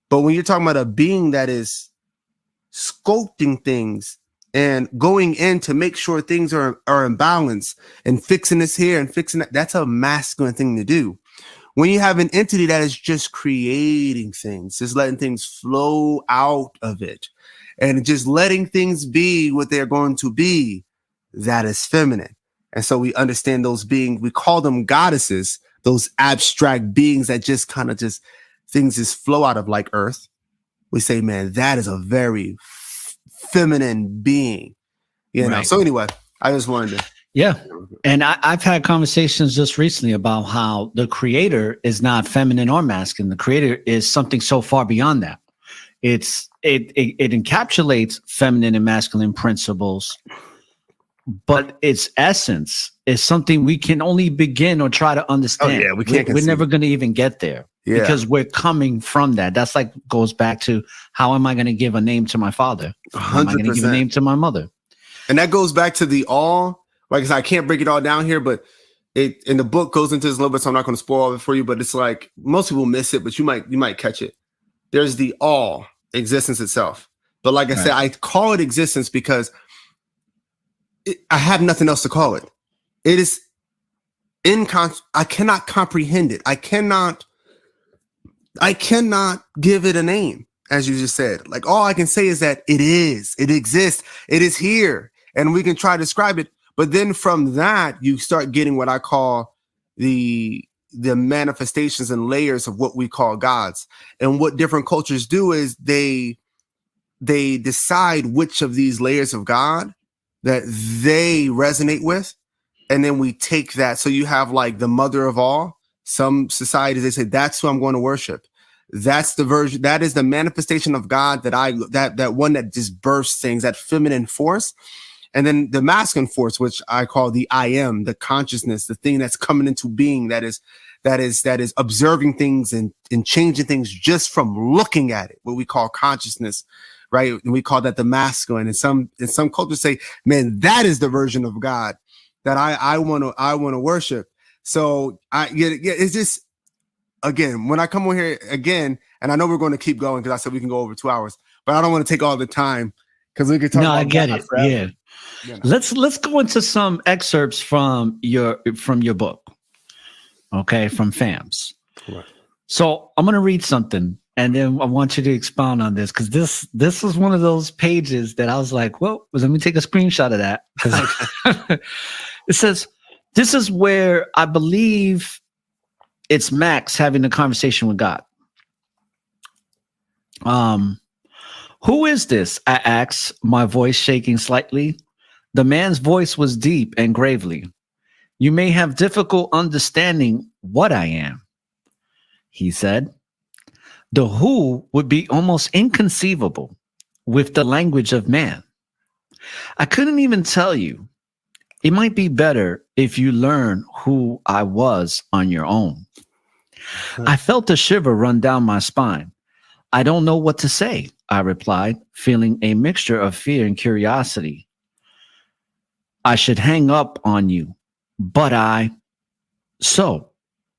But when you're talking about a being that is sculpting things and going in to make sure things are in balance and fixing this here and fixing that, that's a masculine thing to do. When you have an entity that is just creating things, just letting things flow out of it and just letting things be what they're going to be, that is feminine. And so we understand those beings, we call them goddesses, those abstract beings that just kind of just things just flow out of, like Earth. We say, man, that is a very feminine being, know? So anyway, I just wanted to.
Yeah. And I've had conversations just recently about how the creator is not feminine or masculine. The creator is something so far beyond that. It encapsulates feminine and masculine principles, but its essence is something we can only begin or try to understand.
Oh, yeah, we can't.
We're never going to even get there. Yeah. Because we're coming from that. That's like goes back to, how am I going to give a name to my father? How am I going to give a name to my mother?
And that goes back to the all. Like I said, I can't break it all down here, but it in the book goes into this a little bit, so I'm not going to spoil it for you. But it's like most people miss it, but you might catch it. There's the all, existence itself. But like I said, I call it existence because I have nothing else to call it. It I cannot comprehend it. I cannot give it a name, as you just said. Like, all I can say is that it exists, it is here, and we can try to describe it. But then from that, you start getting what I call the manifestations and layers of what we call gods. And what different cultures do is they decide which of these layers of God that they resonate with. And then we take that. So you have like the mother of all. Some societies, they say, that's who I'm going to worship. That's the version. That is the manifestation of God that one that just bursts things, that feminine force. And then the masculine force, which I call the I am, the consciousness, the thing that's coming into being, that is observing things and changing things just from looking at it, what we call consciousness, right? And we call that the masculine. And some cultures say, man, that is the version of God that I want to worship. So it's just, again, when I come on here again, and I know we're going to keep going because I said we can go over 2 hours, but I don't want to take all the time because we could talk.
No,
about
I get it.
forever.
Yeah.
You know.
Let's go into some excerpts from your book. Okay, from FFFHAMS.
Right.
So I'm gonna read something, and then I want you to expound on this, because this was one of those pages that I was like, well, let me take a screenshot of that. It says, this is where I believe it's Max having a conversation with God. Who is this? I asked, my voice shaking slightly. The man's voice was deep and gravely. You may have difficult understanding what I am, he said. The who would be almost inconceivable with the language of man. I couldn't even tell you. It might be better if you learn who I was on your own. I felt a shiver run down my spine. I don't know what to say, I replied, feeling a mixture of fear and curiosity. I should hang up on you, but So,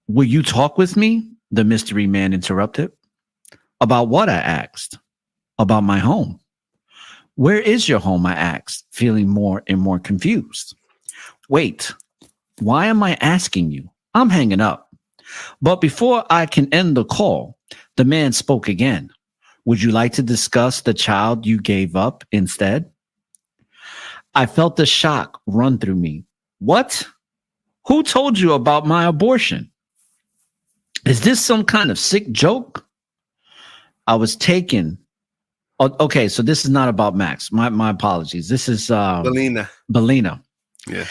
will you talk with me? The mystery man interrupted. About what? I asked. About my home. Where is your home? I asked, feeling more and more confused. Wait, why am I asking you? I'm hanging up. But before I can end the call, the man spoke again. Would you like to discuss the child you gave up instead? I felt the shock run through me. What? Who told you about my abortion? Is this some kind of sick joke? I was taken. Oh, okay, so this is not about Max. My apologies. This is Belina.
Yeah.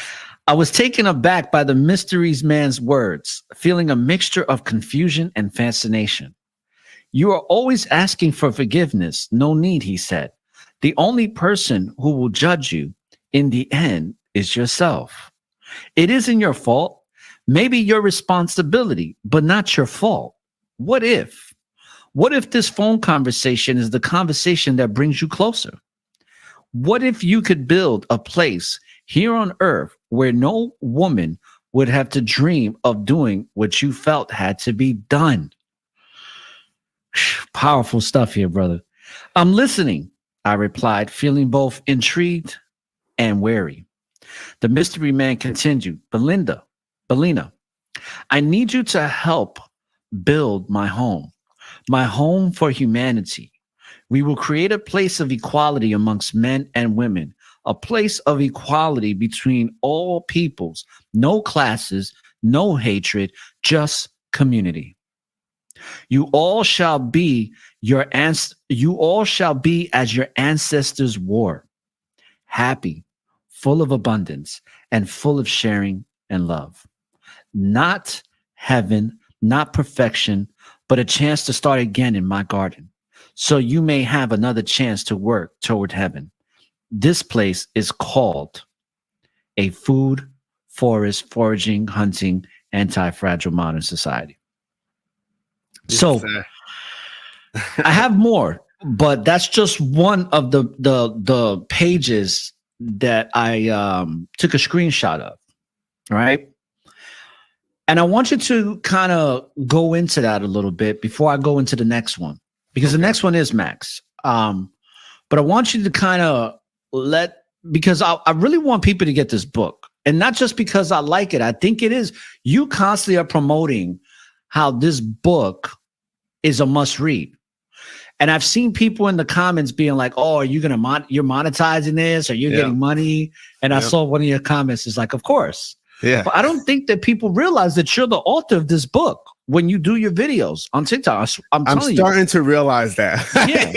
I was taken aback by the mysteries man's words, feeling a mixture of confusion and fascination. You are always asking for forgiveness. No need, he said. The only person who will judge you in the end is yourself. It isn't your fault. Maybe your responsibility, but not your fault. What if? What if this phone conversation is the conversation that brings you closer? What if you could build a place here on earth where no woman would have to dream of doing what you felt had to be done? Powerful stuff here, brother. I'm listening, I replied, feeling both intrigued and wary. The mystery man continued, Belina, I need you to help build my home for humanity. We will create a place of equality amongst men and women, a place of equality between all peoples, no classes, no hatred, just community. You all shall be as your ancestors were, happy, full of abundance, and full of sharing and love. Not heaven, not perfection, but a chance to start again in my garden, so you may have another chance to work toward heaven. This place is called a food, forest, foraging, hunting, anti-fragile modern society. So I have more, but that's just one of the pages that I took a screenshot of. All right. And I want you to kind of go into that a little bit before I go into the next one, because the next one is Max. But I want you to kind of because I really want people to get this book. And not just because I like it. I think it is. You constantly are promoting how this book is a must read. And I've seen people in the comments being like, "Oh, are you you're monetizing this? Are you getting money?" And I saw one of your comments is like, "Of course."
Yeah.
But I don't think that people realize that you're the author of this book when you do your videos on TikTok. I'm
starting to realize that.
Yeah.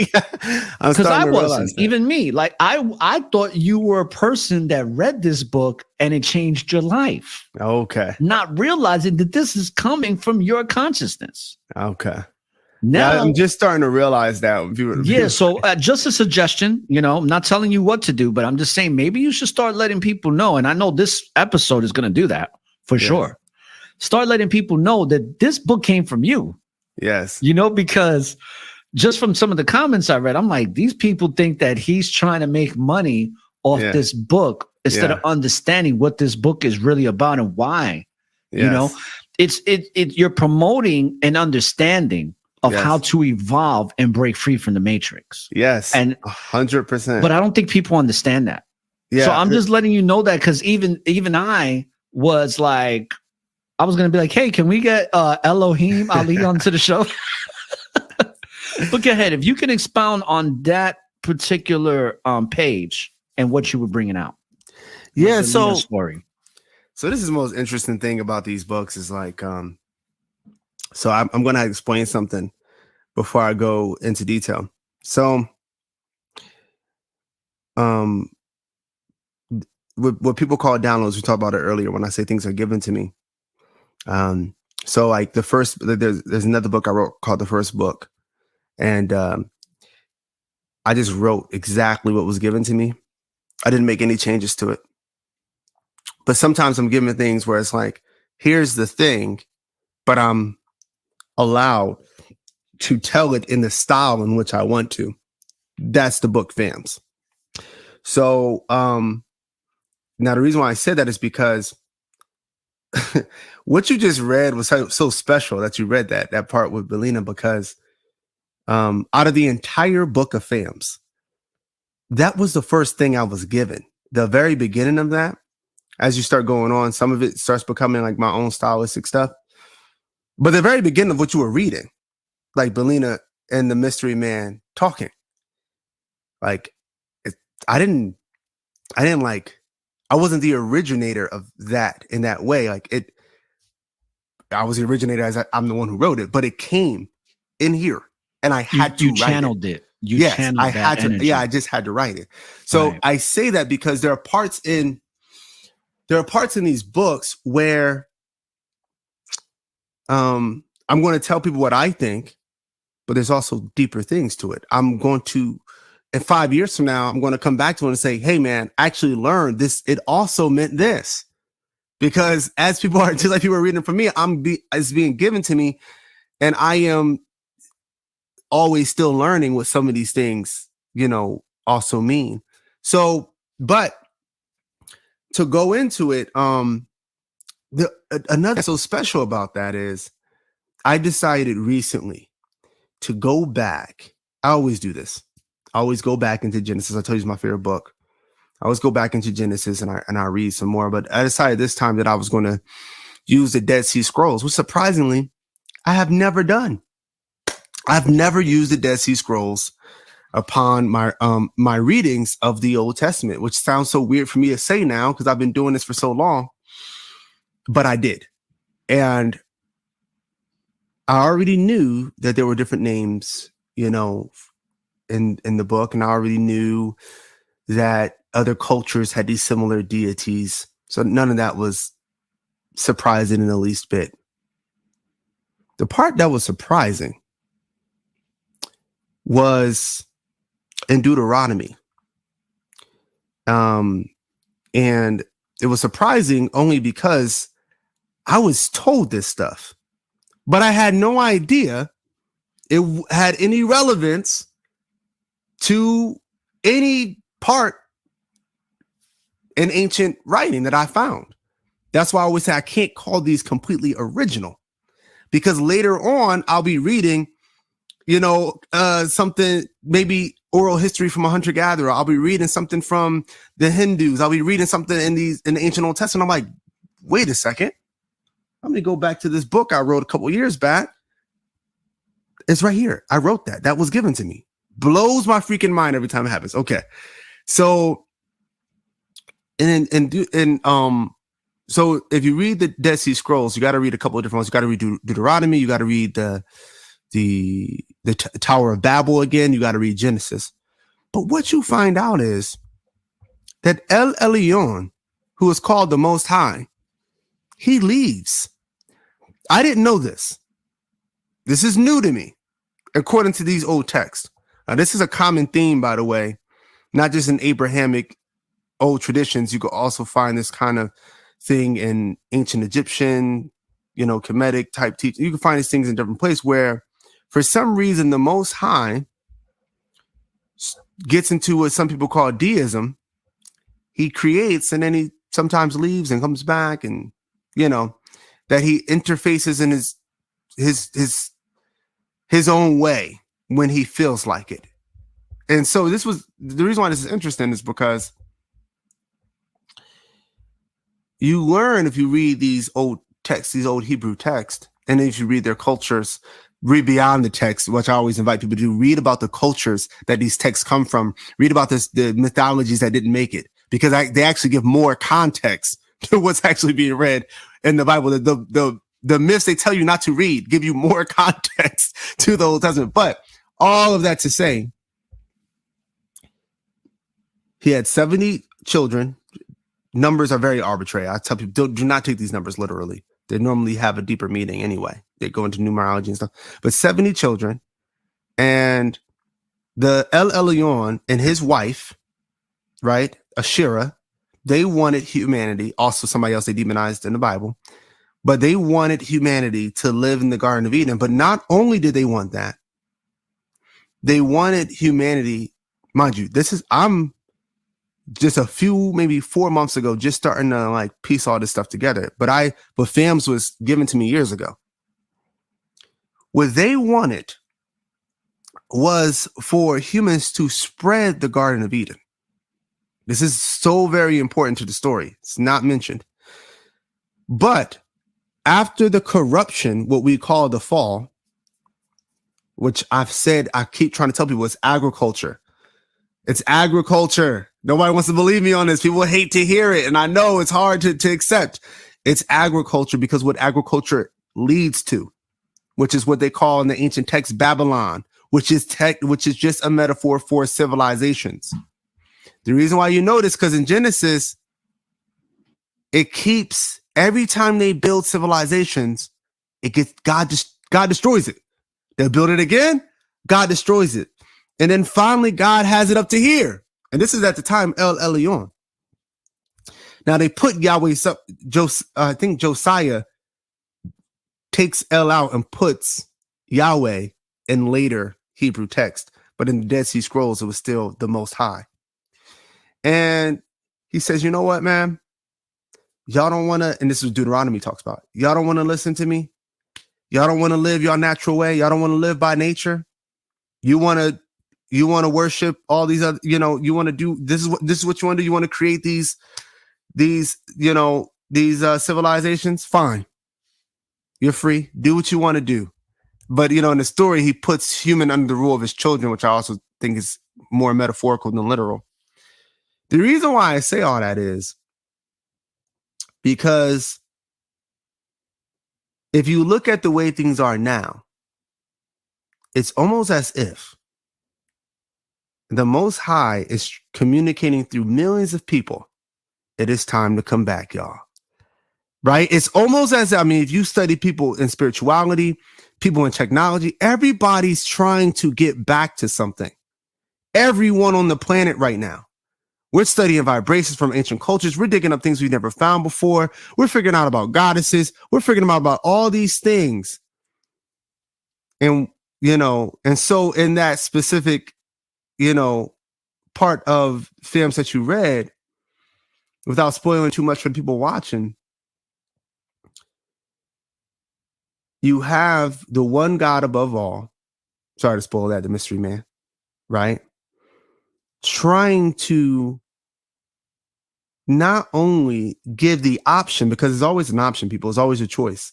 Because I wasn't, even me. Like I thought you were a person that read this book and it changed your life.
Okay.
Not realizing that this is coming from your consciousness.
Okay.
Now
I'm just starting to realize that.
Yeah. So just a suggestion, I'm not telling you what to do, but I'm just saying maybe you should start letting people know. And I know this episode is going to do that for sure. Start letting people know that this book came from you.
Yes.
Because just from some of the comments I read, I'm like, these people think that he's trying to make money off this book instead of understanding what this book is really about and why.
Yes.
It's you're promoting an understanding of how to evolve and break free from the matrix.
Yes.
And
100%.
But I don't think people understand that.
Yeah.
So I'm just letting you know that, because even I was like, I was going to be like, hey, can we get Eloheem Ali onto the show? But go ahead. If you can expound on that particular page and what you were bringing out.
Yeah.
So
this is the most interesting thing about these books is like, so I'm going to explain something before I go into detail. So, what people call downloads, we talked about it earlier when I say things are given to me. So like there's another book I wrote called The First Book. And I just wrote exactly what was given to me. I didn't make any changes to it. But sometimes I'm given things where it's like, here's the thing, but I'm allowed to tell it in the style in which I want to. That's the book FFFHAMS. So now the reason why I said that is because what you just read was so special that you read that part with Belina, because out of the entire book of FFFHAMS, that was the first thing I was given. The very beginning of that, as you start going on, some of it starts becoming like my own stylistic stuff. But the very beginning of what you were reading, like Belina and the mystery man talking, like I wasn't the originator of that in that way. Like I was the originator as I'm the one who wrote it, but it came in here and I had to write
channeled it. Channeled
I had to.
energy.
Yeah, I just had to write it. So I say that because there are parts in these books where I'm going to tell people what I think, but there's also deeper things to it. I'm going to, in 5 years from now, I'm going to come back to it and say, hey man, I actually learned this. It also meant this, because as people are, just like people are reading from me, it's being given to me, and I am always still learning what some of these things, also mean. So, but to go into it, another so special about that is I decided recently to go back. I always do this. I always go back into Genesis. I told you it's my favorite book. I always go back into Genesis and I read some more, but I decided this time that I was going to use the Dead Sea Scrolls, which surprisingly I have never done. I've never used the Dead Sea Scrolls upon my readings of the Old Testament, which sounds so weird for me to say now because I've been doing this for so long, but I did. And I already knew that there were different names, in the book, and I already knew that other cultures had these similar deities. So none of that was surprising in the least bit. The part that was surprising was in Deuteronomy. And it was surprising only because I was told this stuff, but I had no idea it had any relevance to any part in ancient writing that I found. That's why I always say I can't call these completely original, because later on I'll be reading, something maybe oral history from a hunter-gatherer. I'll be reading something from the Hindus. I'll be reading something in the ancient Old Testament. I'm like, wait a second. Let me go back to this book I wrote a couple years back. It's right here. I wrote that. That was given to me. Blows my freaking mind every time it happens. Okay. So, so if you read the Dead Sea Scrolls, you got to read a couple of different ones. You got to read Deuteronomy. You got to read the Tower of Babel again. You got to read Genesis. But what you find out is that El Elyon, who is called the Most High, he leaves. I didn't know this. This is new to me, according to these old texts. Now, this is a common theme, by the way, not just in Abrahamic old traditions. You could also find this kind of thing in ancient Egyptian, Kemetic type teaching. You can find these things in different places where, for some reason, the Most High gets into what some people call deism. He creates and then he sometimes leaves and comes back, and that he interfaces in his own way when he feels like it. And so this was the reason why this is interesting, is because you learn, if you read these old texts, these old Hebrew texts, and if you read their cultures, read beyond the text, which I always invite people to do, read about the cultures that these texts come from, read about the mythologies that didn't make it, because they actually give more context to what's actually being read in the Bible. The myths they tell you not to read give you more context to the Old Testament. But all of that to say, he had 70 children. Numbers are very arbitrary. I tell people, do not take these numbers literally. They normally have a deeper meaning anyway. They go into numerology and stuff. But 70 children, and the El Elyon and his wife, right, Asherah, they wanted humanity. Also, somebody else they demonized in the Bible, but they wanted humanity to live in the Garden of Eden. But not only did they want that, they wanted humanity. Mind you, I'm just a few, maybe 4 months ago, just starting to piece all this stuff together. But FFFHAMS was given to me years ago. What they wanted was for humans to spread the Garden of Eden. This is so very important to the story. It's not mentioned. But after the corruption, what we call the fall, which I keep trying to tell people, it's agriculture. It's agriculture. Nobody wants to believe me on this. People hate to hear it. And I know it's hard to accept. It's agriculture, because what agriculture leads to, which is what they call in the ancient text Babylon, which is just a metaphor for civilizations. The reason why you know this, because in Genesis, it keeps, every time they build civilizations, it gets God destroys it. They'll build it again, God destroys it. And then finally, God has it up to here. And this is at the time El Elyon. Now they put Yahweh's up. I think Josiah takes El out and puts Yahweh in later Hebrew text. But in the Dead Sea Scrolls, it was still the Most High. And he says, you know what, man? Y'all don't want to, and this is Deuteronomy talks about, y'all don't want to listen to me. Y'all don't want to live your natural way. Y'all don't want to live by nature. You want to worship all these other, you want to do, this is what you want to do. You want to create these civilizations. Fine. You're free. Do what you want to do. But, in the story, he puts human under the rule of his children, which I also think is more metaphorical than literal. The reason why I say all that is because if you look at the way things are now, it's almost as if the Most High is communicating through millions of people. It is time to come back, y'all. Right? It's almost as, if you study people in spirituality, people in technology, everybody's trying to get back to something. Everyone on the planet right now. We're studying vibrations from ancient cultures. We're digging up things we've never found before. We're figuring out about goddesses. We're figuring out about all these things. And, and so in that specific, part of films that you read, without spoiling too much for people watching, you have the one God above all. Sorry to spoil that, the mystery man, right? trying to not only give the option, because it's always an option, people, it's always a choice,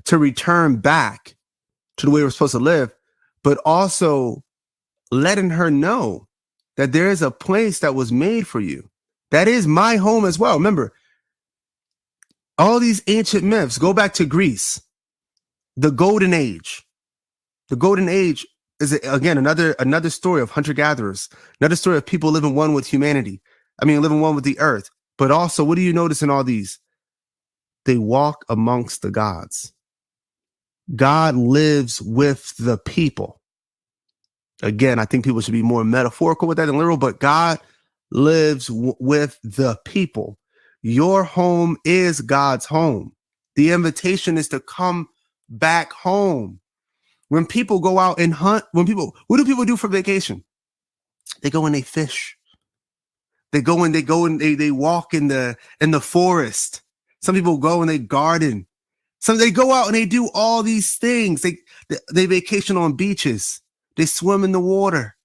to return back to the way we're supposed to live, but also letting her know that there is a place that was made for you. That is my home as well. Remember, all these ancient myths go back to Greece, the Golden Age. The Golden Age is, again, another story of hunter-gatherers, another story of people living one with humanity. Living one with the earth. But also, what do you notice in all these? They walk amongst the gods. God lives with the people. Again, I think people should be more metaphorical with that than literal, but God lives with the people. Your home is God's home. The invitation is to come back home. When people go out and hunt, what do people do for vacation? They go and they fish. They walk in the forest. Some people go and they garden. Some they go out and they do all these things. They vacation on beaches. They swim in the water.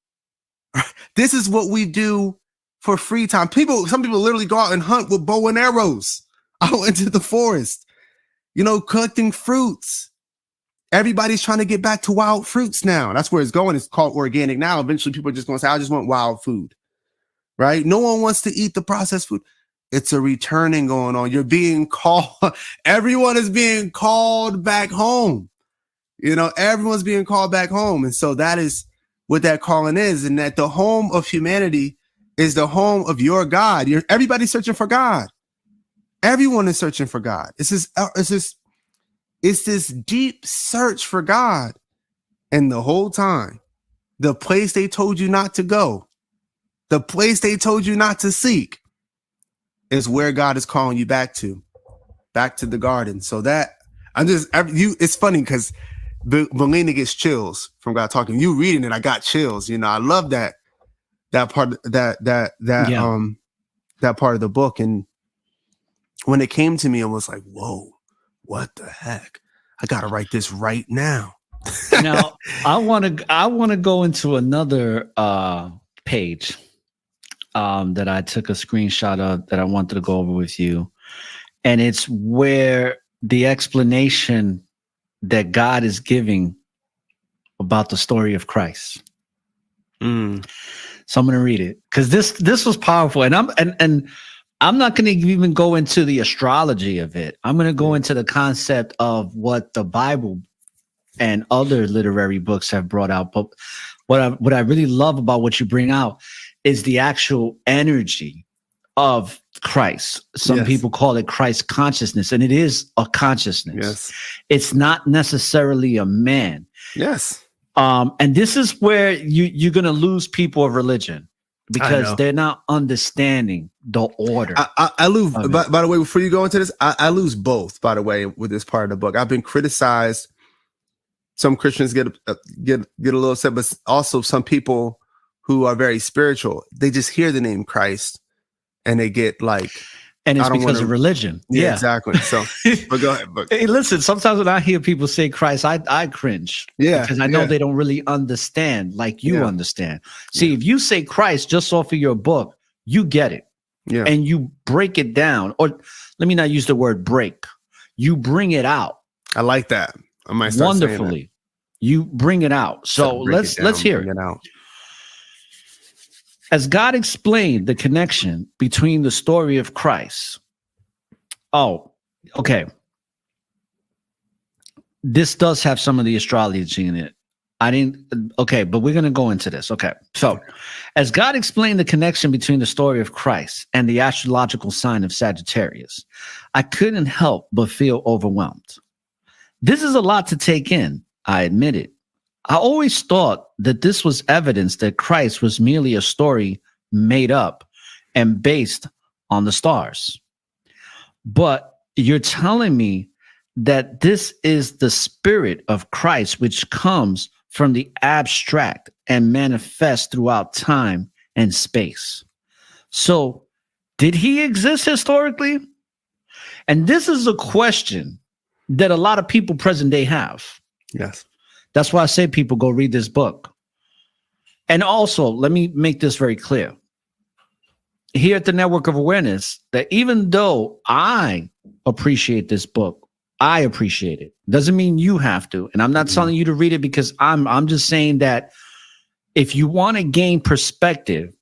This is what we do for free time. Some people literally go out and hunt with bow and arrows out into the forest, collecting fruits. Everybody's trying to get back to wild fruits now. That's where it's going. It's called organic now. Eventually people are just going to say, I just want wild food, right? No one wants to eat the processed food. It's a returning going on. You're being called. Everyone is being called back home. Everyone's being called back home. And so that is what that calling is. And that the home of humanity is the home of your God. Everybody's searching for God. Everyone is searching for God. It's this deep search for God. And the whole time, the place they told you not to go, the place they told you not to seek, is where God is calling you back to the garden. So that it's funny because Melina gets chills from God talking. You reading it, I got chills. I love that part, that part of the book. And when it came to me, I was like, whoa, what the heck? I got to write this right now.
Now, I want to go into another page that I took a screenshot of that I wanted to go over with you. And it's where the explanation that God is giving about the story of Christ. So I'm going to read it because this was powerful. And I'm not going to even go into the astrology of it. I'm going to go into the concept of what the Bible and other literary books have brought out. But what I really love about what you bring out is the actual energy of Christ. Some people call it Christ consciousness, and it is a consciousness.
Yes.
It's not necessarily a man.
Yes.
And this is where you're going to lose people of religion because they're not understanding the order.
I lose, by the way, before you go into this, I lose both, by the way, with this part of the book. I've been criticized. Some Christians get a little upset, but also some people who are very spiritual, they just hear the name Christ and they get like,
and it's because of religion.
Yeah, exactly. So, but go ahead.
Hey, listen, sometimes when I hear people say Christ, I cringe.
Yeah.
Because I know they don't really understand like you understand. See, if you say Christ just off of your book, you get it.
Yeah.
And you break it down, or let me not use the word break. You bring it out.
I like that. I might start
wonderfully. You bring it out. So let's hear it. As God explained the connection between the story of Christ. Oh, okay. This does have some of the astrology in it. Okay, but we're going to go into this. Okay. So, as God explained the connection between the story of Christ and the astrological sign of Sagittarius, I couldn't help but feel overwhelmed. This is a lot to take in, I admit it. I always thought that this was evidence that Christ was merely a story made up and based on the stars. But you're telling me that this is the spirit of Christ, which comes from the abstract and manifests throughout time and space. So, did he exist historically? And this is a question that a lot of people present day have.
Yes.
That's why I say people go read this book. And also, let me make this very clear. Here at the Network of Awareness, that even though I appreciate this book, I appreciate it. Doesn't mean you have to. And I'm not telling you to read it because I'm just saying that if you want to gain perspective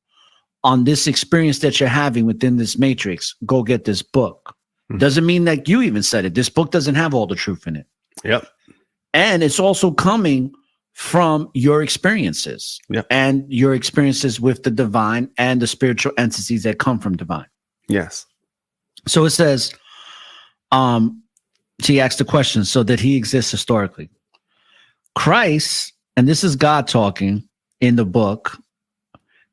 on this experience that you're having within this matrix, go get this book. Doesn't mean that you even said it. This book doesn't have all the truth in it.
Yep.
And it's also coming from your experiences and your experiences with the divine and the spiritual entities that come from divine.
Yes.
So it says, she asked the question, so that he exists historically. Christ, and this is God talking in the book,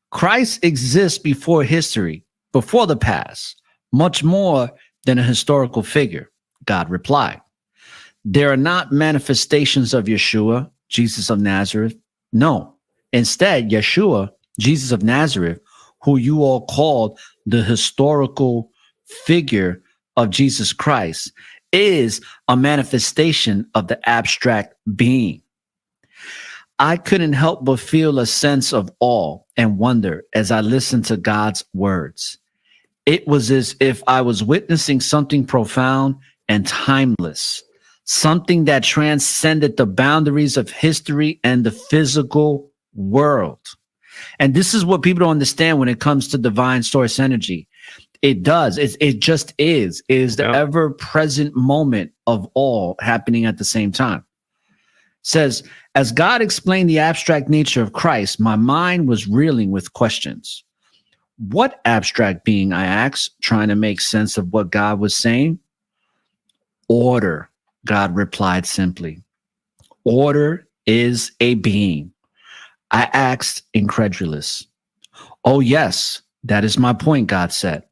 Christ exists before history, before the past, much more than a historical figure, God replied. There are not manifestations of Yeshua, Jesus of Nazareth. No. Instead, Yeshua, Jesus of Nazareth, who you all called the historical figure of Jesus Christ, is a manifestation of the abstract being. I couldn't help but feel a sense of awe and wonder as I listened to God's words. It was as if I was witnessing something profound and timeless, something that transcended the boundaries of history and the physical world. And this is what people don't understand when it comes to divine source energy. It does. It just is the ever present moment of all happening at the same time. It says, as God explained the abstract nature of Christ, my mind was reeling with questions. What abstract being, I asked, trying to make sense of what God was saying? Order, God replied simply. Order is a being. I asked, incredulous. Oh, yes, that is my point, God said.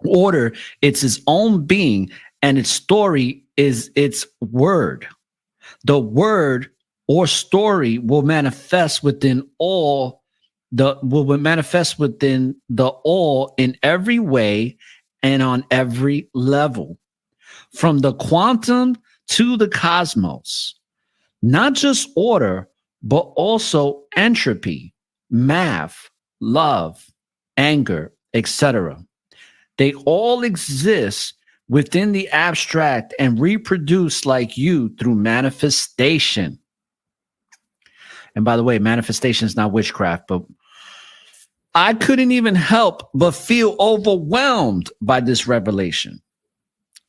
Order, it's its own being, and its story is its word. The word or story will manifest within all in every way and on every level, from the quantum to the cosmos. Not just order, but also entropy, math, love, anger, etc. They all exist within the abstract and reproduce like you through manifestation. And by the way, manifestation is not witchcraft, but I couldn't even help but feel overwhelmed by this revelation.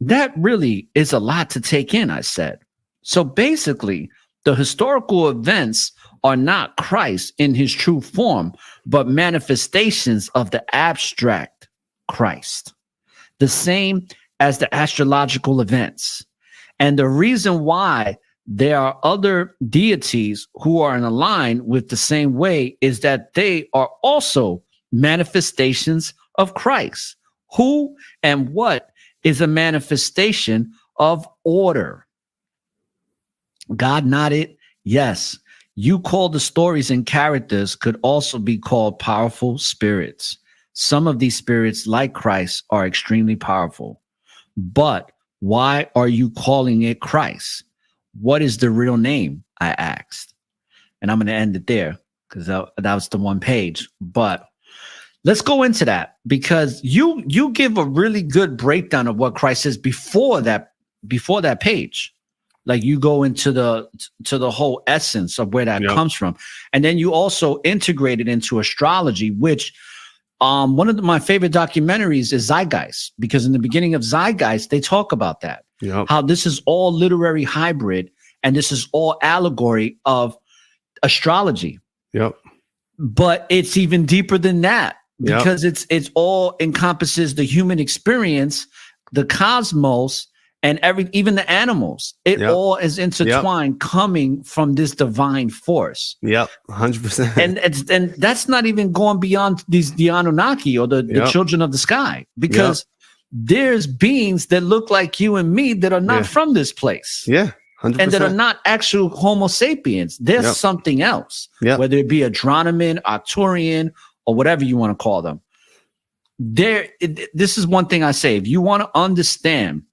That really is a lot to take in, I said. So basically, the historical events are not Christ in his true form, but manifestations of the abstract Christ, the same as the astrological events. And the reason why there are other deities who are in a line with the same way is that they are also manifestations of Christ. Who and what is a manifestation of order? God nodded. Yes, you call the stories and characters could also be called powerful spirits. Some of these spirits, like Christ, are extremely powerful. But why are you calling it Christ? What is the real name? I asked. And I'm going to end it there because that was the one page. But let's go into that, because you give a really good breakdown of what Christ is before that page. Like you go into the whole essence of where that comes from. And then you also integrate it into astrology, which one of my favorite documentaries is Zeitgeist, because in the beginning of Zeitgeist, they talk about that. How this is all literary hybrid and this is all allegory of astrology. But it's even deeper than that, because it's all encompasses the human experience, the cosmos, and even the animals. It all is intertwined, coming from this divine force. 100%. And that's not even going beyond the Anunnaki or the children of the sky, because there's beings that look like you and me that are not from this place. 100%. And that are not actual Homo sapiens. There's something else, whether it be Adronomen, Arcturian, or whatever you want to call them. This is one thing I say. If you want to understand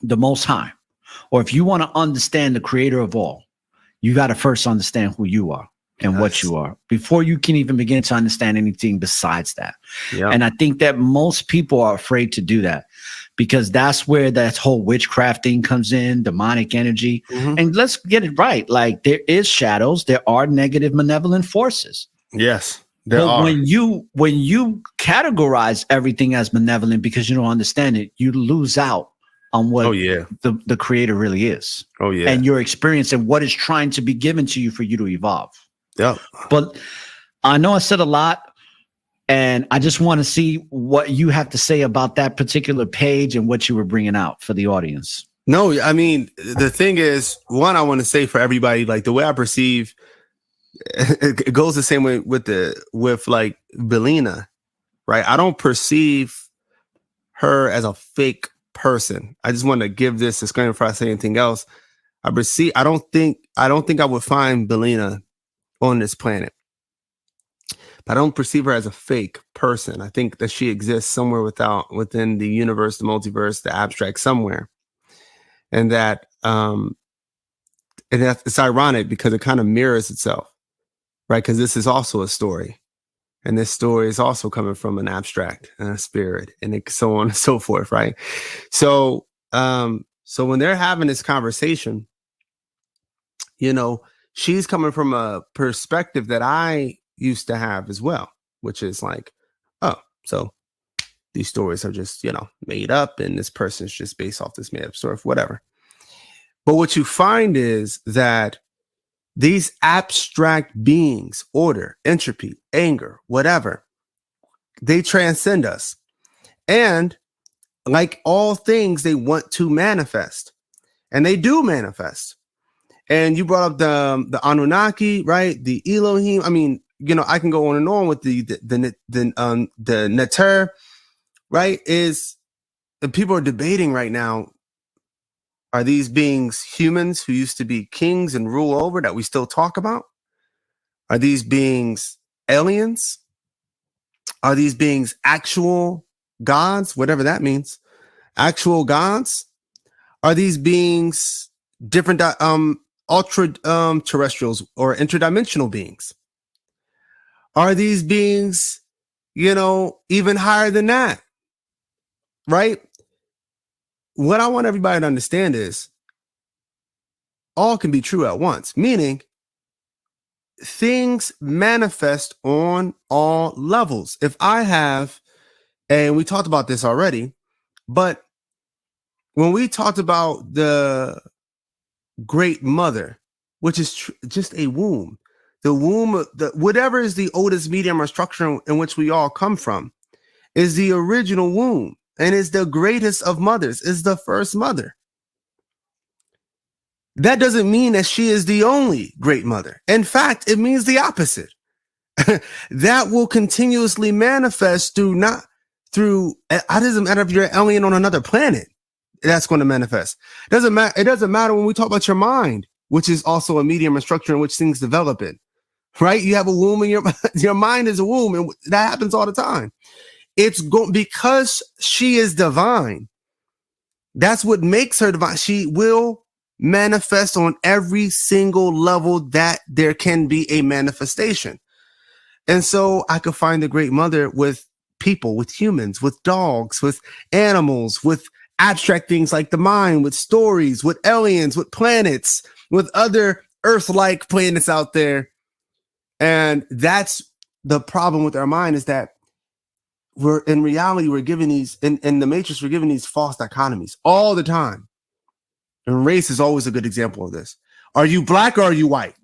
the Most High, or if you want to understand the creator of all, you got to first understand who you are. and what you are before you can even begin to understand anything besides that.
Yeah.
And I think that most people are afraid to do that because that's where that whole witchcraft thing comes in, demonic energy.
Mhm.
And let's get it right. Like there is shadows, there are negative malevolent forces.
Yes, there
But
are.
when you categorize everything as malevolent because you don't understand it, you lose out on what the creator really is.
Oh, yeah.
And your experience and what is trying to be given to you for you to evolve.
Yep.
But I know I said a lot, and I just want to see what you have to say about that particular page and what you were bringing out for the audience.
No, I mean, the thing is, one, I want to say for everybody, like the way I perceive, it goes the same way with like Belina, right? I don't perceive her as a fake person. I just want to give this disclaimer before I say anything else. I don't think I would find Belina on this planet. But I don't perceive her as a fake person. I think that she exists somewhere within the universe, the multiverse, the abstract somewhere. And that it's ironic because it kind of mirrors itself, right? Because this is also a story. And this story is also coming from an abstract and a spirit and so on and so forth, right? So when they're having this conversation, she's coming from a perspective that I used to have as well, which is like, oh, so these stories are just, made up and this person's just based off this made up story, whatever. But what you find is that these abstract beings, order, entropy, anger, whatever, they transcend us. And like all things, they want to manifest. And they do manifest. And you brought up the Anunnaki, right? The Eloheem. I mean, I can go on and on with the Neter, right? And people are debating right now. Are these beings humans who used to be kings and rule over that we still talk about? Are these beings aliens? Are these beings actual gods? Whatever that means. Actual gods? Are these beings different ultra terrestrials or interdimensional beings? Are these beings, even higher than that? Right? What I want everybody to understand is all can be true at once, meaning things manifest on all levels. If I have, and we talked about this already, but when we talked about the Great Mother, which is just a womb, the womb, whatever is the oldest medium or structure in which we all come from, is the original womb and is the greatest of mothers, is the first mother. That doesn't mean that she is the only great mother. In fact, it means the opposite. That will continuously manifest it doesn't matter if you're an alien on another planet. That's going to manifest. It doesn't matter when we talk about your mind, which is also a medium and structure in which things develop in, right? You have a womb and your mind is a womb, and that happens all the time. Because she is divine. That's what makes her divine. She will manifest on every single level that there can be a manifestation. And so I could find the Great Mother with people, with humans, with dogs, with animals, with abstract things like the mind, with stories, with aliens, with planets, with other Earth-like planets out there. And that's the problem with our mind, is that we're given these, in the Matrix, we're given these false dichotomies all the time. And race is always a good example of this. Are you black or are you white?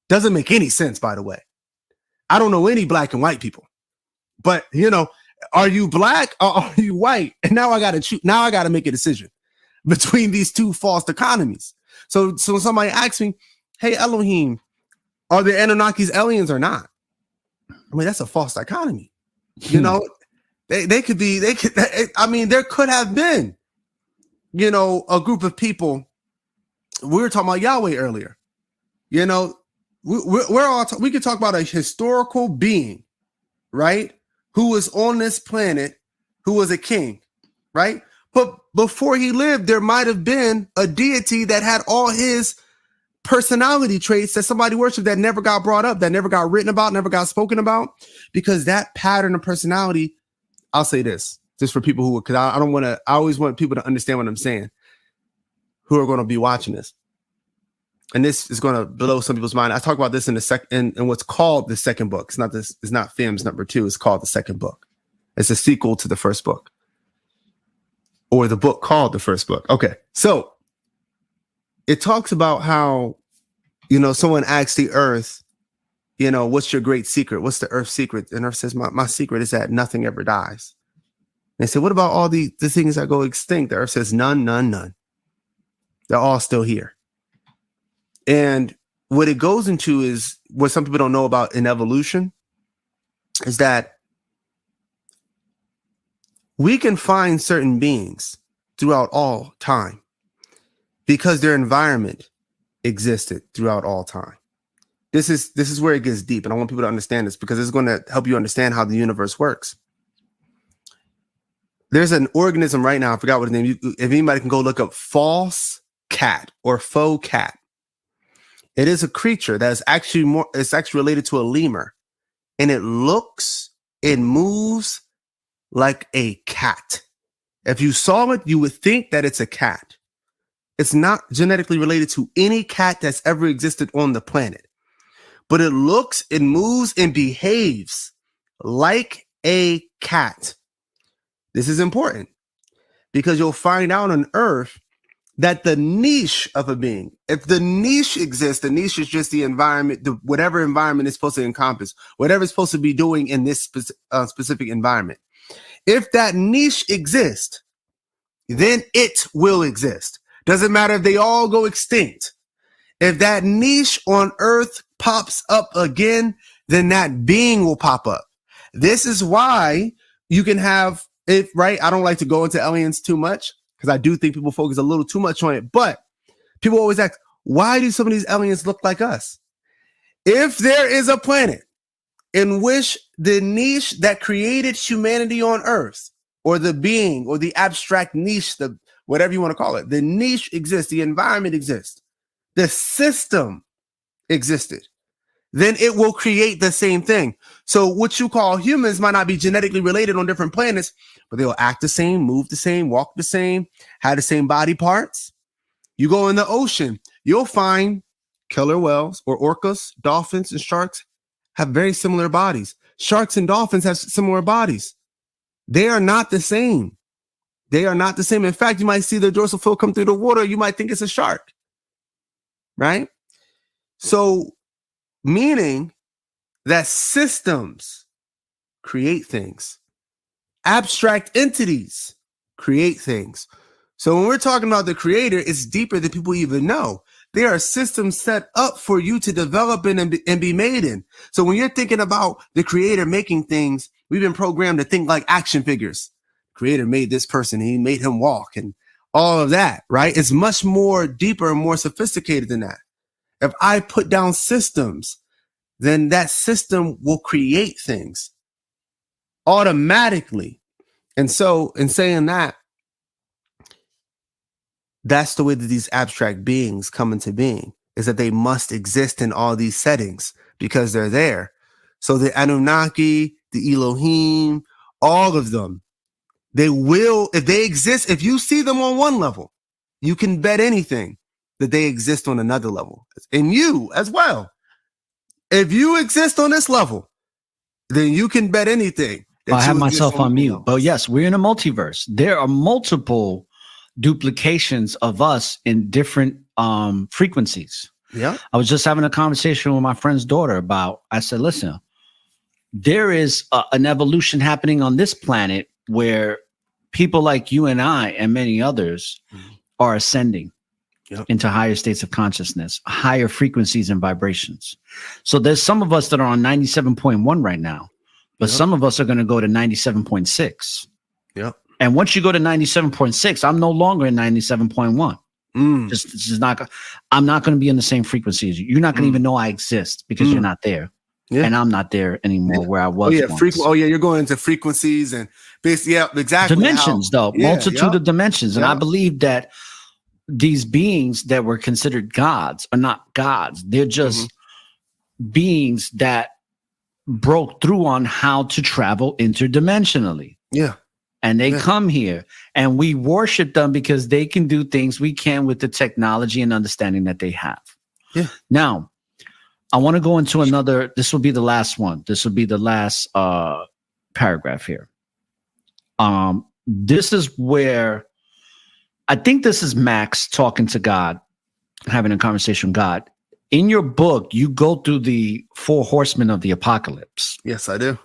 Doesn't make any sense, by the way. I don't know any black and white people. But, are you black or are you white? And now I got to choose. Now I got to make a decision between these two false dichotomies. So somebody asks me, hey, Eloheem, are the Anunnakis aliens or not? I mean, that's a false dichotomy. They could be, there could have been, a group of people. We were talking about Yahweh earlier. We could talk about a historical being, right? Who was on this planet, who was a king, right? But before he lived, there might have been a deity that had all his personality traits that somebody worshipped that never got brought up, that never got written about, never got spoken about, because that pattern of personality, I'll say this, just for people who, because I don't want to, I always want people to understand what I'm saying, who are going to be watching this. And this is going to blow some people's mind. I talk about this in in what's called the second book. It's not FFFHAMS number 2. It's called the second book. It's a sequel to the first book, or the book called the first book. Okay. So it talks about how, someone asks the earth, what's your great secret? What's the earth's secret? And earth says, my secret is that nothing ever dies. And they say, what about all the things that go extinct? The earth says, none. They're all still here. And what it goes into is what some people don't know about in evolution is that we can find certain beings throughout all time because their environment existed throughout all time. This is where it gets deep, and I want people to understand this because it's going to help you understand how the universe works. There's an organism right now, I forgot what his name is. If anybody can go look up false cat or faux cat. It is a creature that is actually related to a lemur, and it moves like a cat. If you saw it, you would think that it's a cat. It's not genetically related to any cat that's ever existed on the planet, but it looks, it moves, and behaves like a cat. This is important because you'll find out on Earth that the niche of a being, if the niche exists, the niche is just the environment, whatever environment is supposed to encompass, whatever it's supposed to be doing in this specific environment. If that niche exists, then it will exist. Doesn't matter if they all go extinct. If that niche on Earth pops up again, then that being will pop up. This is why you can have it, right? I don't like to go into aliens too much, because I do think people focus a little too much on it. But people always ask, why do some of these aliens look like us? If there is a planet in which the niche that created humanity on Earth, or the being, or the abstract niche, the whatever you want to call it, the niche exists, the environment exists, the system existed, then it will create the same thing. So what you call humans might not be genetically related on different planets, but they'll act the same, move the same, walk the same, have the same body parts. You go in the ocean, you'll find killer whales or orcas, dolphins, and sharks have very similar bodies. Sharks and dolphins have similar bodies. They are not the same. They are not the same. In fact, you might see the dorsal fin come through the water. You might think it's a shark, right? So, meaning that systems create things. Abstract entities create things. So when we're talking about the creator, it's deeper than people even know. There are systems set up for you to develop in and be made in. So when you're thinking about the creator making things, we've been programmed to think like action figures. Creator made this person, he made him walk and all of that, right? It's much more deeper and more sophisticated than that. If I put down systems, then that system will create things automatically. And so in saying that, that's the way that these abstract beings come into being, is that they must exist in all these settings because they're there. So the Anunnaki, the Eloheem, all of them, they will, if they exist, if you see them on one level, you can bet anything that they exist on another level. And you as well. If you exist on this level, then you can bet anything.
I have myself on mute. But yes, we're in a multiverse. There are multiple duplications of us in different frequencies.
Yeah.
I was just having a conversation with my friend's daughter about, I said, listen, there is an evolution happening on this planet where people like you and I and many others are ascending into higher states of consciousness, higher frequencies and vibrations. So there's some of us that are on 97.1 right now, but some of us are going to go to 97.6. Yeah. And once you go to 97.6, I'm no longer in 97.1. I'm not going to be in the same frequency as you. You're not going to even know I exist because you're not there. Yeah. And I'm not there anymore where I was.
You're going into frequencies and basically, exactly.
Dimensions, multitude of dimensions. And I believe that these beings that were considered gods are not gods. They're just beings that broke through on how to travel interdimensionally.
Yeah.
And they come here and we worship them because they can do things we can with the technology and understanding that they have.
Yeah.
Now, I want to go into another. This will be the last one. This will be the last paragraph here. This is where I think this is Max talking to God, having a conversation with God. In your book, you go through the 4 horsemen of the apocalypse.
Yes, I do.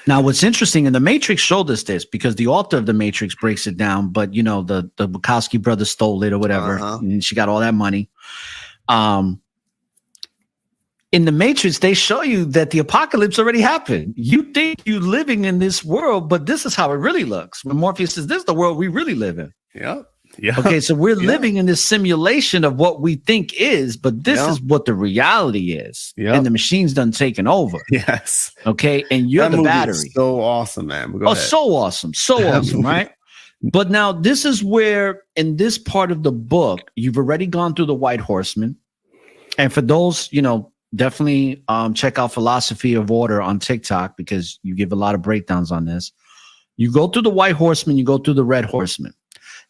Now, what's interesting, and the Matrix showed us this because the author of the Matrix breaks it down, but you know, the Wachowski brothers stole it or whatever, and she got all that money. In the Matrix, they show you that the apocalypse already happened. You think you're living in this world, but this is how it really looks. When Morpheus says, this is the world we really live in.
Yeah. Yeah.
Okay, so we're living in this simulation of what we think is, but this is what the reality is. And the machine's done taken over.
Yes.
Okay, and you're
that
the
movie
battery.
Is so awesome, man. Go ahead.
So awesome. So awesome, right? But now this is where in this part of the book, you've already gone through the White Horseman. And for those, you know, definitely check out Philosophy of Order on TikTok because you give a lot of breakdowns on this. You go through the White Horseman, you go through the Red Horseman.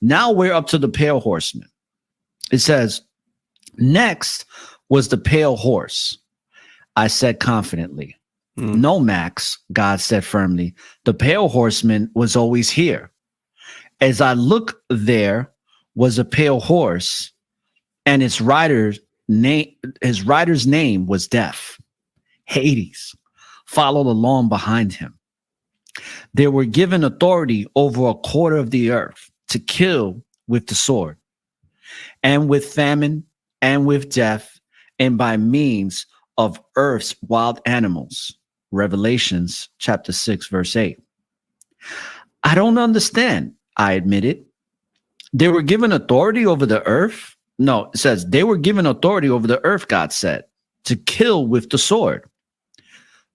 Now we're up to the Pale Horseman. It says, next was the Pale Horse. I said confidently. No, Max, God said firmly. The Pale Horseman was always here. As I looked, there was a pale horse, and his rider's name was Death. Hades followed along behind him. They were given authority over a quarter of the earth to kill with the sword, and with famine, and with death, and by means of earth's wild animals. Revelations chapter 6, verse 8. I don't understand, I admitted. They were given authority over the earth? No, it says they were given authority over the earth, God said, to kill with the sword.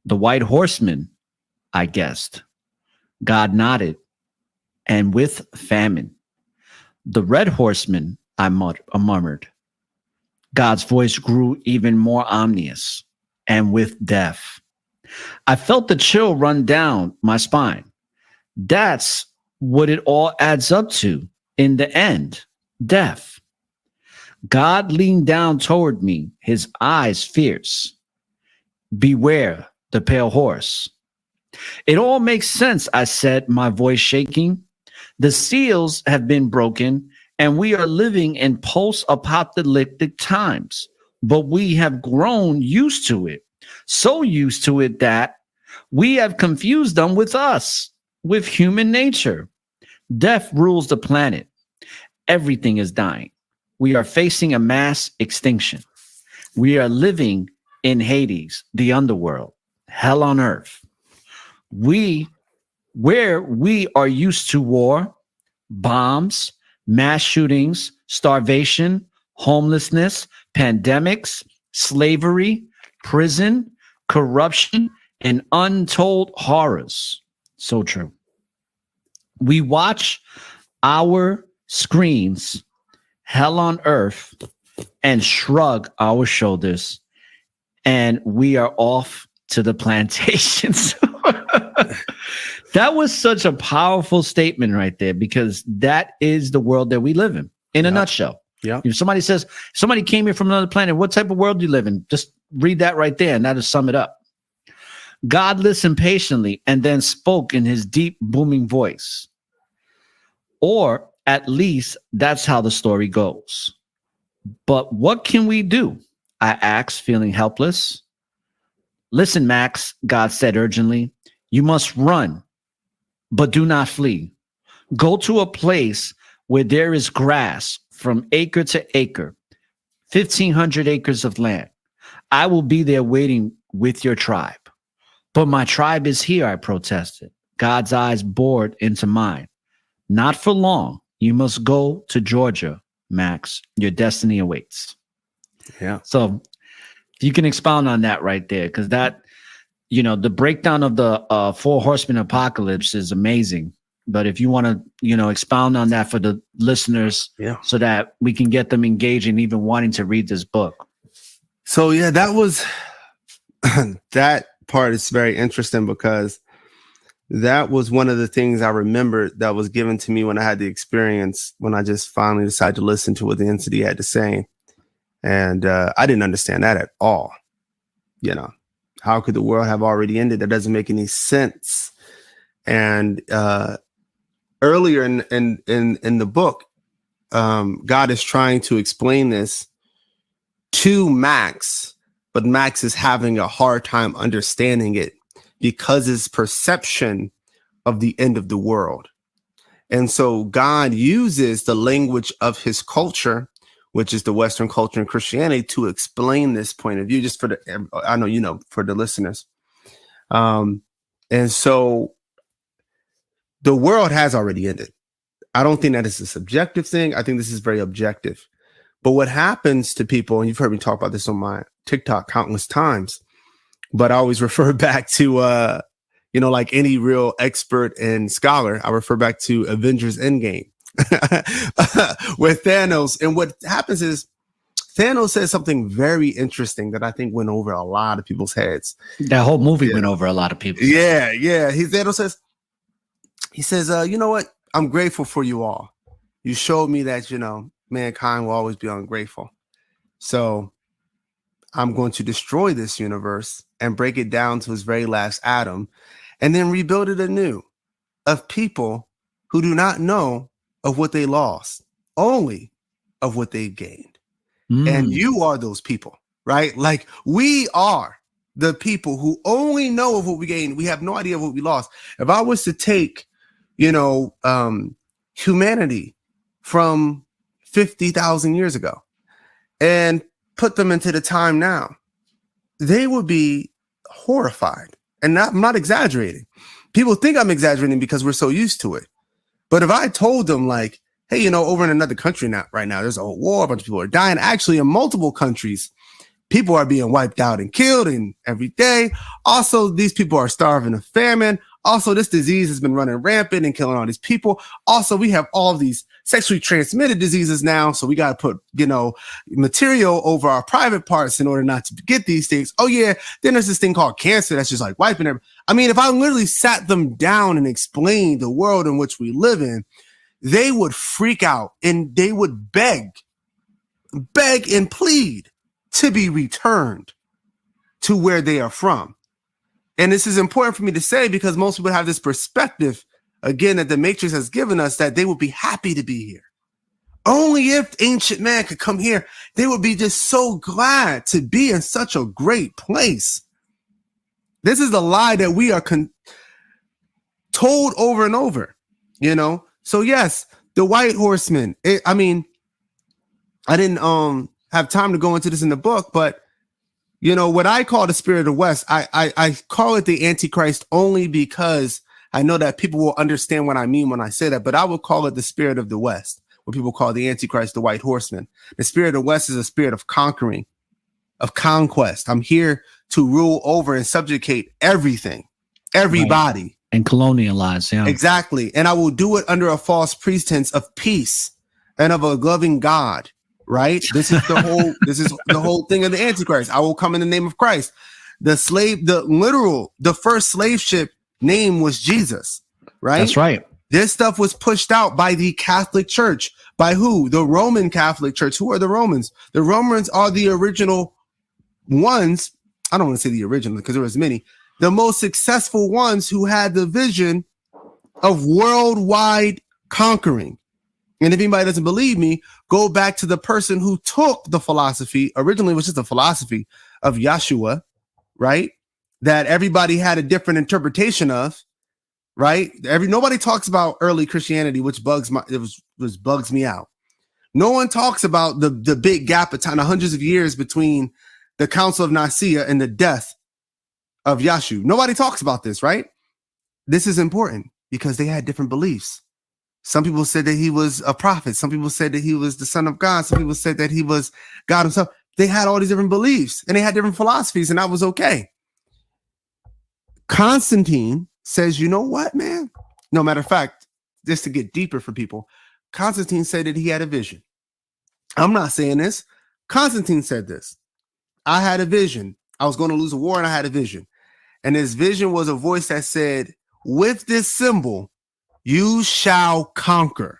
The White Horseman, I guessed. God nodded. And with famine. The Red Horseman, I murmured. God's voice grew even more ominous. And with death. I felt the chill run down my spine. That's what it all adds up to in the end. Death. God leaned down toward me, his eyes fierce. Beware the pale horse. It all makes sense, I said, my voice shaking. The seals have been broken, and we are living in post-apocalyptic times, but we have grown used to it, so used to it that we have confused them with us, with human nature. Death rules the planet. Everything is dying. We are facing a mass extinction. We are living in Hades, the underworld, hell on earth. Where we are used to war, bombs, mass shootings, starvation, homelessness, pandemics, slavery, prison, corruption, and untold horrors. So true. We watch our screens, hell on earth, and shrug our shoulders, and we are off to the plantations. That was such a powerful statement right there, because that is the world that we live in a nutshell.
Yeah.
If somebody says, somebody came here from another planet, what type of world do you live in? Just read that right there, and that'll sum it up. God listened patiently and then spoke in his deep, booming voice. Or at least that's how the story goes. But what can we do? I asked, feeling helpless. Listen, Max, God said urgently. You must run, but do not flee. Go to a place where there is grass from acre to acre, 1,500 acres of land. I will be there waiting with your tribe. But my tribe is here, I protested. God's eyes bored into mine. Not for long. You must go to Georgia, Max. Your destiny awaits.
Yeah.
So you can expound on that right there, because that, you know, the breakdown of the 4 horsemen apocalypse is amazing. But if you want to, expound on that for the listeners,
Yeah.
so that we can get them engaged and even wanting to read this book.
So yeah, that was that part is very interesting because that was one of the things I remembered that was given to me when I had the experience, when I just finally decided to listen to what the entity had to say. And I didn't understand that at all. How could the world have already ended? That doesn't make any sense. And earlier in the book, God is trying to explain this to Max, but Max is having a hard time understanding it because his perception of the end of the world. And so God uses the language of his culture, which is the Western culture and Christianity, to explain this point of view, just for for the listeners. And so the world has already ended. I don't think that is a subjective thing. I think this is very objective. But what happens to people, and you've heard me talk about this on my TikTok countless times, but I always refer back to, like any real expert and scholar, I refer back to Avengers Endgame with Thanos. And what happens is Thanos says something very interesting that I think went over a lot of people's heads.
That whole movie went over a lot of people.
Yeah. Thanos says, you know what? I'm grateful for you all. You showed me that, mankind will always be ungrateful. So I'm going to destroy this universe and break it down to its very last atom and then rebuild it anew of people who do not know of what they lost, only of what they gained. And you are those people, right? Like we are the people who only know of what we gained. We have no idea of what we lost. If I was to take, humanity from 50,000 years ago and put them into the time now, they would be horrified. And I'm not exaggerating. People think I'm exaggerating because we're so used to it. But if I told them like, hey, over in another country right now, there's a whole war, a bunch of people are dying. Actually, in multiple countries, people are being wiped out and killed every day. Also, these people are starving of famine. Also, this disease has been running rampant and killing all these people. Also, we have all of these sexually transmitted diseases now. So we got to put, material over our private parts in order not to get these things. Oh, yeah. Then there's this thing called cancer that's just like wiping everything. I mean, if I literally sat them down and explained the world in which we live in, they would freak out and they would beg and plead to be returned to where they are from. And this is important for me to say because most people have this perspective, again, that the Matrix has given us, that they would be happy to be here. Only if ancient man could come here, they would be just so glad to be in such a great place. This is the lie that we are told over and over, So yes, the white horseman, I didn't have time to go into this in the book, but what I call the spirit of the West, I call it the Antichrist only because I know that people will understand what I mean when I say that, but I would call it the spirit of the West, what people call the Antichrist, the white horseman. The spirit of the West is a spirit of conquering, of conquest. I'm here to rule over and subjugate everything, everybody.
Right. And colonialize, yeah.
Exactly. And I will do it under a false pretense of peace and of a loving God. Right. This is the whole thing of the Antichrist. I will come in the name of Christ. The first slave ship name was Jesus. Right.
That's right.
This stuff was pushed out by the Catholic Church. By who? The Roman Catholic Church. Who are the Romans? The Romans are the original ones. I don't want to say the original because there was many. The most successful ones who had the vision of worldwide conquering. And if anybody doesn't believe me, go back to the person who took the philosophy. Originally, it was just a philosophy of Yeshua, right? That everybody had a different interpretation of, right? Nobody talks about early Christianity, which bugs me out. No one talks about the big gap of time, the hundreds of years between the Council of Nicaea and the death of Yeshua. Nobody talks about this, right? This is important because they had different beliefs. Some people said that he was a prophet. Some people said that he was the son of God. Some people said that he was God himself. They had all these different beliefs and they had different philosophies, and that was okay. Constantine says, you know what, man? No, matter of fact, just to get deeper for people, Constantine said that he had a vision. I'm not saying this. Constantine said this. I had a vision. I was going to lose a war and I had a vision. And his vision was a voice that said, with this symbol, you shall conquer.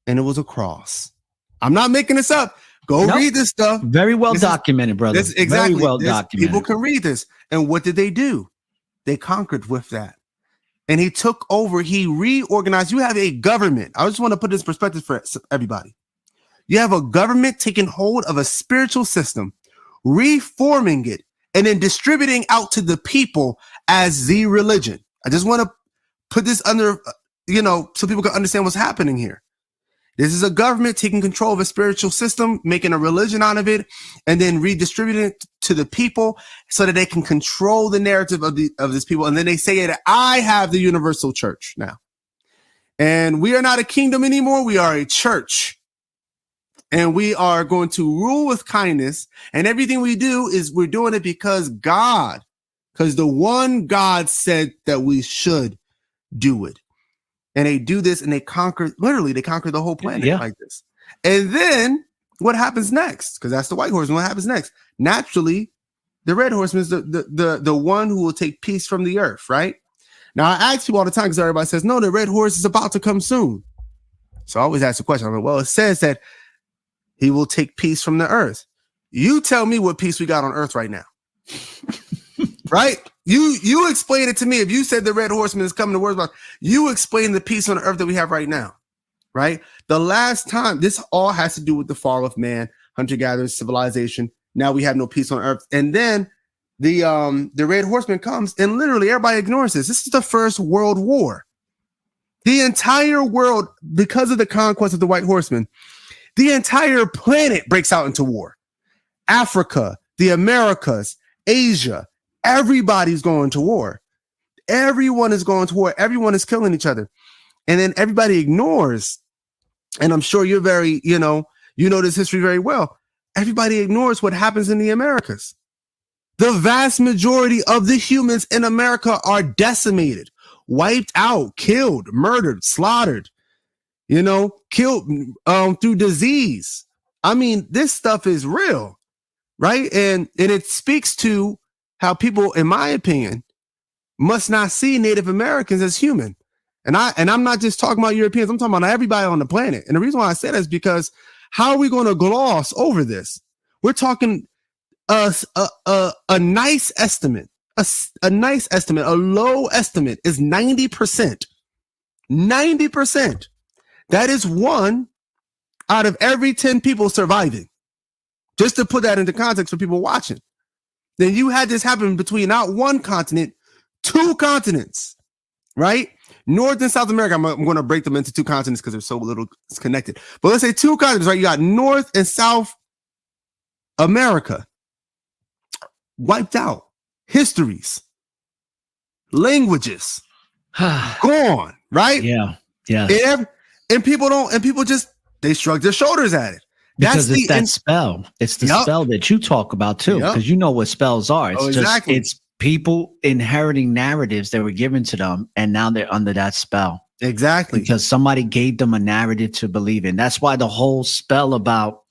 And it was a cross. I'm not making this up. Go read this stuff.
Very well documented, brother.
Exactly.
Very well documented.
People can read this. And what did they do? They conquered with that. And he took over. He reorganized. You have a government. I just want to put this in perspective for everybody. You have a government taking hold of a spiritual system, reforming it, and then distributing out to the people as the religion. I just want to put this under, so people can understand what's happening here. This is a government taking control of a spiritual system, making a religion out of it, and then redistributing it to the people so that they can control the narrative of this people. And then they say that I have the universal church now. And we are not a kingdom anymore. We are a church. And we are going to rule with kindness. And everything we do is we're doing it because the one God said that we should do it. And they do this and they conquer the whole planet like this. And then what happens next? Because that's the white horseman. What happens next? Naturally, the red horseman is the one who will take peace from the earth, right? Now, I ask people all the time because everybody says, no, the red horse is about to come soon. So I always ask the question. I'm like, well, it says that he will take peace from the earth. You tell me what peace we got on earth right now. Right? You explain it to me. If you said the red horseman is coming to words about, you explain the peace on the earth that we have right now. Right? The last time, this all has to do with the fall of man, hunter-gatherers, civilization. Now we have no peace on earth. And then the red horseman comes and literally everybody ignores this. This is the first world war. The entire world, because of the conquest of the white horseman, the entire planet breaks out into war. Africa, the Americas, Asia, everybody's going to war. Everyone is going to war. Everyone is killing each other. And then everybody ignores, and I'm sure you're very, you know this history very well. Everybody ignores what happens in the Americas. The vast majority of the humans in America are decimated, wiped out, killed, murdered, slaughtered, killed through disease. I mean, this stuff is real, right? And it speaks to how people, in my opinion, must not see Native Americans as human. And I'm not just talking about Europeans. I'm talking about everybody on the planet. And the reason why I say that is because how are we going to gloss over this? We're talking a nice estimate, a low estimate is 90%. 90%. That is 1 out of every 10 people surviving. Just to put that into context for people watching. Then you had this happen between not one continent, 2 continents, right? North and South America. I'm going to break them into 2 continents because they're so little connected. But let's say 2 continents, right? You got North and South America wiped out. Histories, languages, gone, right?
Yeah.
And people just, they shrug their shoulders at it.
Because it's that spell. It's the spell that you talk about too, because you know what spells are. It's it's people inheriting narratives that were given to them, and now they're under that spell.
Exactly.
Because somebody gave them a narrative to believe in. That's why the whole spell about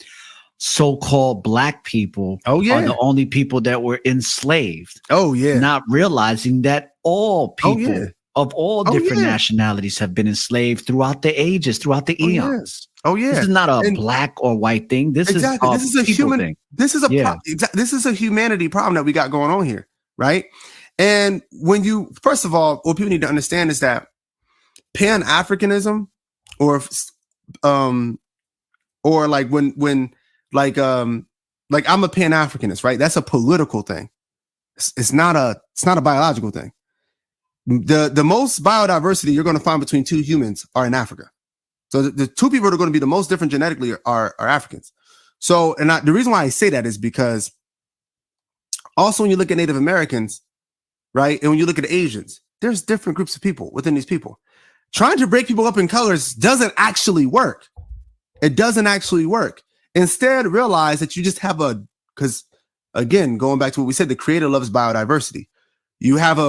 so-called black people are the only people that were enslaved. Not realizing that all people of all different nationalities have been enslaved throughout the ages, throughout the eons. This is not a black or white thing. This is a human thing. This is a humanity problem that we got going on here, right? And first of all, what people need to understand is that Pan-Africanism, or like when I'm a Pan-Africanist, right? That's a political thing. It's not a biological thing. The most biodiversity you're going to find between 2 humans are in Africa. So the 2 people that are going to be the most different genetically are Africans. So, the reason why I say that is because also when you look at Native Americans, right, and when you look at Asians, there's different groups of people within these people. Trying to break people up in colors doesn't actually work. It doesn't actually work. Instead, realize that you just have because again, going back to what we said, the creator loves biodiversity. You have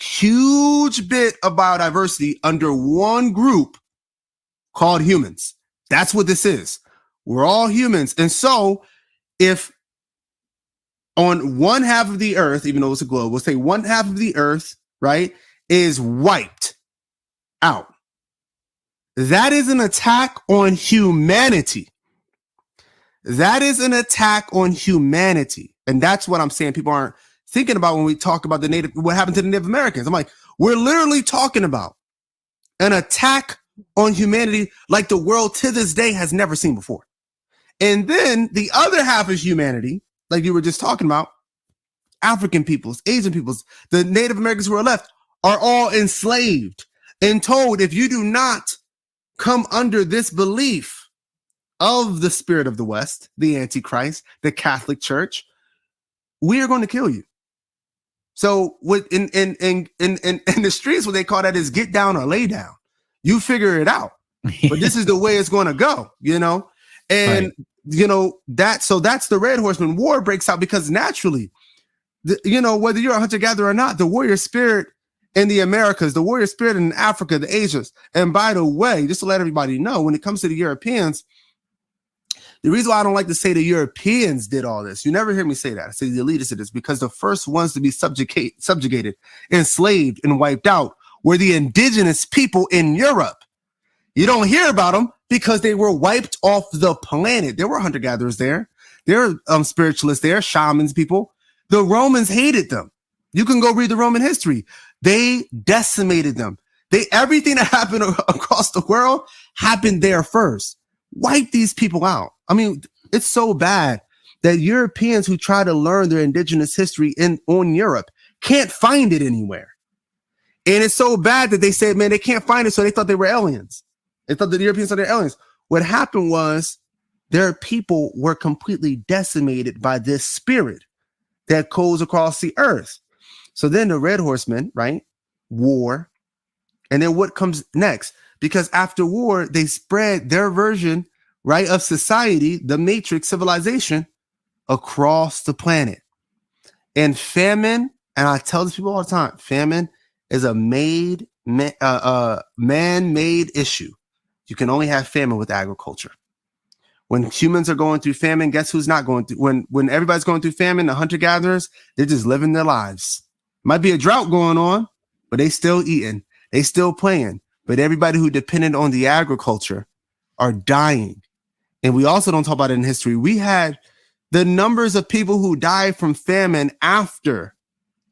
huge bit of biodiversity under one group called humans. That's what this is. We're all humans. And so if on one half of the earth, even though it's a globe, we'll say one half of the earth, right, is wiped out. That is an attack on humanity. That is an attack on humanity. And that's what I'm saying. People aren't thinking about when we talk about what happened to the Native Americans. I'm like, we're literally talking about an attack on humanity like the world to this day has never seen before. And then the other half of humanity, like you were just talking about, African peoples, Asian peoples, the Native Americans who are left are all enslaved and told, if you do not come under this belief of the spirit of the West, the Antichrist, the Catholic Church, we are going to kill you. So what in the streets, what they call that is get down or lay down. You figure it out. But this is the way it's going to go, you know? And, you know, that's the Red Horseman. War breaks out because naturally, you know, whether you're a hunter-gatherer or not, the warrior spirit in the Americas, the warrior spirit in Africa, the Asians. And by the way, just to let everybody know, when it comes to the Europeans, the reason why I don't like to say the Europeans did all this, you never hear me say that. I say the elitists did this because the first ones to be subjugated, enslaved, and wiped out were the indigenous people in Europe. You don't hear about them because they were wiped off the planet. There were hunter-gatherers there. There were spiritualists there, shamans, people. The Romans hated them. You can go read the Roman history. They decimated them. Everything that happened across the world happened there first. Wipe these people out. I mean, it's so bad that Europeans who try to learn their indigenous history on Europe can't find it anywhere. And it's so bad that they said, man, they can't find it, so they thought they were aliens. They thought the Europeans thought they were aliens. What happened was their people were completely decimated by this spirit that goes across the earth. So then the Red Horsemen, right? War. And then what comes next? Because after war, they spread their version, right, of society, the matrix civilization, across the planet. And famine, and I tell these people all the time, famine is a man-made issue. You can only have famine with agriculture. When humans are going through famine, guess who's not going through? When everybody's going through famine, the hunter-gatherers, they're just living their lives. Might be a drought going on, but they still eating. They still playing. But everybody who depended on the agriculture are dying. And we also don't talk about it in history. We had the numbers of people who died from famine after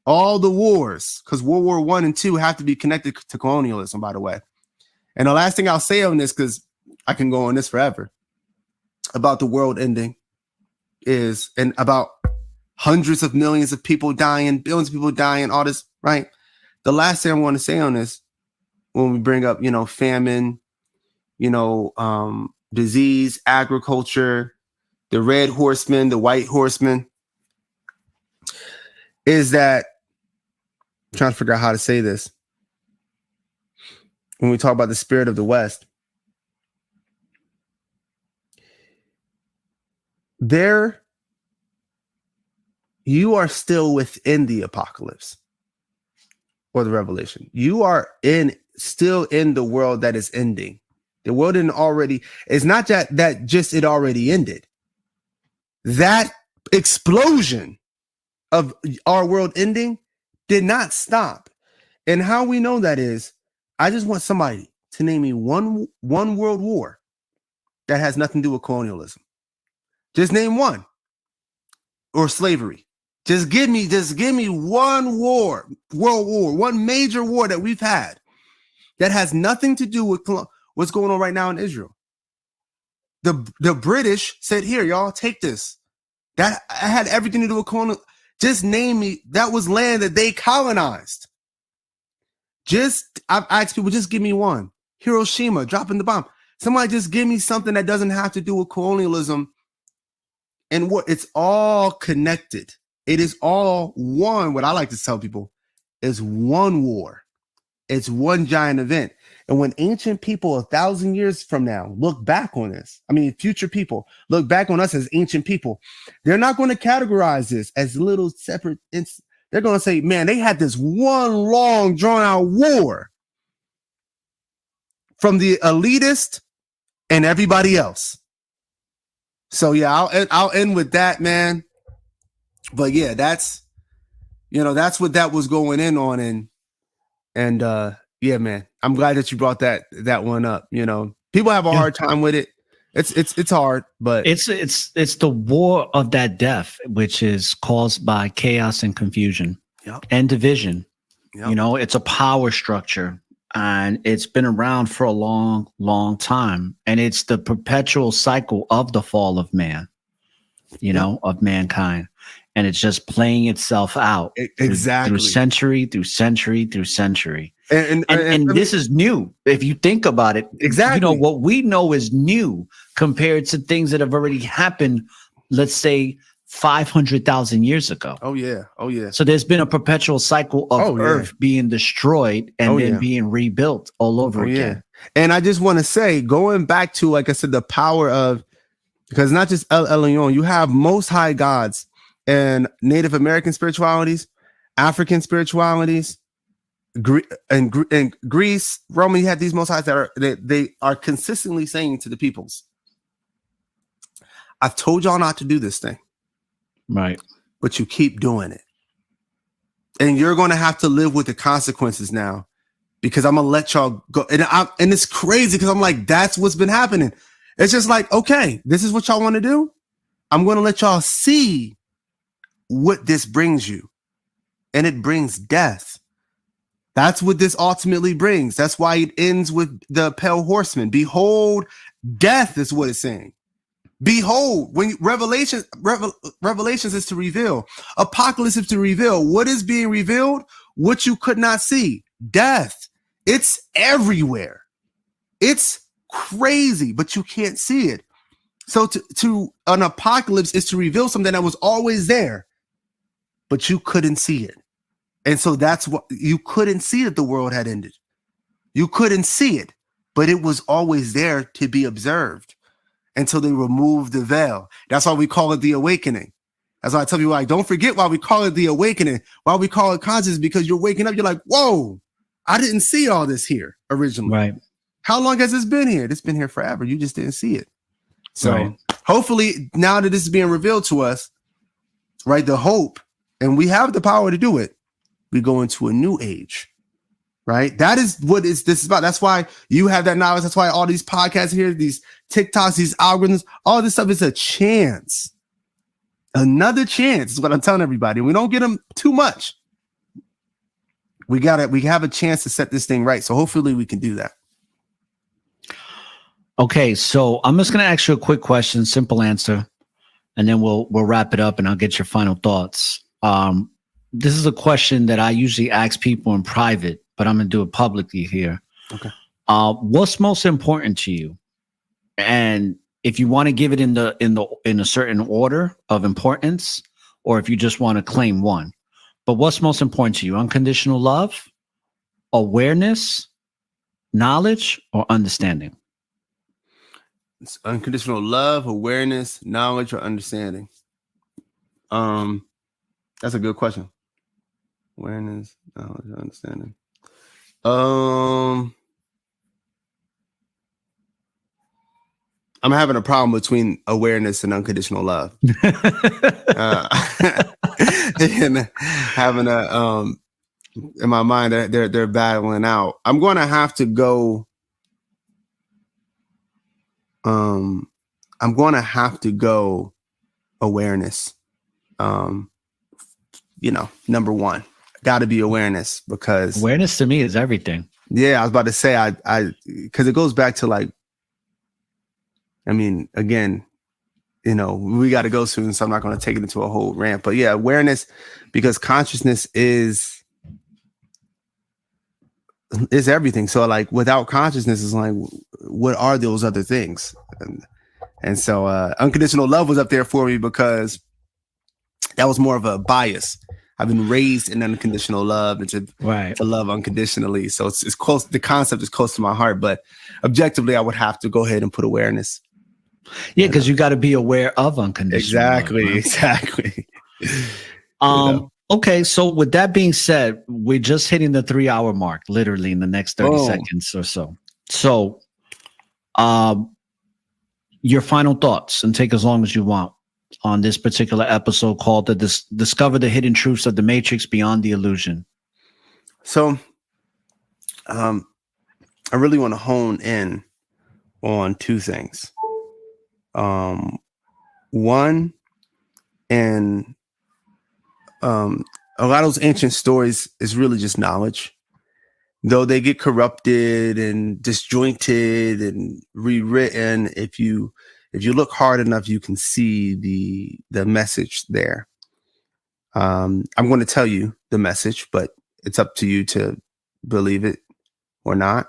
all the wars, because World War I and II have to be connected to colonialism, by the way. And the last thing I'll say on this, because I can go on this forever, about the world ending is, and about hundreds of millions of people dying, billions of people dying, all this, right? The last thing I want to say on this, when we bring up, you know, famine, you know, disease, agriculture, the Red Horsemen, the White Horsemen, is that, I'm trying to figure out how to say this. When we talk about the spirit of the West, you are still within the apocalypse or the revelation. You are still in the world that is ending. The world didn't already, it's not that just it already ended. That explosion of our world ending did not stop. And how we know that is, I just want somebody to name me one world war that has nothing to do with colonialism. Just name one. Or slavery. Just give me one world war, one major war that we've had that has nothing to do with what's going on right now in Israel. The British said, here, y'all, take this. That had everything to do with colonial. Just name me, that was land that they colonized. I've asked people, just give me one. Hiroshima, dropping the bomb. Somebody just give me something that doesn't have to do with colonialism. And what it's all connected. It is all one. What I like to tell people is one war. It's one giant event. And when ancient people 1,000 years from now look back on this, I mean, future people look back on us as ancient people, they're not going to categorize this as little separate. They're They're going to say, man, they had this one long drawn out war from the elitist and everybody else. So yeah, I'll end with that, man. But yeah, that's what that was going in on, and yeah, man, I'm glad that you brought that one up. People have a hard time with it. It's hard, but
it's the war of that death, which is caused by chaos and confusion and division.
Yep.
It's a power structure, and it's been around for a long, long time, and it's the perpetual cycle of the fall of man. Of mankind. And it's just playing itself out
exactly
through century through century through century. And this is new. If you think about it,
exactly.
What we know is new compared to things that have already happened, let's say 500,000 years ago.
Oh yeah.
So there's been a perpetual cycle of Earth being destroyed and then being rebuilt all over again.
Yeah. And I just want to say, going back to, like I said, the power of, because not just Eloheem, you have most high gods and Native American spiritualities, African spiritualities, and Greece, Rome. You have these most highs that they are consistently saying to the peoples, "I've told y'all not to do this thing,
right?
But you keep doing it, and you're going to have to live with the consequences now, because I'm gonna let y'all go." And it's crazy because I'm like, that's what's been happening. It's just like, okay, this is what y'all want to do. I'm going to let y'all see what this brings you. And it brings death. That's what this ultimately brings. That's why it ends with the pale horseman. Behold, death is what it's saying. Behold, when Revelations is to reveal. Apocalypse is to reveal. What is being revealed? What you could not see. Death. It's everywhere. It's crazy, but you can't see it. So to an apocalypse is to reveal something that was always there, but you couldn't see it. And so that's what you couldn't see, that the world had ended. You couldn't see it, but it was always there to be observed until they removed the veil. That's why we call it the awakening. That's why I tell you, like, don't forget why we call it the awakening, why we call it conscious, because you're waking up. You're like, whoa, I didn't see all this here originally.
Right.
How long has this been here? It's been here forever. You just didn't see it. So hopefully now that this is being revealed to us, right, the hope, and we have the power to do it, we go into a new age, right? That is what this is about. That's why you have that knowledge. That's why all these podcasts here, these TikToks, these algorithms, all this stuff is a chance. Another chance is what I'm telling everybody. We don't get them too much. We have a chance to set this thing right. So hopefully we can do that.
Okay, so I'm just going to ask you a quick question, simple answer, and then we'll wrap it up, and I'll get your final thoughts. This is a question that I usually ask people in private, but I'm going to do it publicly here.
Okay.
What's most important to you? And if you want to give it in a certain order of importance, or if you just want to claim one, but what's most important to you? Unconditional love, awareness, knowledge, or understanding?
It's unconditional love, awareness, knowledge, or understanding. That's a good question. Awareness, knowledge, or understanding. I'm having a problem between awareness and unconditional love. And having in my mind, they're battling out. I'm going to have to go. I'm going to have to go awareness. Number one, got to be awareness, because
awareness to me is everything.
Yeah, I was about to say, I because it goes back to, like, I mean, again, we got to go soon, so I'm not going to take it into a whole rant. But yeah, awareness, because consciousness is everything. So, like, without consciousness, is like, what are those other things? And so unconditional love was up there for me because that was more of a bias. I've been raised in unconditional love and to love unconditionally. So it's close. The concept is close to my heart, but objectively, I would have to go ahead and put awareness.
Yeah, because you got to be aware of unconditional love, right?
Exactly.
Okay, so with that being said, we're just hitting the 3-hour mark, literally in the next 30
Boom.
seconds or so. So, your final thoughts, and take as long as you want, on this particular episode called Discover the Hidden Truths of the Matrix Beyond the Illusion.
So, I really want to hone in on two things. One, and a lot of those ancient stories is really just knowledge. Though they get corrupted and disjointed and rewritten, if you look hard enough, you can see the message there. I'm going to tell you the message, but it's up to you to believe it or not.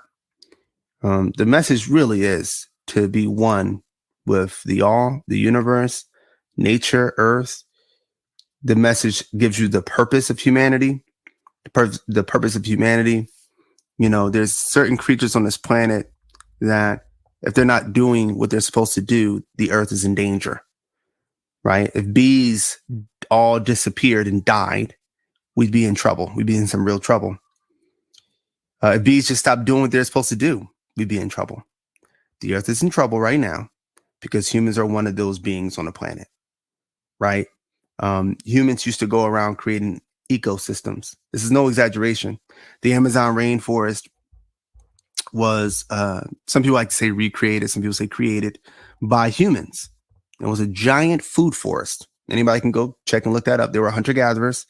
The message really is to be one with the all, the universe, nature, earth. The message gives you the purpose of humanity. The purpose of humanity. You know, there's certain creatures on this planet that if they're not doing what they're supposed to do, the earth is in danger, right? If bees all disappeared and died, we'd be in trouble. We'd be in some real trouble. If bees just stopped doing what they're supposed to do, we'd be in trouble. The earth is in trouble right now because humans are one of those beings on the planet, right? Humans used to go around creating ecosystems. This is no exaggeration. The Amazon rainforest was, some people like to say recreated, some people say created by humans. It was a giant food forest. Anybody can go check and look that up. They were hunter-gatherers.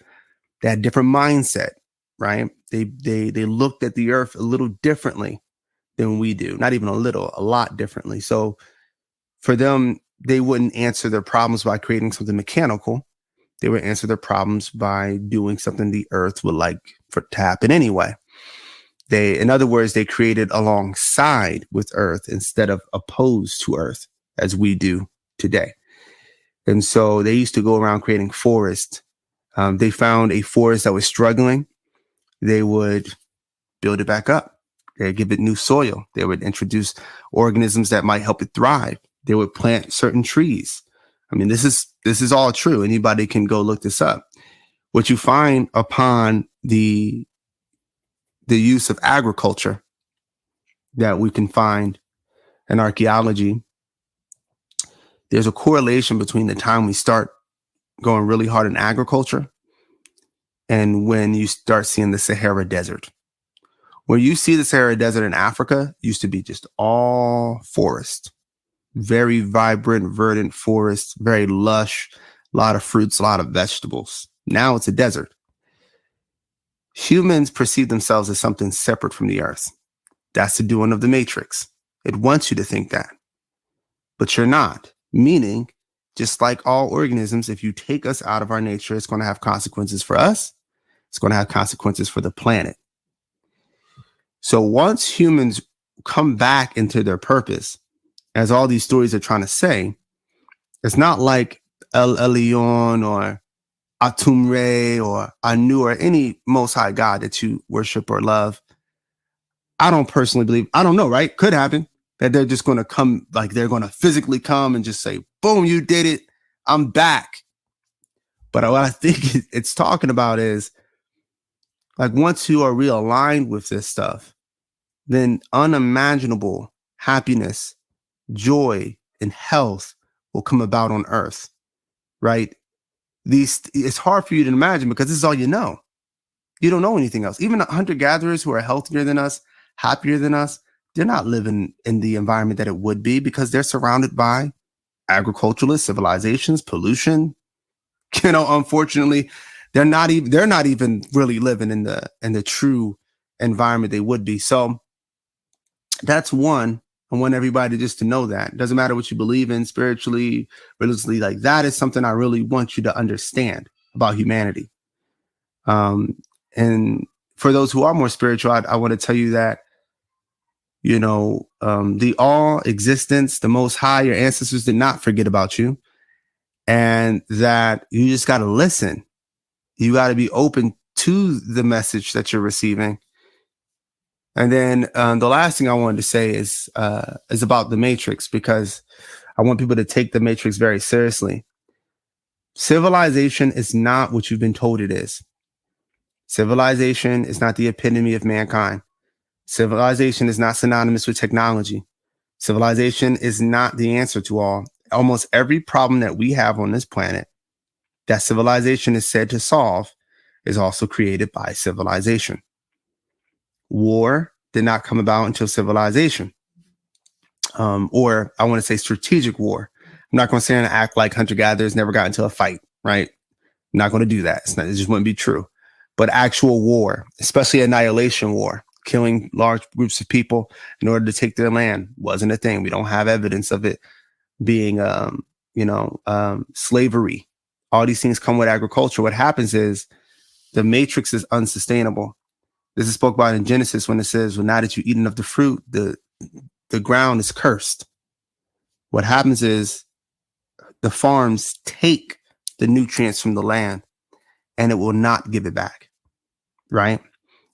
They had a different mindset, right? They looked at the earth a little differently than we do. Not even a little, a lot differently. So for them, they wouldn't answer their problems by creating something mechanical. They would answer their problems by doing something the earth would like for to happen anyway. In other words, they created alongside with earth instead of opposed to earth as we do today. And so they used to go around creating forests. They found a forest that was struggling. They would build it back up. They'd give it new soil. They would introduce organisms that might help it thrive. They would plant certain trees. I mean, this is all true. Anybody can go look this up. What you find upon the use of agriculture that we can find in archaeology, there's a correlation between the time we start going really hard in agriculture and when you start seeing the Sahara Desert. Where you see the Sahara Desert in Africa used to be just all forest, very vibrant, verdant forest, very lush, a lot of fruits, a lot of vegetables. Now it's a desert. Humans perceive themselves as something separate from the earth. That's the doing of the Matrix. It wants you to think that, but you're not. Meaning, just like all organisms, if you take us out of our nature, it's going to have consequences for us. It's going to have consequences for the planet. So once humans come back into their purpose, as all these stories are trying to say, it's not like El Elyon or Atum-Re or Anu or any Most High God that you worship or love. I don't personally believe, I don't know, right? Could happen that they're just going to come, like they're going to physically come and just say, boom, you did it. I'm back. But what I think it's talking about is like once you are realigned with this stuff, then unimaginable happiness, joy, and health will come about on earth, right? It's hard for you to imagine because this is all you know. You don't know anything else. Even the hunter-gatherers who are healthier than us, happier than us, they're not living in the environment that it would be because they're surrounded by agriculturalist civilizations, pollution. You know, unfortunately, they're not even really living in the true environment they would be. So that's one. I want everybody just to know that. It doesn't matter what you believe in spiritually, religiously, like that is something I really want you to understand about humanity. And for those who are more spiritual, I want to tell you that, you know, the all existence, the Most High, your ancestors did not forget about you, and that you just got to listen. You got to be open to the message that you're receiving. And then the last thing I wanted to say is about the Matrix, because I want people to take the Matrix very seriously. Civilization is not what you've been told it is. Civilization is not the epitome of mankind. Civilization is not synonymous with technology. Civilization is not the answer to all. Almost every problem that we have on this planet that civilization is said to solve is also created by civilization. War did not come about until civilization, or I want to say strategic war. I'm not going to say and act like hunter-gatherers never got into a fight, right? I'm not going to do that. It just wouldn't be true. But actual war, especially annihilation war, killing large groups of people in order to take their land, wasn't a thing. We don't have evidence of it being, slavery. All these things come with agriculture. What happens is the matrix is unsustainable. This is spoke about in Genesis when it says, well, now that you've eaten of the fruit, the ground is cursed. What happens is the farms take the nutrients from the land and it will not give it back, right?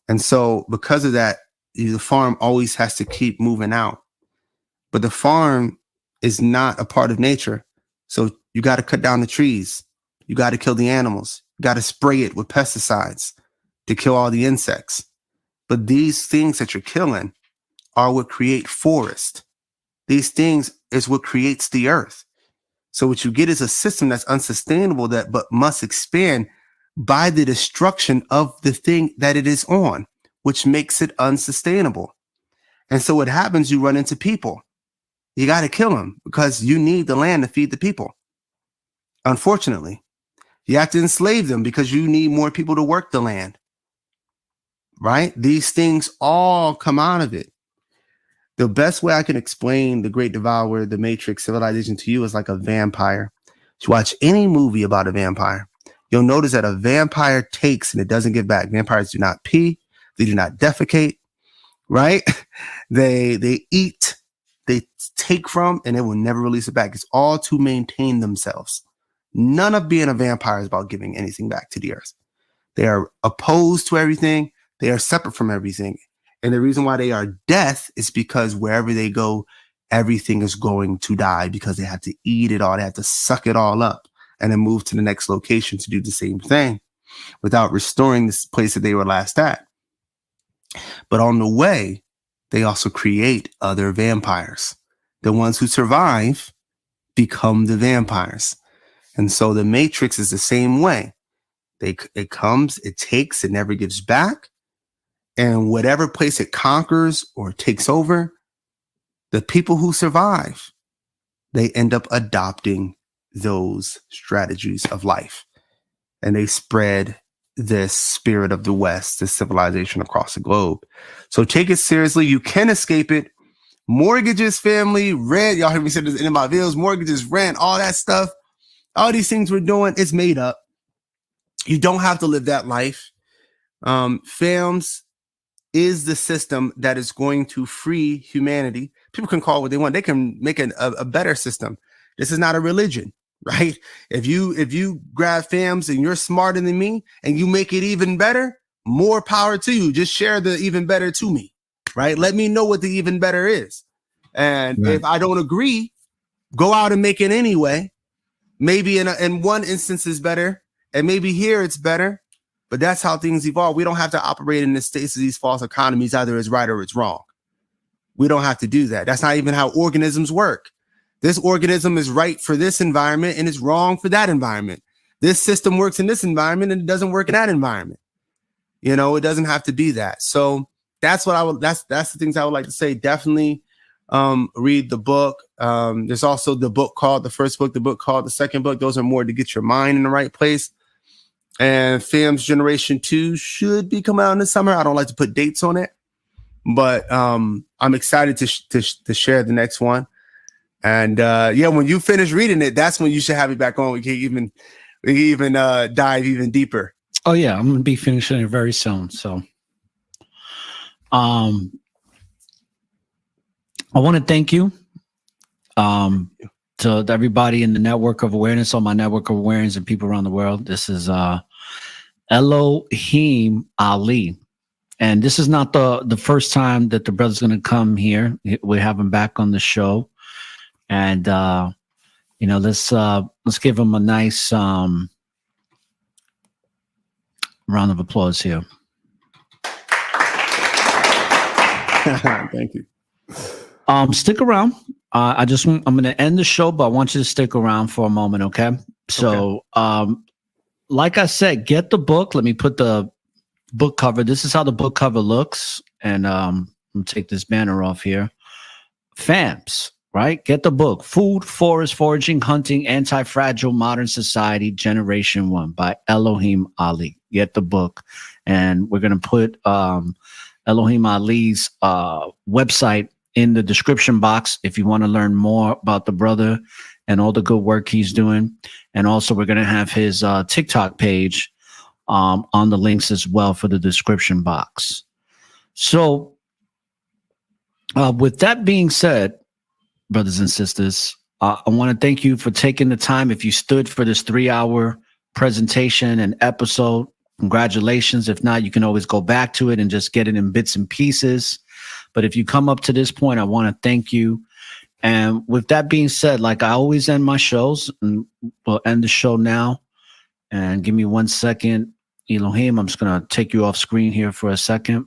And so because of that, the farm always has to keep moving out. But the farm is not a part of nature. So you got to cut down the trees. You got to kill the animals. You got to spray it with pesticides to kill all the insects. But these things that you're killing are what create forest. These things is what creates the earth. So what you get is a system that's unsustainable but must expand by the destruction of the thing that it is on, which makes it unsustainable. And so what happens, you run into people. You got to kill them because you need the land to feed the people. Unfortunately, you have to enslave them because you need more people to work the land. Right? These things all come out of it. The best way I can explain the Great Devourer, the Matrix, Civilization to you is like a vampire. If you watch any movie about a vampire, you'll notice that a vampire takes and it doesn't give back. Vampires do not pee. They do not defecate, right? They eat, they take from, and they will never release it back. It's all to maintain themselves. None of being a vampire is about giving anything back to the earth. They are opposed to everything. They are separate from everything. And the reason why they are death is because wherever they go, everything is going to die because they have to eat it all. They have to suck it all up and then move to the next location to do the same thing without restoring this place that they were last at. But on the way, they also create other vampires. The ones who survive become the vampires. And so the Matrix is the same way. It comes, it takes, it never gives back. And whatever place it conquers or takes over, the people who survive, they end up adopting those strategies of life. And they spread this spirit of the West, this civilization across the globe. So take it seriously. You can escape it. Mortgages, family, rent. Y'all heard me say this in my videos. Mortgages, rent, all that stuff. All these things we're doing, it's made up. You don't have to live that life. FFFHAMS is the system that is going to free humanity. People can call it what they want. They can make a better system. This is not a religion, right? If you grab FFFHAMS and you're smarter than me and you make it even better, more power to you. Just share the even better to me, right? Let me know what the even better is. And right. If I don't agree, go out and make it anyway. Maybe in one instance is better, and maybe here it's better. But that's how things evolve. We don't have to operate in the states of these false economies. Either it's right or it's wrong. We don't have to do that. That's not even how organisms work. This organism is right for this environment and it's wrong for that environment. This system works in this environment and it doesn't work in that environment. You know, it doesn't have to be that. So that's what that's the things I would like to say. Definitely read the book. There's also the book called the first book, the book called the second book. Those are more to get your mind in the right place. And FFFHAMS Generation 2 should be coming out in the summer. I don't like to put dates on it, but I'm excited to share the next one. And when you finish reading it, that's when you should have it back on. We can even dive even deeper.
Oh yeah, I'm gonna be finishing it very soon. So, I want to thank you. To everybody in the network of awareness, on my network of awareness and people around the world. This is Eloheem Ali. And this is not the first time that the brother's going to come here. We have him back on the show. And, let's give him a nice round of applause here.
Thank you.
Stick around. I'm going to end the show, but I want you to stick around for a moment, okay? So, like I said, get the book. Let me put the book cover. This is how the book cover looks. And I'm going to take this banner off here. FFFHAMS, right? Get the book. Food, Forest, Foraging, Hunting, Anti-Fragile Modern Society, Generation 1 by Eloheem Ali. Get the book. And we're going to put Eloheem Ali's website in the description box if you want to learn more about the brother and all the good work he's doing. And also we're going to have his TikTok page on the links as well for the description box. So with that being said, brothers and sisters, I want to thank you for taking the time. If you stood for this 3-hour presentation and episode, congratulations. If not, you can always go back to it and just get it in bits and pieces. But if you come up to this point, I want to thank you. And with that being said, like I always end my shows, and we'll end the show now. And give me 1 second. Eloheem, I'm just going to take you off screen here for a second.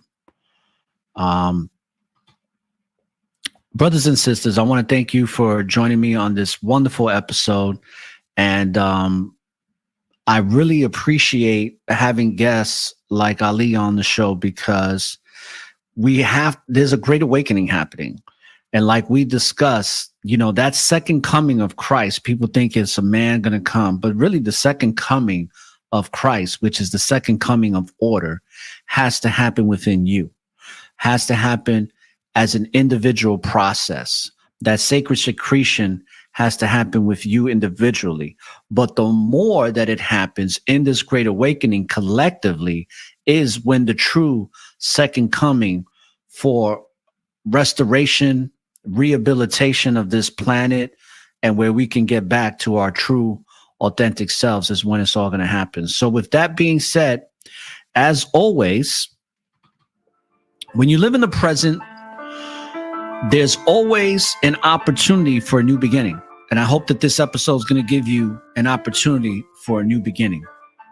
Brothers and sisters, I want to thank you for joining me on this wonderful episode. And I really appreciate having guests like Ali on the show, because there's a great awakening happening. And like we discussed, that second coming of Christ, people think it's a man going to come, but really the second coming of Christ, which is the second coming of order, has to happen within you, has to happen as an individual process. That sacred secretion has to happen with you individually. But the more that it happens in this great awakening collectively is when the true second coming for restoration, rehabilitation of this planet, and where we can get back to our true authentic selves is when it's all going to happen. So with that being said, as always, when you live in the present, there's always an opportunity for a new beginning. And I hope that this episode is going to give you an opportunity for a new beginning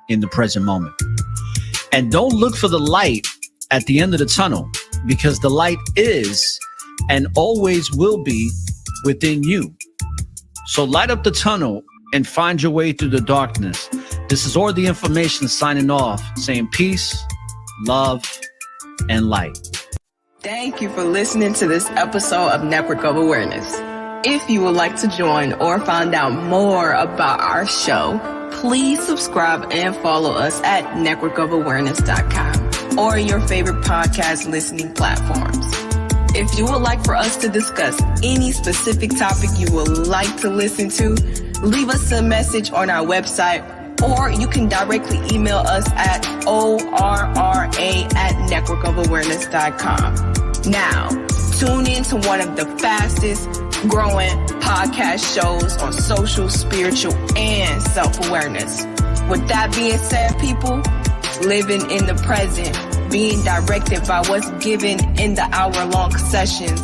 in the present moment. And don't look for the light at the end of the tunnel, because the light is and always will be within you. So light up the tunnel and find your way through the darkness. This is ORRA The Informationalist signing off, saying peace, love, and light.
Thank you for listening to this episode of Network of Awareness. If you would like to join or find out more about our show, please subscribe and follow us at networkofawareness.com or your favorite podcast listening platforms. If you would like for us to discuss any specific topic you would like to listen to, leave us a message on our website, or you can directly email us at orra@networkofawareness.com. Now, tune in to one of the fastest growing podcast shows on social, spiritual, and self-awareness. With that being said, people, living in the present, being directed by what's given in the hour-long sessions,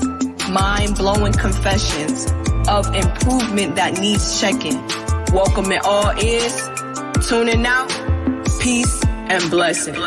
mind-blowing confessions of improvement that needs checking. Welcome in all ears. Tuning out. Peace and blessings.